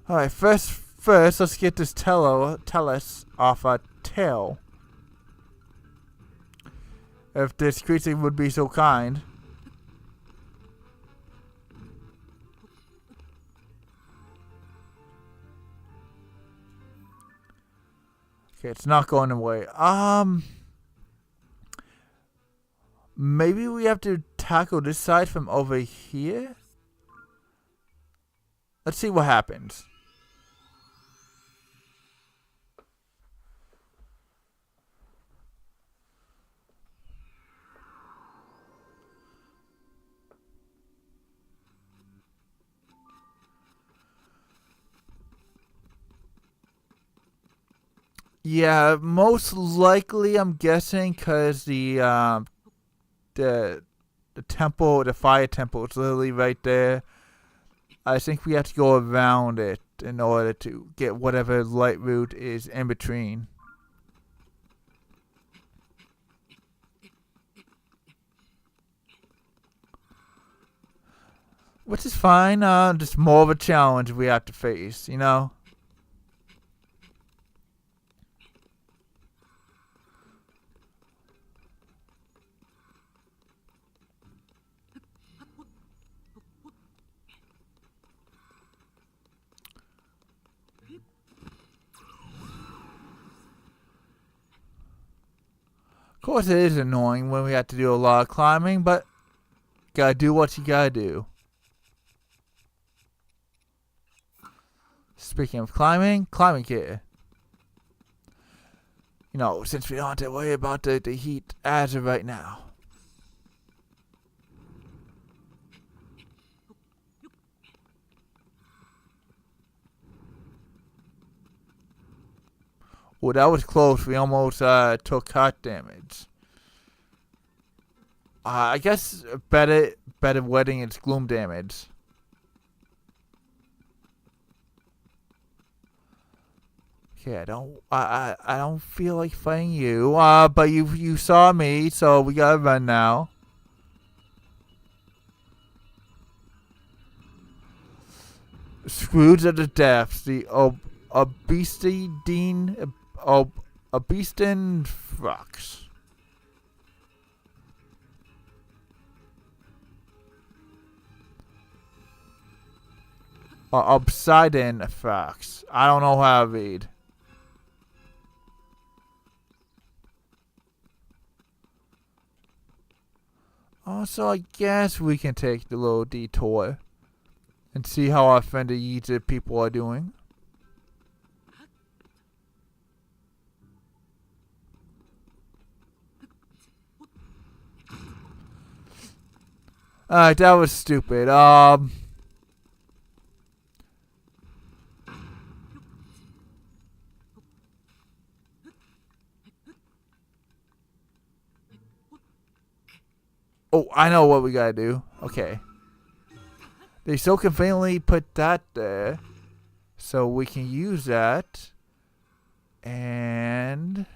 Alright, first, let's get this Tellus off our tail. If this creature would be so kind. Okay, it's not going away. Maybe we have to tackle this side from over here? Let's see what happens. Yeah, most likely I'm guessing because the temple, the fire temple is literally right there. I think we have to go around it in order to get whatever light root is in between. Which is fine, just more of a challenge we have to face, you know? Of course, it is annoying when we have to do a lot of climbing, but gotta do what you gotta do. Speaking of climbing gear. You know, since we don't have to worry about the heat as of right now. Well, that was close. We almost took hot damage. I guess better wetting is gloom damage. Okay, I don't feel like fighting you. But you saw me, so we gotta run now. Scrooge of the Depths, the Obestin Fox. Obsidian Fox. I don't know how to read. Also, I guess we can take the little detour and see how our friendly Yeezy people are doing. Alright, that was stupid. Oh, I know what we gotta do. Okay. They so conveniently put that there, so we can use that. And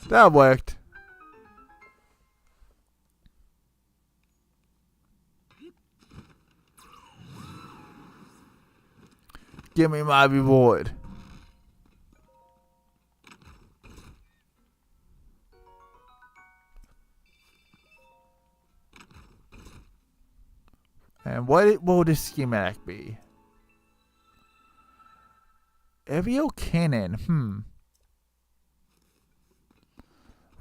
that worked. Give me my reward. And what will this schematic be? Aerial cannon.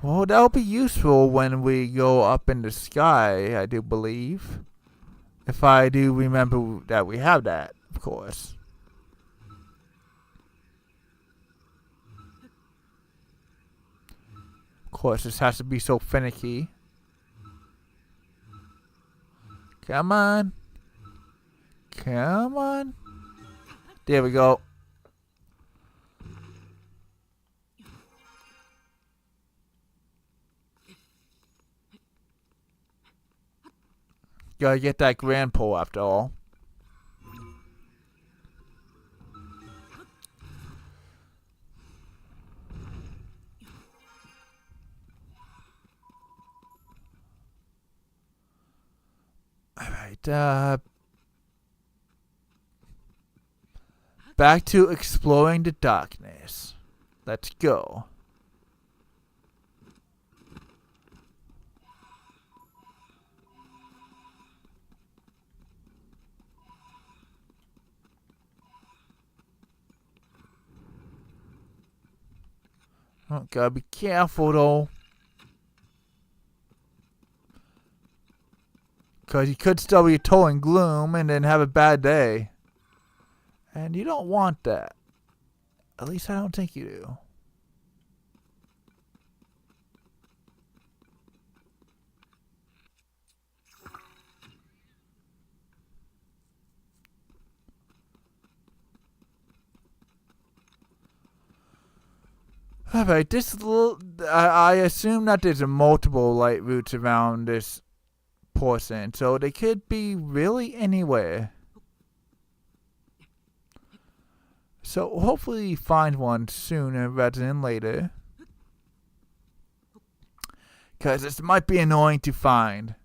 Well, that'll be useful when we go up in the sky, I do believe. If I do remember that we have that, of course. Of course, this has to be so finicky. Come on. Come on. There we go. Gotta get that grand pull after all. Alright, back to exploring the darkness. Let's go. Oh, gotta be careful though. Because you could still be towing gloom and then have a bad day. And you don't want that. At least I don't think you do. Alright, this little... I assume that there's a multiple light routes around this portion, so they could be really anywhere. So hopefully find one sooner rather than later. Because this might be annoying to find.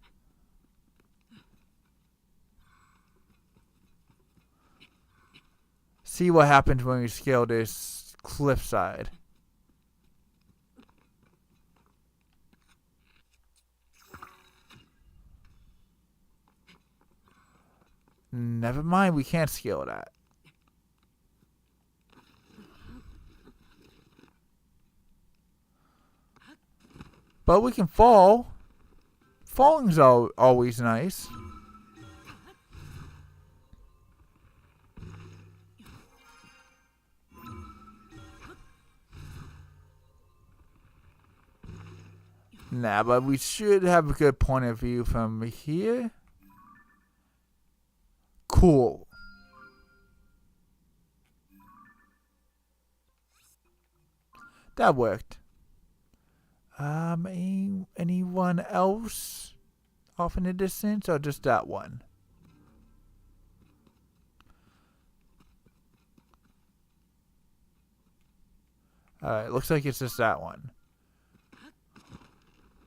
See what happens when we scale this cliffside. Never mind, we can't scale that. But we can fall. Falling's always nice. Nah, but we should have a good point of view from here. Cool. That worked. Anyone else off in the distance, or just that one? Alright, looks like it's just that one.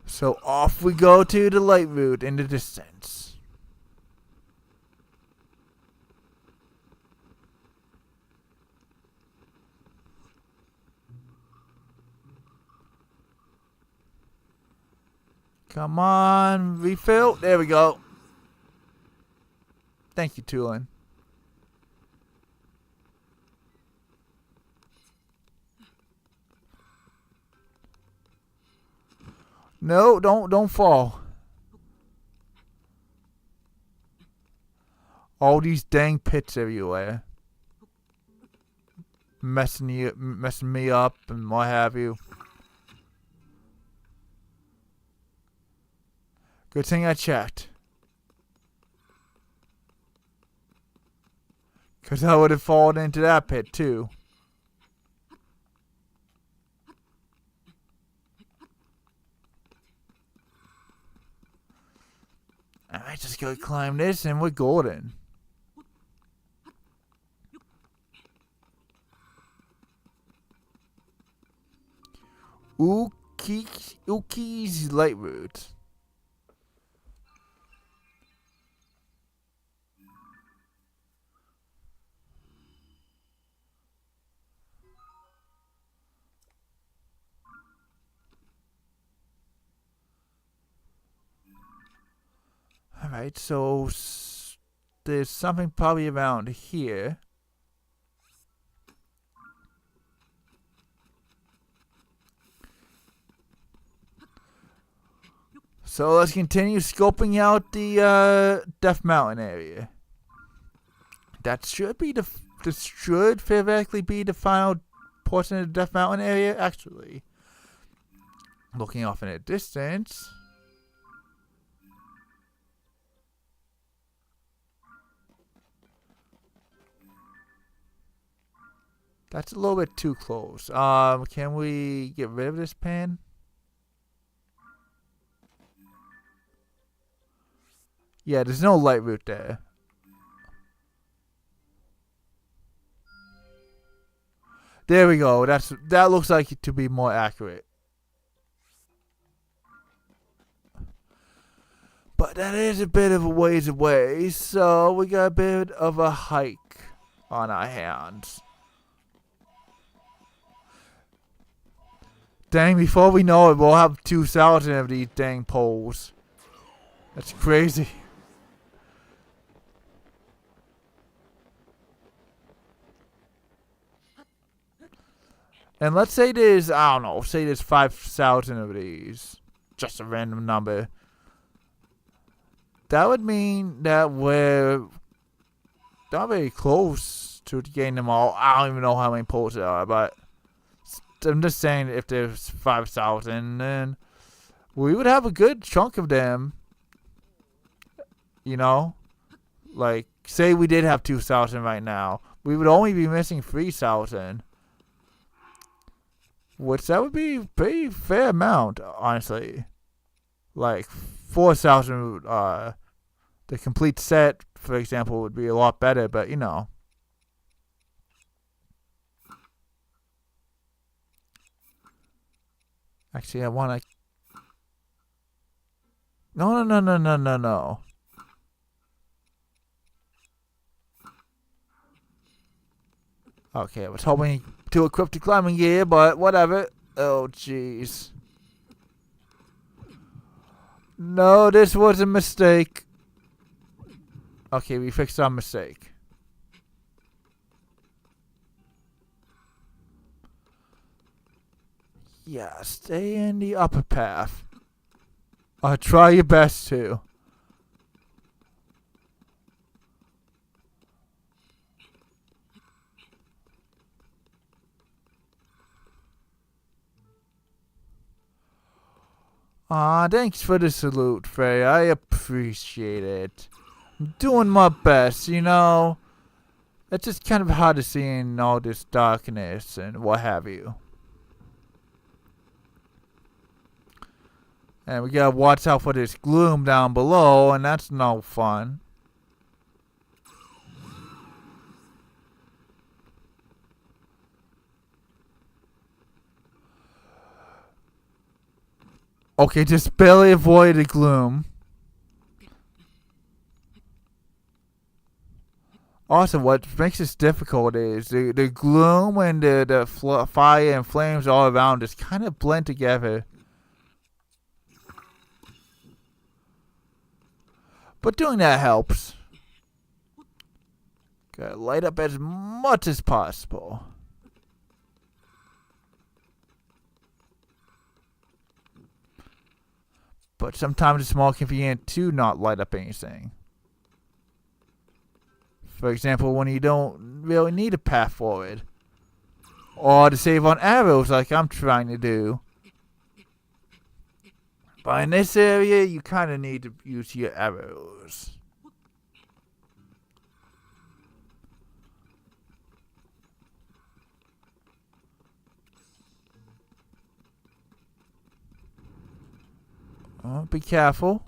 So off we go to the light route in the distance. Come on, refill. There we go. Thank you, Tulin. No, don't fall. All these dang pits everywhere. Messing me up and what have you. Good thing I checked. Because I would have fallen into that pit too. I might just go climb this and we're golden. Uki's light route. Alright, so there's something probably around here. So let's continue scoping out the Death Mountain area. That should be this should theoretically be the final portion of the Death Mountain area, actually. Looking off in the distance. That's a little bit too close. Can we get rid of this pan? Yeah, there's no light route there. There we go. That looks like it to be more accurate. But that is a bit of a ways away, so we got a bit of a hike on our hands. Dang, before we know it, we'll have 2,000 of these dang poles. That's crazy. And let's say there's, I don't know, say there's 5,000 of these. Just a random number. That would mean that we're not very close to getting them all. I don't even know how many poles there are, but I'm just saying if there's 5,000, then we would have a good chunk of them. You know? Like, say we did have 2,000 right now. We would only be missing 3,000. Which that would be a pretty fair amount, honestly. Like 4,000, the complete set, for example, would be a lot better, but you know. Actually, I want to. No. Okay, I was hoping to equip the climbing gear, but whatever. Oh, jeez. No, this was a mistake. Okay, we fixed our mistake. Yeah, stay in the upper path. Try your best to. Thanks for the salute, Frey. I appreciate it. I'm doing my best, you know. It's just kind of hard to see in all this darkness and what have you. And we gotta watch out for this gloom down below, and that's no fun. Okay, just barely avoid the gloom. Also, what makes this difficult is the gloom and the fire and flames all around just kind of blend together. But doing that helps. Gotta light up as much as possible. But sometimes it's more convenient to not light up anything. For example, when you don't really need a path forward. Or to save on arrows like I'm trying to do. But in this area, you kind of need to use your arrows. Be careful.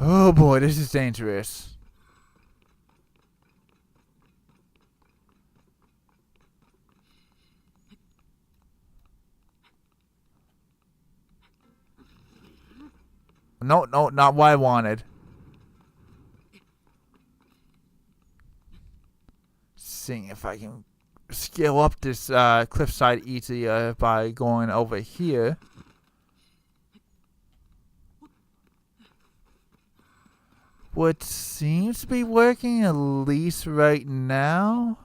Oh boy, this is dangerous. No, not what I wanted. Seeing if I can scale up this cliffside easier by going over here. What seems to be working, at least right now.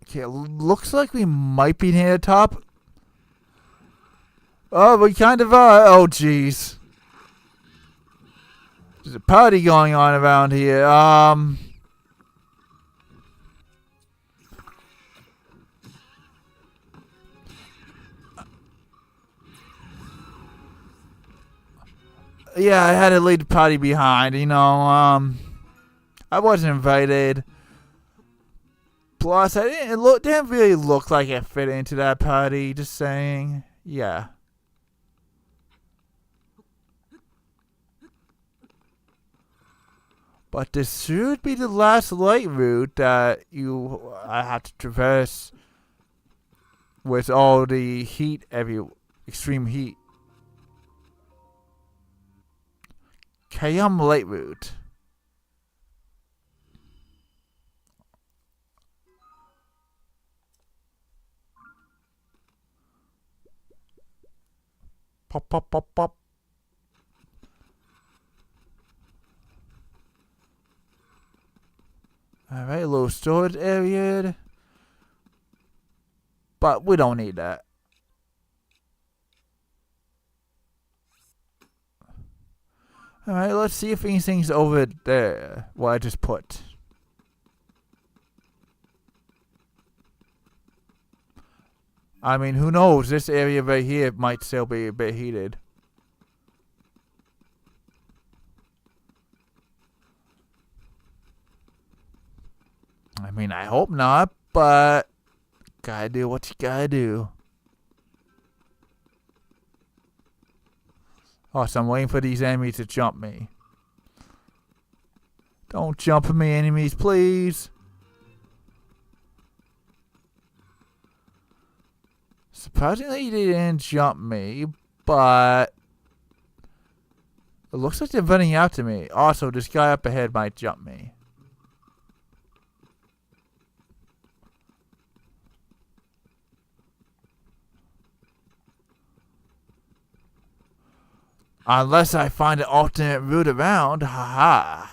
Okay, it looks like we might be near the top. Oh, we kind of are. Oh, jeez. There's a party going on around here. Yeah, I had to leave the party behind, you know, I wasn't invited. Plus, didn't really look like I fit into that party, just saying. Yeah. But this should be the last light route that I have to traverse with all the heat, extreme heat. Kayam light route. Pop, pop, pop, pop. Alright, a little storage area. But we don't need that. Alright, let's see if anything's over there. What I just put. I mean, who knows? This area right here might still be a bit heated. I mean, I hope not, but gotta do what you gotta do. Oh, so I'm waiting for these enemies to jump me. Don't jump me, enemies, please. Surprisingly, they didn't jump me, but it looks like they're running after me. Also, this guy up ahead might jump me. Unless I find an alternate route around, haha.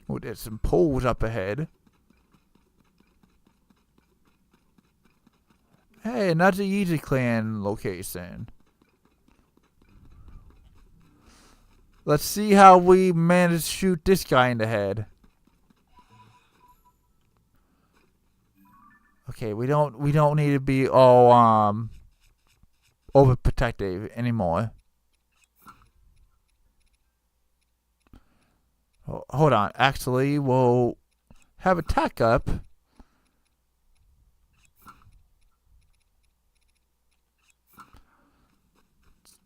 Oh, there's some poles up ahead. Hey, another Easy Clan location. Let's see how we manage to shoot this guy in the head. Okay, we don't need to be all overprotective anymore. Oh, hold on. Actually, we'll have attack up.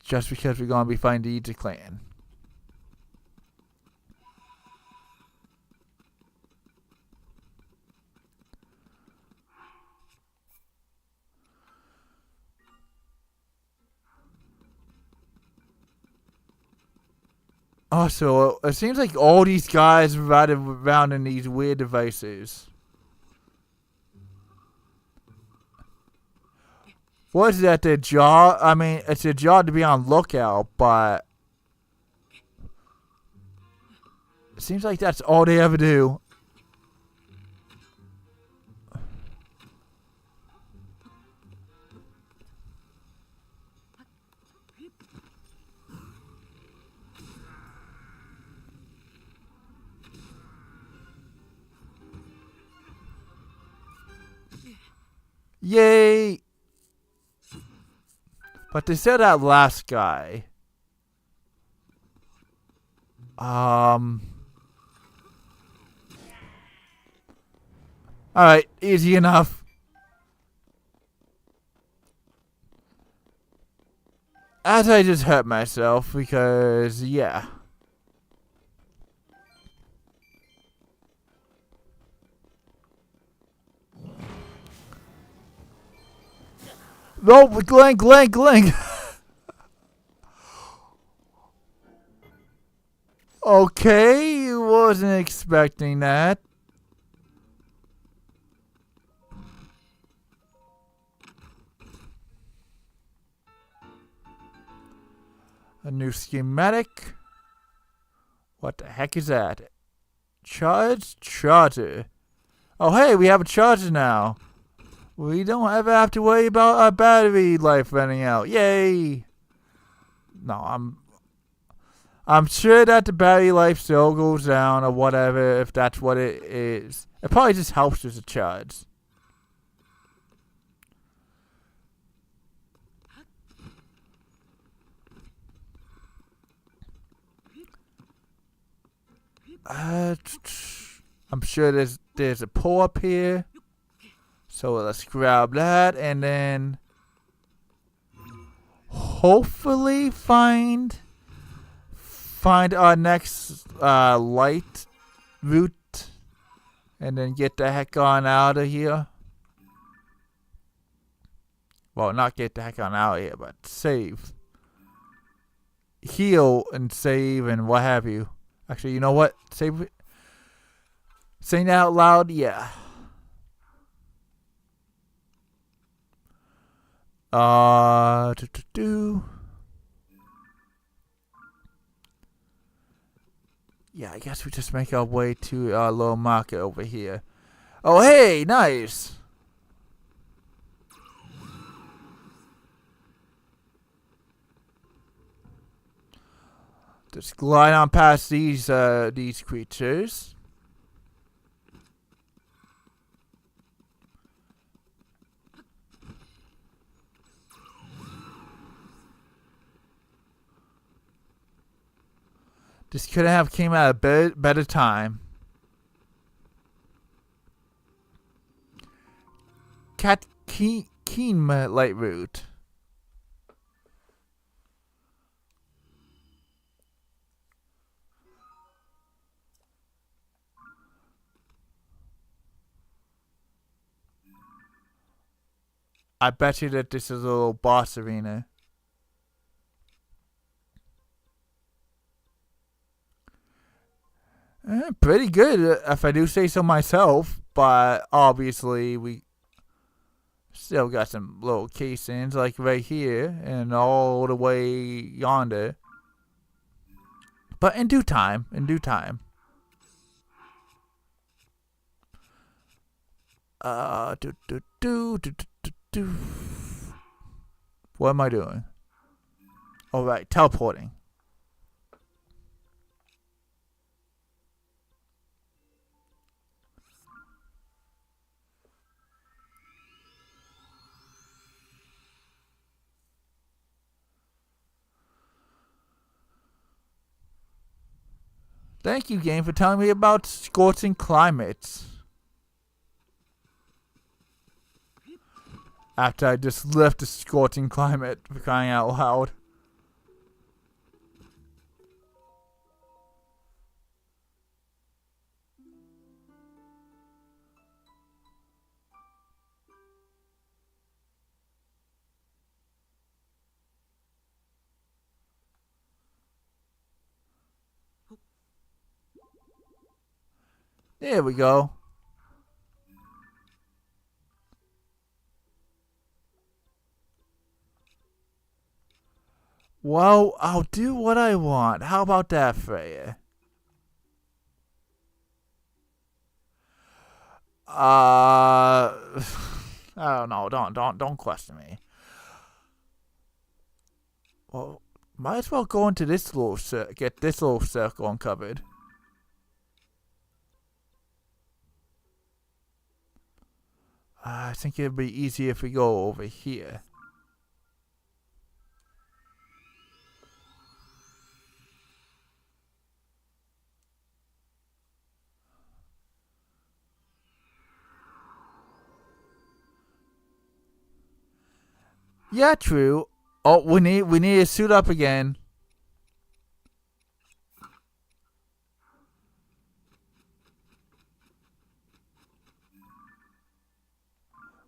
Just because we're gonna be fighting the Easy Clan. Also, it seems like all these guys riding around in these weird devices. What is that, their job? I mean, it's their job to be on lookout, but it seems like that's all they ever do. Yay! But they said that last guy. Alright, easy enough. As I just hurt myself because, yeah. No, Glenn. Okay, wasn't expecting that. A new schematic. What the heck is that? Charger. Oh, hey, we have a charger now. We don't ever have to worry about our battery life running out. Yay! No, I'm sure that the battery life still goes down or whatever if that's what it is. It probably just helps with the charge. I'm sure there's a pull up here. So let's grab that and then hopefully find our next light route and then get the heck on out of here. Well, not get the heck on out of here, but save. Heal and save and what have you. Actually, you know what? Save it. Saying that out loud, yeah. Yeah, I guess we just make our way to our little market over here. Oh, hey, nice. Just glide on past these creatures. This could have came at a better time. Cat Keen light route. I bet you that this is a little boss arena. Pretty good, if I do say so myself. But obviously, we still got some little casings, like right here and all the way yonder. But in due time, in due time. Do do do do do do do. What am I doing? All right, teleporting. Thank you, game, for telling me about scorching climates. After I just left the scorching climate, for crying out loud. There we go. Well, I'll do what I want. How about that, Freya? I don't know. Don't question me. Well, might as well go into this little get this little circle uncovered. I think it'd be easier if we go over here. Yeah, true. Oh, we need to suit up again.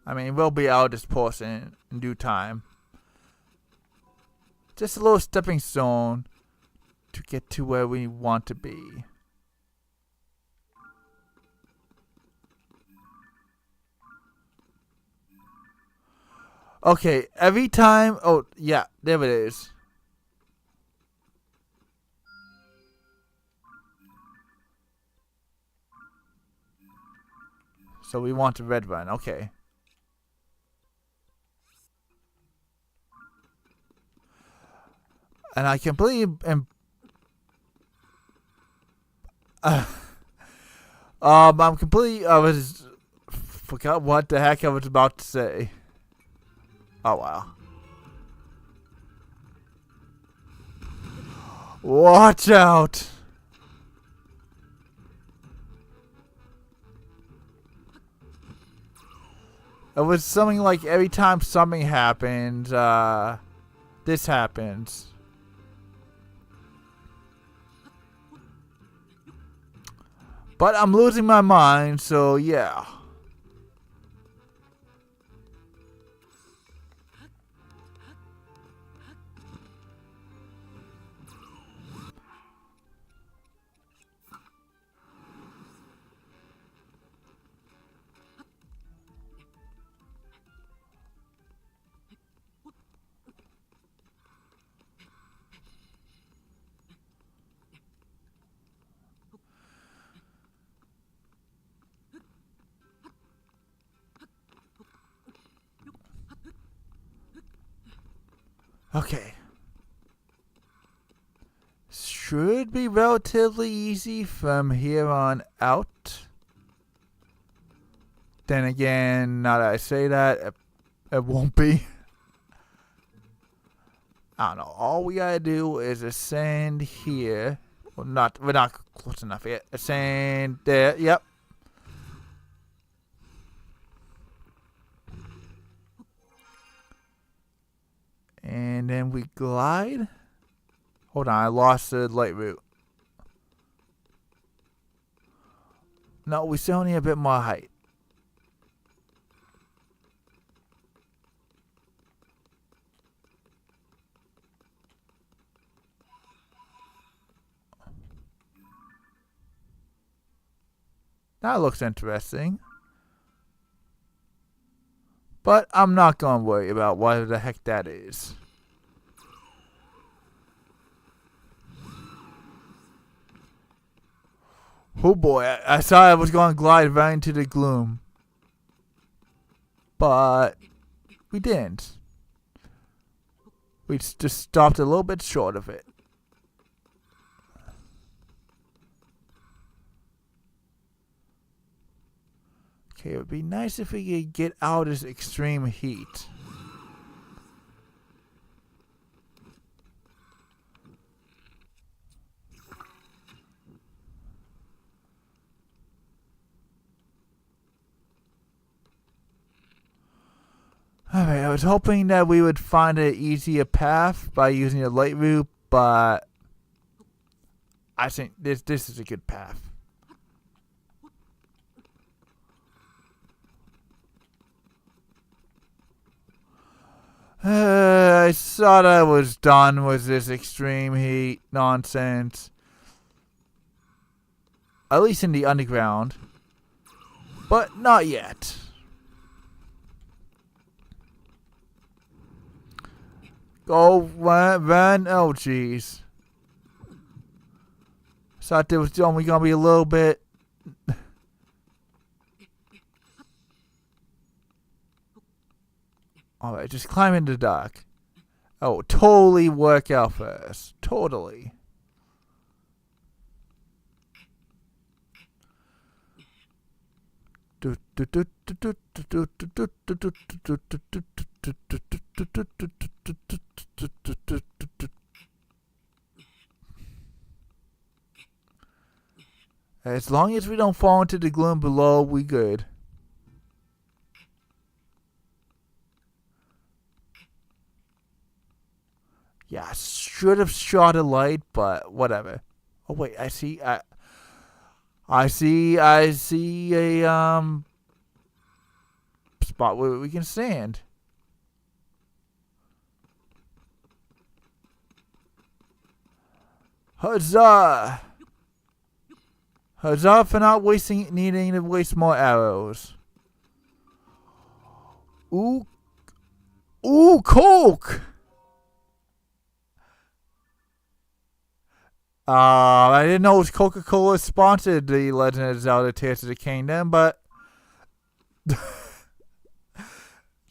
I mean, we'll be out of this portion in due time. Just a little stepping stone to get to where we want to be. Okay, every time. Oh, yeah, there it is. So we want the red one. Okay. And I completely I'm completely. I was forgot what the heck I was about to say. Oh wow. Watch out! It was something like every time something happened, this happens. But I'm losing my mind, so yeah. Okay. Should be relatively easy from here on out. Then again, now that I say that, it won't be. I don't know. All we gotta do is ascend here. Well, we're not close enough yet. Ascend there. Yep. And then we glide. Hold on, I lost the light route. No, we still need a bit more height. That looks interesting. But I'm not gonna worry about what the heck that is. Oh boy, I thought I was gonna glide right into the gloom. But we didn't. We just stopped a little bit short of it. Okay, it would be nice if we could get out of this extreme heat. Alright, I was hoping that we would find an easier path by using a light route, but I think this is a good path. I thought I was done with this extreme heat nonsense. At least in the underground. But not yet. Go, run. Oh, jeez. Thought there was only going to be a little bit. Alright, just climb into the dock. Oh, totally work out first. Totally. As long as we don't fall into the gloom below, we good. Yeah, I should have shot a light, but whatever. Oh wait, I see a spot where we can stand. Huzzah! Huzzah for not needing to waste more arrows. Ooh, Coke! I didn't know Coca-Cola sponsored the Legend of Zelda Tears of the Kingdom, but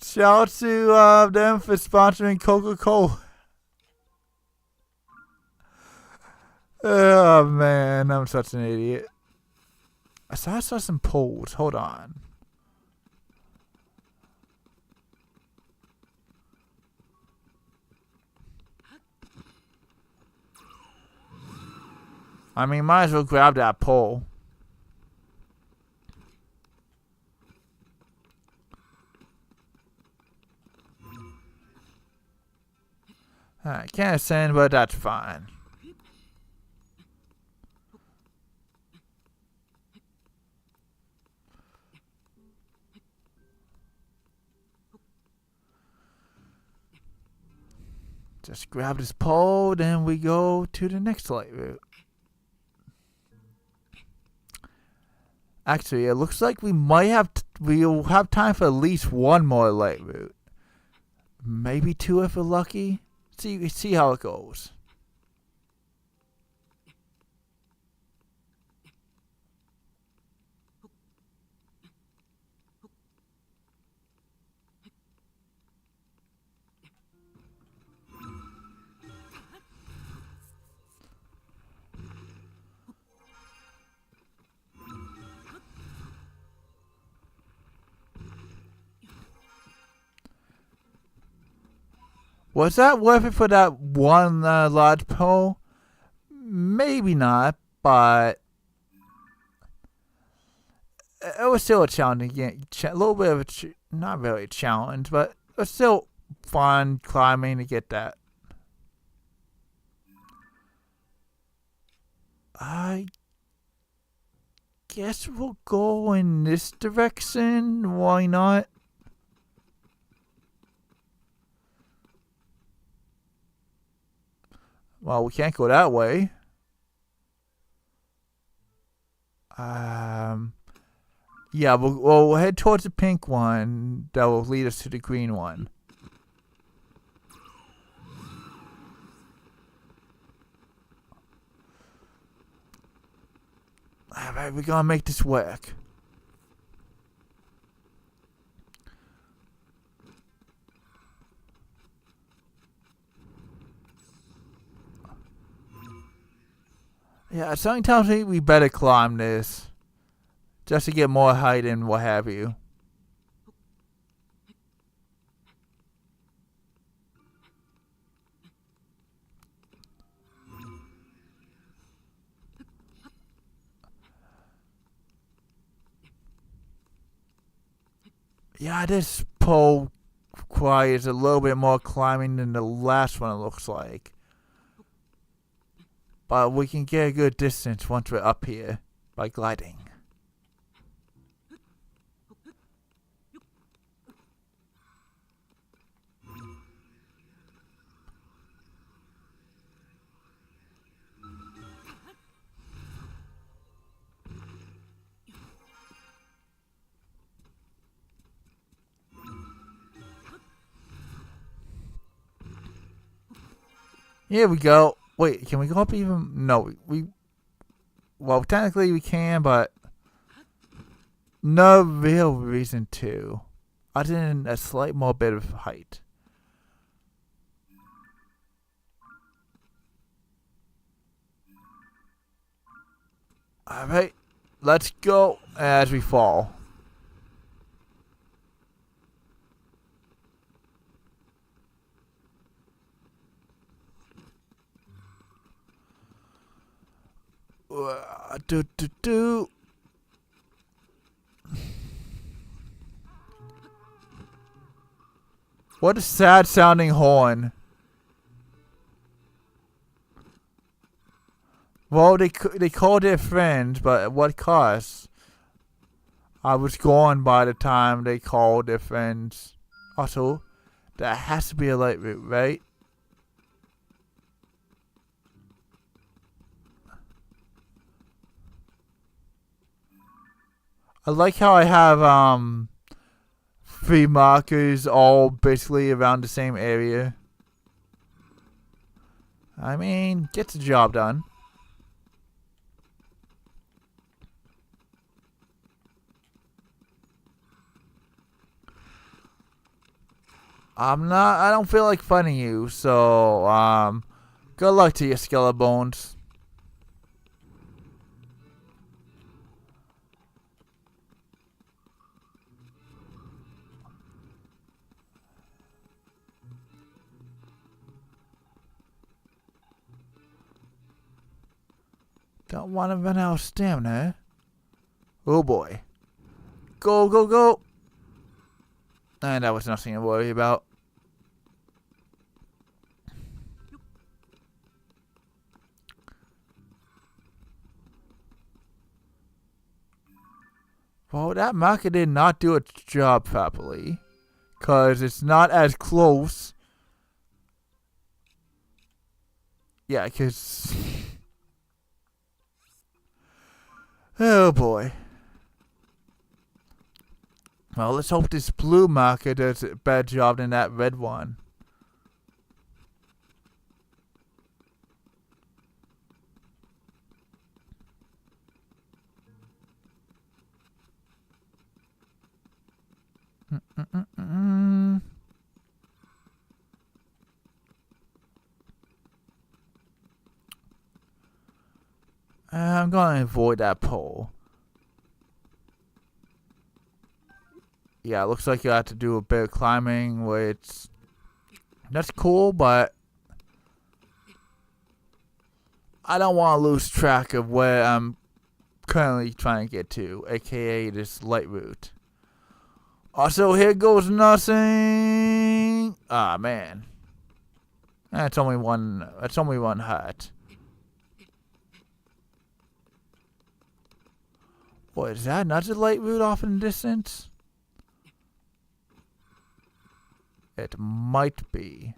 shout out to them for sponsoring Coca-Cola. Oh man, I'm such an idiot. I saw some poles. Hold on. I mean, might as well grab that pole. Alright, can't ascend, but that's fine. Just grab this pole, then we go to the next light route. Actually, it looks like we might have we'll have time for at least one more light route. Maybe two if we're lucky. See how it goes. Was that worth it for that one large pole? Maybe not, but it was still a challenging game. A little bit of not really a challenge, but it was still fun climbing to get that. I guess we'll go in this direction. Why not? Well, we can't go that way. Yeah, we'll head towards the pink one that will lead us to the green one. Alright, we're gonna make this work. Yeah, something tells me we better climb this. Just to get more height and what have you. Yeah, this pole requires a little bit more climbing than the last one, it looks like. But we can get a good distance once we're up here by gliding. Here we go. Wait, can we go up even? No, well, technically we can, but no real reason to. Other than a slight more bit of height. Alright, let's go as we fall. Do do do. What a sad sounding horn. Well, they called it friends, but at what cost? I was gone by the time they called their friends. Also, that has to be a light route, right? I like how I have 3 markers all basically around the same area. I mean, gets the job done. I don't feel like fighting you, so good luck to you, Skelebones. Don't want to run out of stamina. Oh boy. Go, go, go. And that was nothing to worry about. Well, that marker did not do its job properly. Because it's not as close. Yeah, because... Oh boy. Well, let's hope this blue marker does a better job than that red one. I'm gonna avoid that pole. Yeah, it looks like you have to do a bit of climbing, which that's cool, but I don't want to lose track of where I'm currently trying to get to, aka this light route. Also, here goes nothing. Ah, man. That's only one. That's only one hut. What is that? Another light route off in the distance? It might be.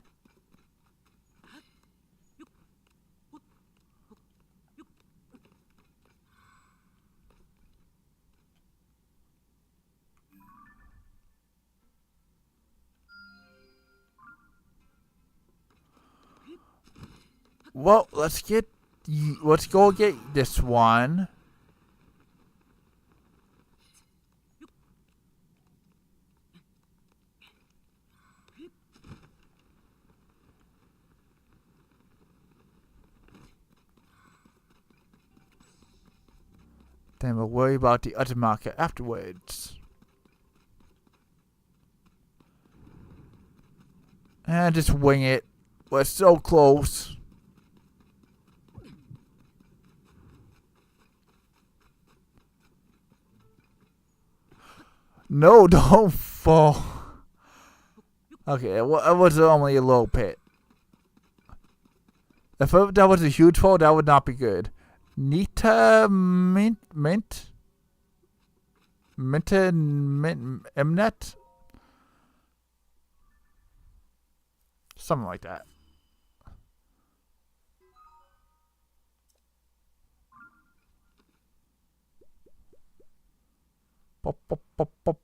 Well, let's go get this one. Then we'll worry about the other marker afterwards. And just wing it. We're so close. No, don't fall. Okay, well, it was only a little pit. If that was a huge fall, that would not be good. Nita Mnet? Something like that. Pop, pop, pop, pop.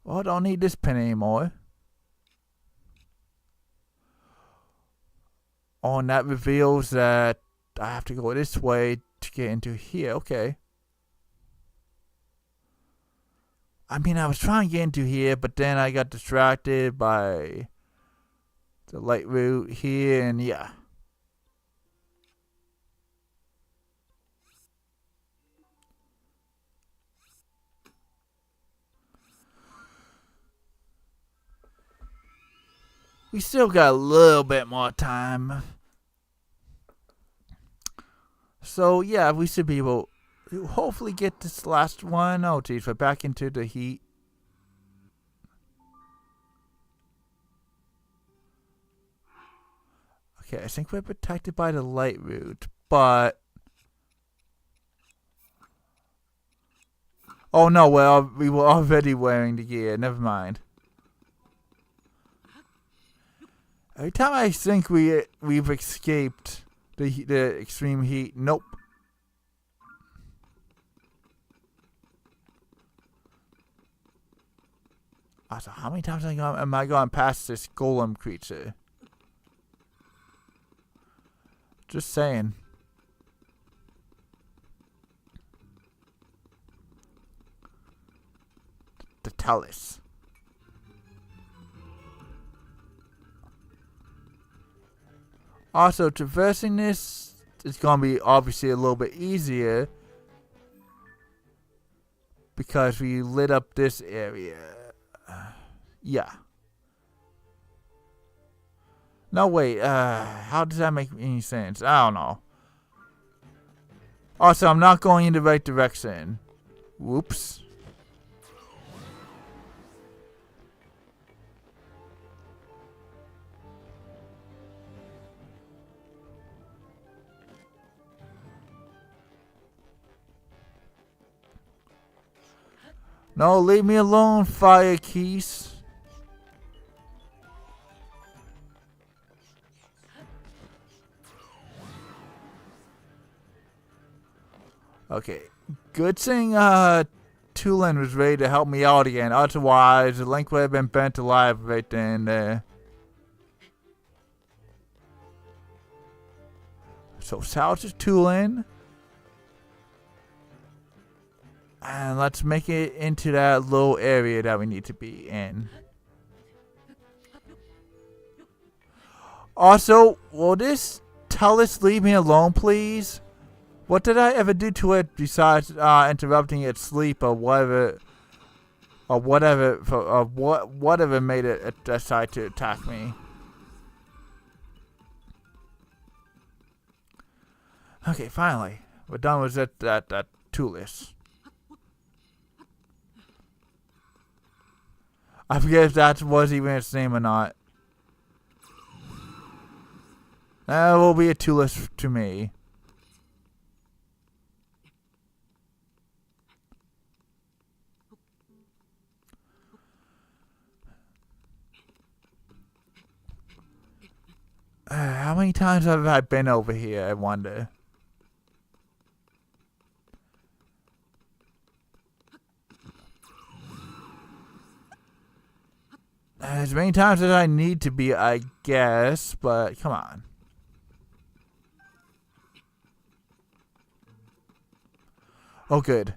Well, I don't need this pin anymore. Oh, and that reveals that I have to go this way to get into here. Okay. I mean, I was trying to get into here, but then I got distracted by the light route here, and yeah. We still got a little bit more time. So, yeah, we should be able to hopefully get this last one. Oh, geez, we're back into the heat. Okay, I think we're protected by the light route, but... Oh, no, we were already wearing the gear. Never mind. Every time I think we've escaped the extreme heat, nope. Also, how many times am I going past this golem creature? Just saying. The Talus. Also, traversing this is going to be obviously a little bit easier because we lit up this area. Yeah. No, wait. How does that make any sense? I don't know. Also, I'm not going in the right direction. Whoops. No, leave me alone, Fire Keys. Okay. Good thing Tulin was ready to help me out again. Otherwise, the link would have been bent alive right then and there. So, south is Tulin. And let's make it into that little area that we need to be in. Also, will this Talus leave me alone, please? What did I ever do to it besides interrupting its sleep or whatever, whatever made it decide to attack me? Okay, finally, we're done with that Tulus. I forget if that was even its name or not. That will be a Tulus to me. How many times have I been over here, I wonder? as many times as I need to be, I guess, but come on. Oh, good.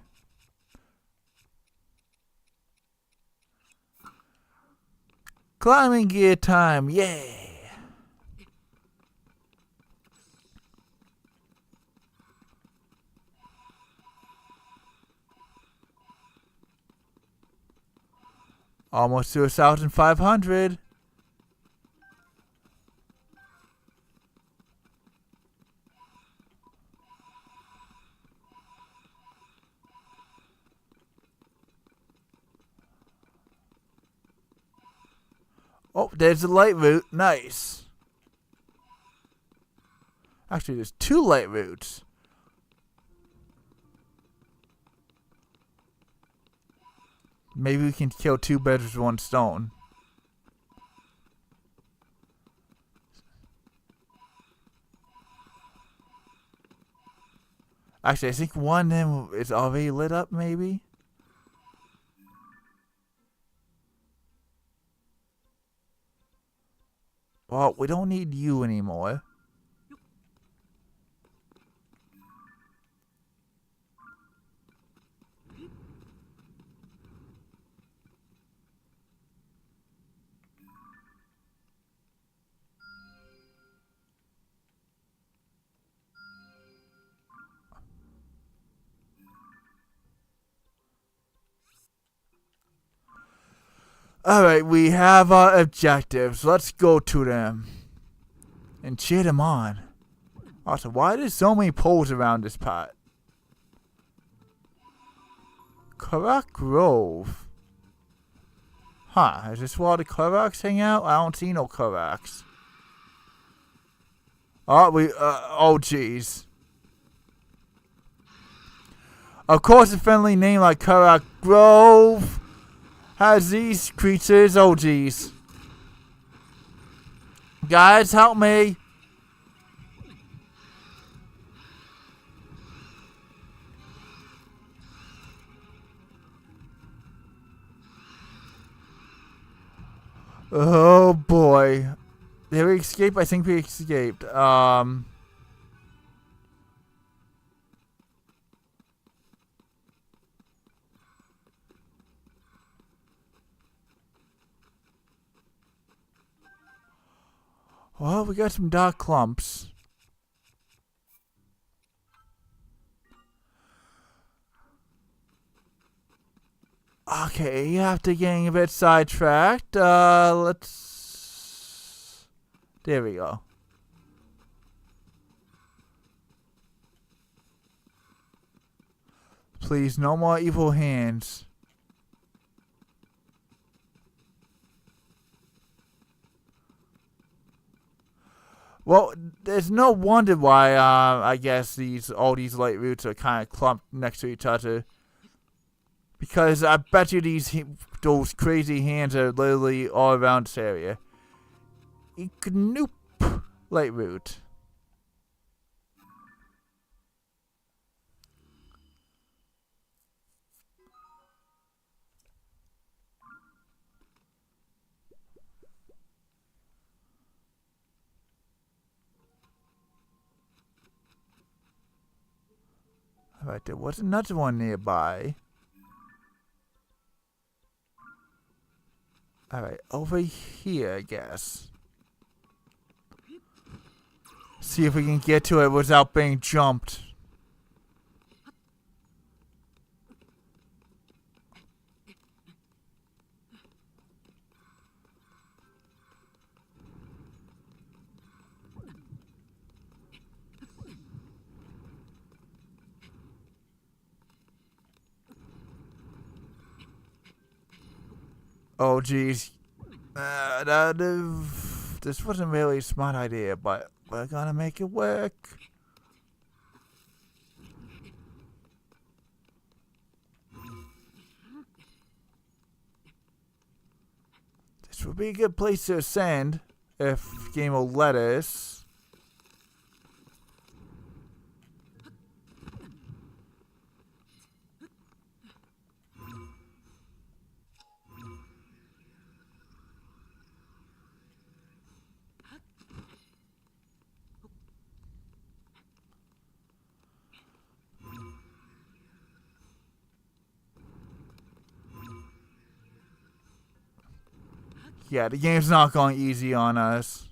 Climbing gear time, yay! Almost to 1,500. Oh, there's the light route. Nice. Actually, there's 2 light routes. Maybe we can kill 2 birds with 1 stone. Actually, I think one of them is already lit up, maybe? Well, we don't need you anymore. Alright, we have our objectives. Let's go to them. And cheer them on. Also, why there's so many poles around this pot? Korok Grove. Huh, is this where the Koroks hang out? I don't see no Koroks. Oh jeez. Of course a friendly name like Korok Grove has these creatures. Oh jeez. Guys, help me. Oh boy. Did we escape? I think we escaped. Well, we got some dark clumps. Okay, after getting a bit sidetracked, let's... There we go. Please, no more evil hands. Well, there's no wonder why, I guess all these light routes are kind of clumped next to each other. Because I bet you those crazy hands are literally all around this area. Nope. Light route. Alright, there was another one nearby. Alright, over here, I guess. See if we can get to it without being jumped. Oh, jeez. This wasn't really a smart idea, but we're gonna make it work. This would be a good place to ascend, if game will let us. Yeah, the game's not going easy on us.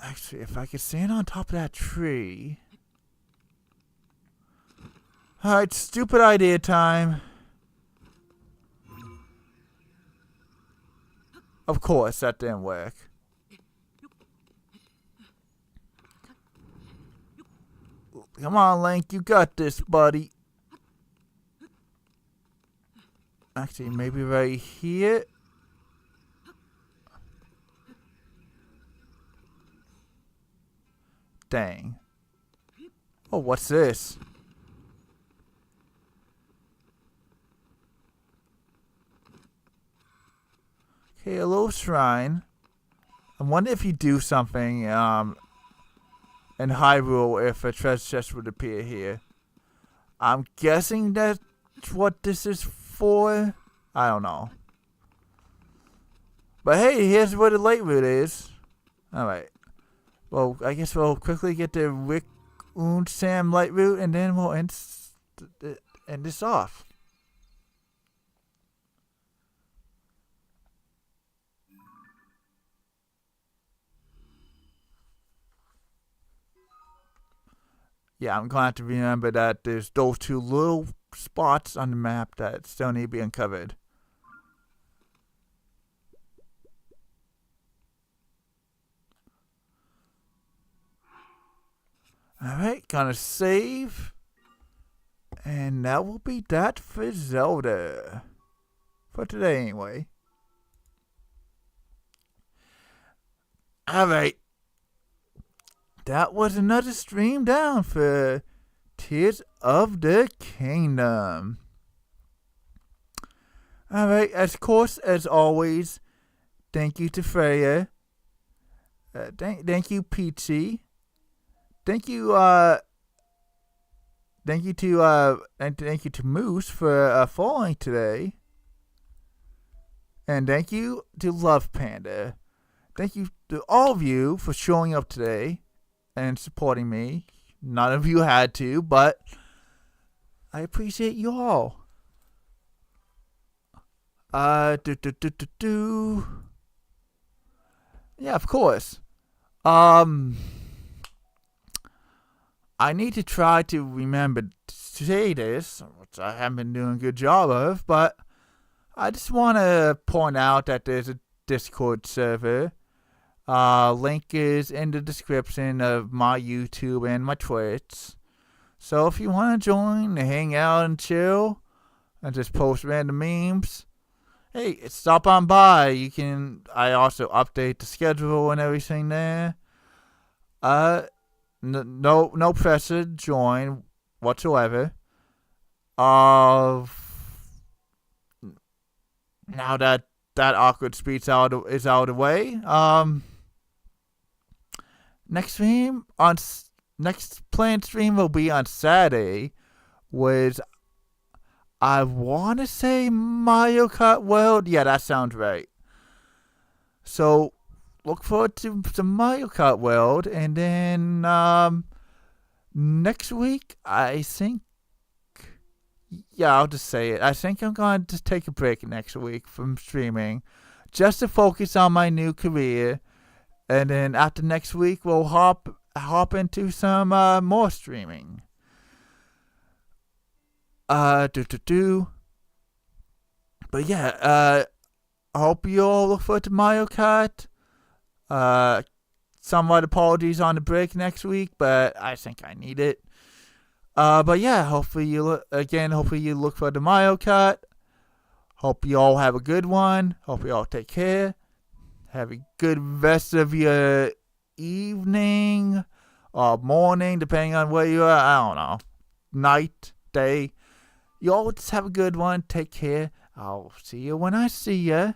Actually, if I could stand on top of that tree. Alright, stupid idea time. Of course, that didn't work. Come on, Link, you got this, buddy. Actually, maybe right here. Dang. Oh, what's this? Okay, a little shrine. I wonder if you do something, in Hyrule if a treasure chest would appear here. I'm guessing that's what this is for. I don't know. But hey, here's where the light route is. Alright. Well, I guess we'll quickly get the Rick und Sam light route and then we'll end this off. Yeah, I'm going to have to remember that there's those two little spots on the map that still need to be uncovered. Alright, gonna save. And that will be that for Zelda. For today, anyway. Alright. That was another stream down for Tears of the Kingdom. Alright, of course, as always, thank you to Freya. Thank you, Peachy. Thank you to Moose for following today. And thank you to Love Panda. Thank you to all of you for showing up today and supporting me. None of you had to, but I appreciate you all. Yeah, of course. I need to try to remember to say this, which I haven't been doing a good job of, but I just want to point out that there's a Discord server. Link is in the description of my YouTube and my Twitch. So if you want to join, hang out and chill, and just post random memes, hey, stop on by. I also update the schedule and everything there. No pressure to join whatsoever. Now that awkward speech is out of the way, next planned stream will be on Saturday, with I want to say Mario Kart World. Yeah, that sounds right. So look forward to some Mario Kart World, and then next week I think. Yeah, I'll just say it. I think I'm going to just take a break next week from streaming, just to focus on my new career, and then after next week we'll hop into some more streaming. But yeah, I hope you all look forward to Mario Kart. Somewhat apologies on the break next week, but I think I need it. But yeah, hopefully you look forward to Mario Kart. Hope you all have a good one. Hope you all take care. Have a good rest of your evening or morning, depending on where you are. I don't know. Night, day. You all just have a good one. Take care. I'll see you when I see you.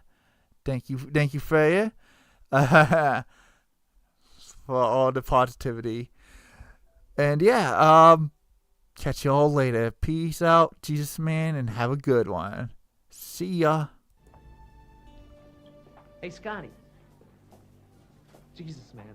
Thank you, Freya, for all the positivity. And yeah, catch you all later. Peace out, Jesus man, and have a good one. See ya. Hey, Scotty. Jesus, man.